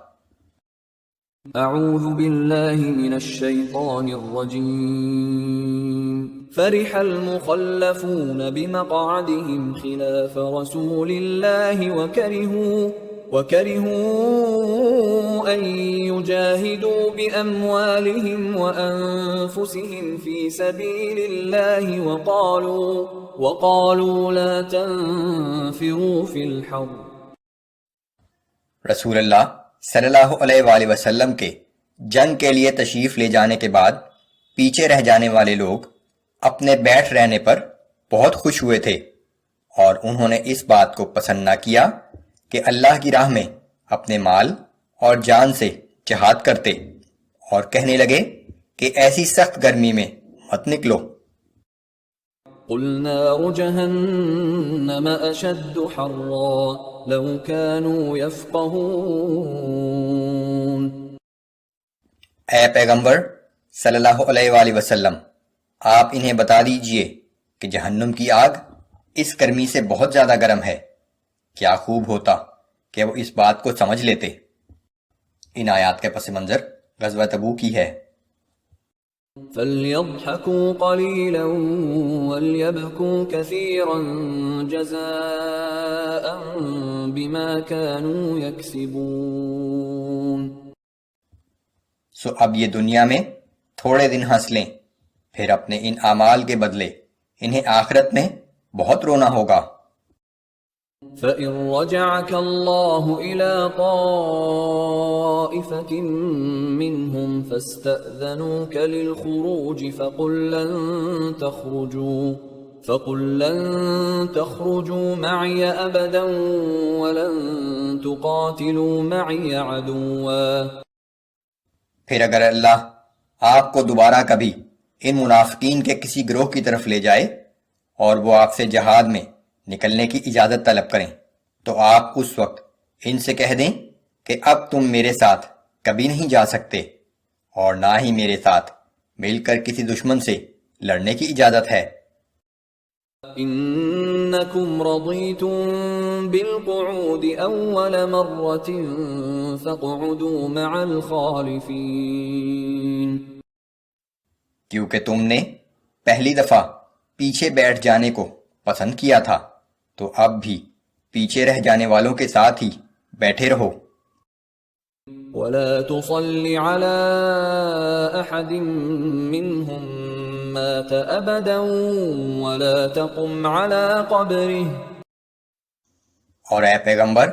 اعوذ باللہ من الشیطان الرجیم۔ فرح المخلفون بمقعدهم خلاف رسول الله وكرهوا أن يجاهدوا بأموالهم وأنفسهم في سبيل الله وقالوا لا تنفروا في الحر۔ رسول اللہ صلی اللہ علیہ وآلہ وسلم کے جنگ کے لیے تشریف لے جانے کے بعد پیچھے رہ جانے والے لوگ اپنے بیٹھ رہنے پر بہت خوش ہوئے تھے، اور انہوں نے اس بات کو پسند نہ کیا کہ اللہ کی راہ میں اپنے مال اور جان سے جہاد کرتے، اور کہنے لگے کہ ایسی سخت گرمی میں مت نکلو۔ قل نار جہنم اشد حرا لو كانوا يفقهون۔ اے پیغمبر صلی اللہ علیہ وآلہ وسلم، آپ انہیں بتا دیجئے کہ جہنم کی آگ اس گرمی سے بہت زیادہ گرم ہے، کیا خوب ہوتا کہ وہ اس بات کو سمجھ لیتے۔ ان آیات کے پس منظر غزوہ تبوک کی ہے۔ فَلْيَضْحَكُوا قَلِيلًا وَلْيَبْكُوا كَثِيرًا جَزَاءً بِمَا كَانُوا يَكْسِبُونَ۔ سو اب یہ دنیا میں تھوڑے دن ہنس لیں، پھر اپنے ان اعمال کے بدلے انہیں آخرت میں بہت رونا ہوگا۔ فَإِن رَّجَعَكَ اللَّهُ إِلَىٰ طَائِفَةٍ مِّنْهُمْ فَاسْتَأْذَنُوكَ لِلْخُرُوجِ فَقُل لَّن تَخْرُجُوا مَعِيَ أَبَدًا وَلَن تُقَاتِلُوا مَعِيَ عَدُوًّا۔ پھر اگر اللہ آپ کو دوبارہ کبھی ان منافقین کے کسی گروہ کی طرف لے جائے اور وہ آپ سے جہاد میں نکلنے کی اجازت طلب کریں تو آپ اس وقت ان سے کہہ دیں کہ اب تم میرے ساتھ کبھی نہیں جا سکتے اور نہ ہی میرے ساتھ مل کر کسی دشمن سے لڑنے کی اجازت ہے۔ انکم رضیتم بالقعود اول مرۃ فاقعدوا مع الخالفین۔ کیونکہ تم نے پہلی دفعہ پیچھے بیٹھ جانے کو پسند کیا تھا تو اب بھی پیچھے رہ جانے والوں کے ساتھ ہی بیٹھے رہو۔ ولا تصل على احد منهم مات ابدا ولا تقم على قبره۔ اور اے پیغمبر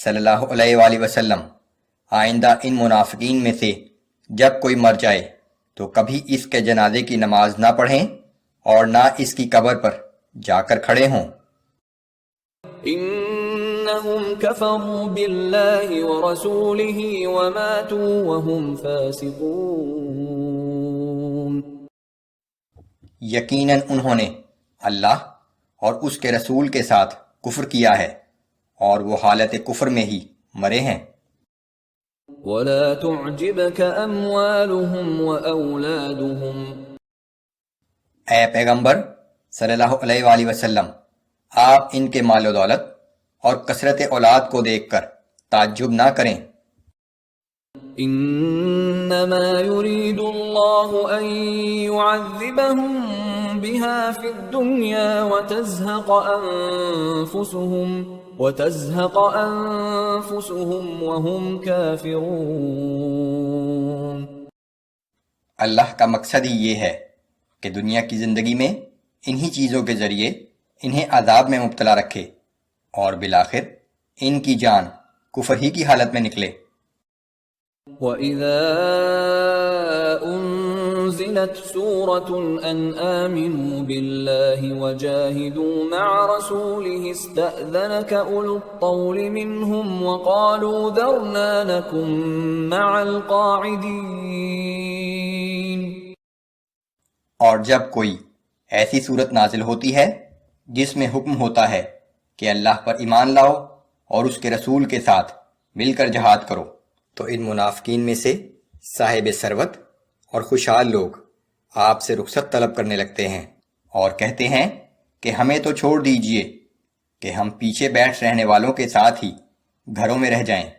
صلی اللہ علیہ وآلہ وسلم، آئندہ ان منافقین میں سے جب کوئی مر جائے تو کبھی اس کے جنازے کی نماز نہ پڑھیں اور نہ اس کی قبر پر جا کر کھڑے ہوں۔ انہم کفروا باللہ ورسولہ وماتوا وهم فاسقون۔ یقیناً انہوں نے اللہ اور اس کے رسول کے ساتھ کفر کیا ہے اور وہ حالت کفر میں ہی مرے ہیں۔ ولا تعجبك اموالهم واولادهم۔ اے پیغمبر صلی اللہ علیہ وآلہ وسلم، آپ ان کے مال و دولت اور کثرت اولاد کو دیکھ کر تعجب نہ کریں۔ انما يريد الله ان يعذبهم بها في الدنيا وتزهق انفسهم وهم كافرون۔ اللہ کا مقصد ہی یہ ہے کہ دنیا کی زندگی میں انہی چیزوں کے ذریعے انہیں عذاب میں مبتلا رکھے اور بالآخر ان کی جان کفر ہی کی حالت میں نکلے۔ وَإِذَا أُنزِلَتْ سُورَةٌ أَنْ آمِنُوا بِاللَّهِ وَجَاهِدُوا مَعَ رَسُولِهِ اسْتَأْذَنَكَ أُولُو الطَّوْلِ مِنْهُمْ وَقَالُوا ذَرْنَا نَكُن مَّعَ الْقَاعِدِينَ۔ اور جب کوئی ایسی صورت نازل ہوتی ہے جس میں حکم ہوتا ہے کہ اللہ پر ایمان لاؤ اور اس کے رسول کے ساتھ مل کر جہاد کرو، تو ان منافقین میں سے صاحب ثروت اور خوشحال لوگ آپ سے رخصت طلب کرنے لگتے ہیں اور کہتے ہیں کہ ہمیں تو چھوڑ دیجئے کہ ہم پیچھے بیٹھ رہنے والوں کے ساتھ ہی گھروں میں رہ جائیں۔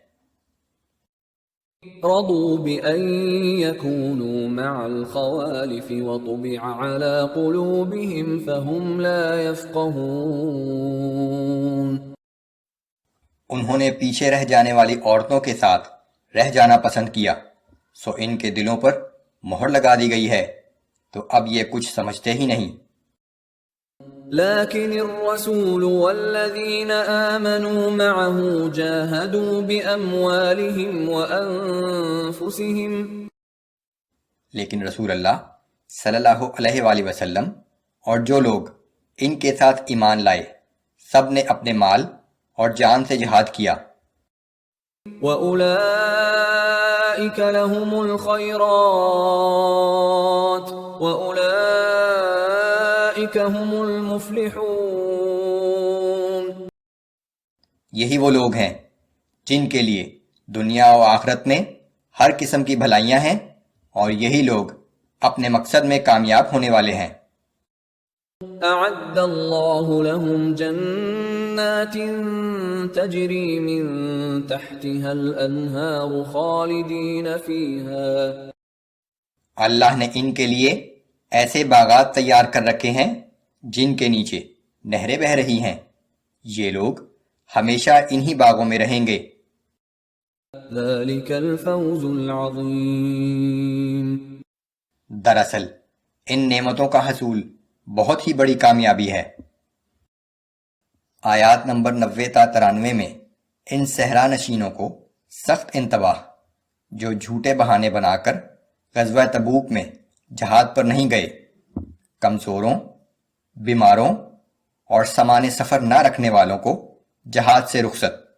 رضوا بأن يكونوا مع الخوالف وطبع على قلوبهم فهم لا يفقهون۔ انہوں نے پیچھے رہ جانے والی عورتوں کے ساتھ رہ جانا پسند کیا، سو ان کے دلوں پر مہر لگا دی گئی ہے، تو اب یہ کچھ سمجھتے ہی نہیں۔ لكن الرسول والذين آمنوا معه جاهدوا بأموالهم وأنفسهم۔ لیکن رسول اللہ صلی اللہ علیہ وآلہ وسلم اور جو لوگ ان کے ساتھ ایمان لائے سب نے اپنے مال اور جان سے جہاد کیا۔ وَأُولَئِكَ لَهُمُ الْخَيْرَاتُ وَأُولَئِكَ أولئك هم المفلحون. یہی وہ لوگ ہیں جن کے لیے دنیا و آخرت میں ہر قسم کی بھلائیاں ہیں، اور یہی لوگ اپنے مقصد میں کامیاب ہونے والے ہیں۔ أعد الله لهم جنات تجري من تحتها الأنهار خالدين فيها. اللہ نے ان کے لیے ایسے باغات تیار کر رکھے ہیں جن کے نیچے نہریں بہہ رہی ہیں، یہ لوگ ہمیشہ انہی باغوں میں رہیں گے۔ ذلك الفوز العظيم. دراصل ان نعمتوں کا حصول بہت ہی بڑی کامیابی ہے۔ آیات نمبر 90 تا 93 میں ان صحرا نشینوں کو سخت انتباہ جو جھوٹے بہانے بنا کر غزوہ تبوک میں جہاد پر نہیں گئے، کمزوروں، بیماروں اور سامان سفر نہ رکھنے والوں کو جہاد سے رخصت۔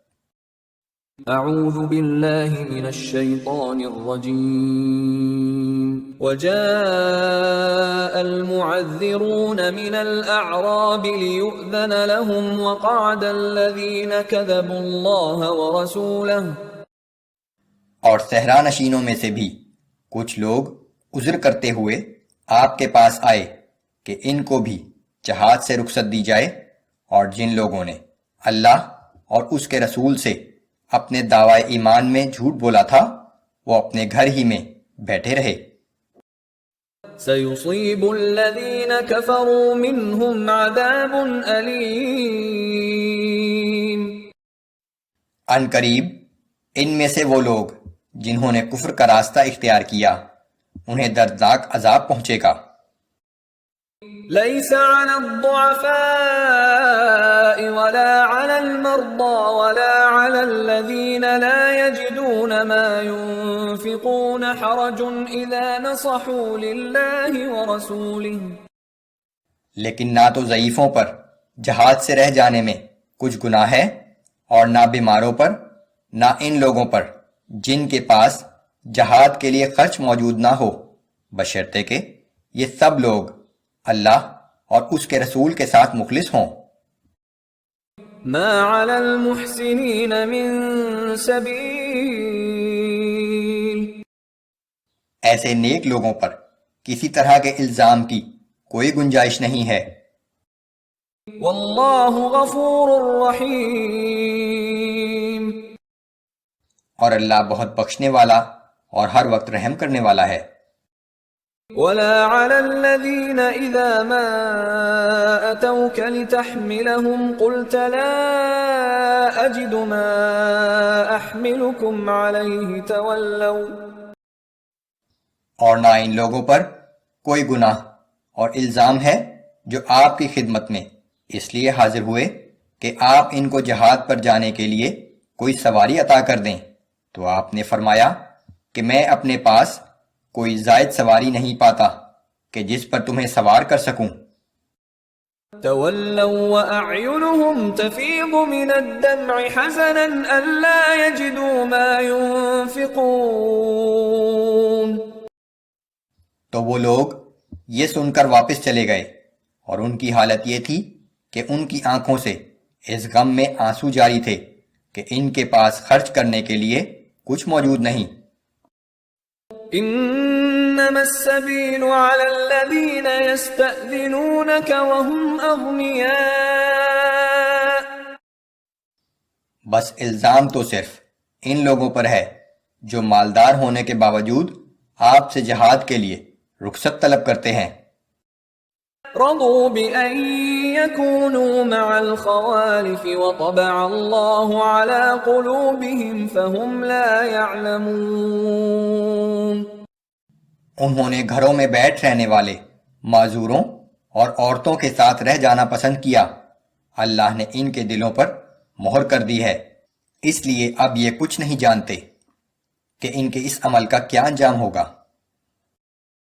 اعوذ باللہ من الشیطان الرجیم. وجاء المعذرون من الاعراب ليؤذن لهم وقعد الذين كذبوا الله ورسوله. اور صحرا نشینوں میں سے بھی کچھ لوگ عذر کرتے ہوئے آپ کے پاس آئے کہ ان کو بھی جہاد سے رخصت دی جائے، اور جن لوگوں نے اللہ اور اس کے رسول سے اپنے دعوی ایمان میں جھوٹ بولا تھا وہ اپنے گھر ہی میں بیٹھے رہے۔ سيصيب الذين كفروا منهم عذاب أليم. ان قریب ان میں سے وہ لوگ جنہوں نے کفر کا راستہ اختیار کیا انہیں دردناک عذاب پہنچے گا۔ ليس على الضعفاء ولا على المرضى ولا على الذين لا يجدون ما ينفقون حرج إذا نصحوا لله ورسوله. لیکن نہ تو ضعیفوں پر جہاد سے رہ جانے میں کچھ گناہ ہے، اور نہ بیماروں پر، نہ ان لوگوں پر جن کے پاس جہاد کے لیے خرچ موجود نہ ہو، بشرطے کہ یہ سب لوگ اللہ اور اس کے رسول کے ساتھ مخلص ہوں۔ ما على المحسنين من سبيل. ایسے نیک لوگوں پر کسی طرح کے الزام کی کوئی گنجائش نہیں ہے۔ واللہ غفور رحیم. اور اللہ بہت بخشنے والا اور ہر وقت رحم کرنے والا ہے۔ ولا على الذين إذا ما أتوك لتحملهم قلت لا أجد ما أحملكم عليه تولوا. اور نہ ان لوگوں پر کوئی گناہ اور الزام ہے جو آپ کی خدمت میں اس لیے حاضر ہوئے کہ آپ ان کو جہاد پر جانے کے لیے کوئی سواری عطا کر دیں، تو آپ نے فرمایا کہ میں اپنے پاس کوئی زائد سواری نہیں پاتا کہ جس پر تمہیں سوار کر سکوں۔ تولوا وأعينهم تفيض من الدمع حزنا ألا يجدوا ما ينفقون. تو وہ لوگ یہ سن کر واپس چلے گئے، اور ان کی حالت یہ تھی کہ ان کی آنکھوں سے اس غم میں آنسو جاری تھے کہ ان کے پاس خرچ کرنے کے لیے کچھ موجود نہیں۔ انما السبيل على الذين يستأذنونك وهم اغنياء. بس الزام تو صرف ان لوگوں پر ہے جو مالدار ہونے کے باوجود آپ سے جہاد کے لیے رخصت طلب کرتے ہیں۔ رضوا بأن يكونوا مع الخوالف وطبع الله على قلوبهم فهم لا يعلمون. انہوں نے گھروں میں بیٹھ رہنے والے معذوروں اور عورتوں کے ساتھ رہ جانا پسند کیا، اللہ نے ان کے دلوں پر مہر کر دی ہے، اس لیے اب یہ کچھ نہیں جانتے کہ ان کے اس عمل کا کیا انجام ہوگا۔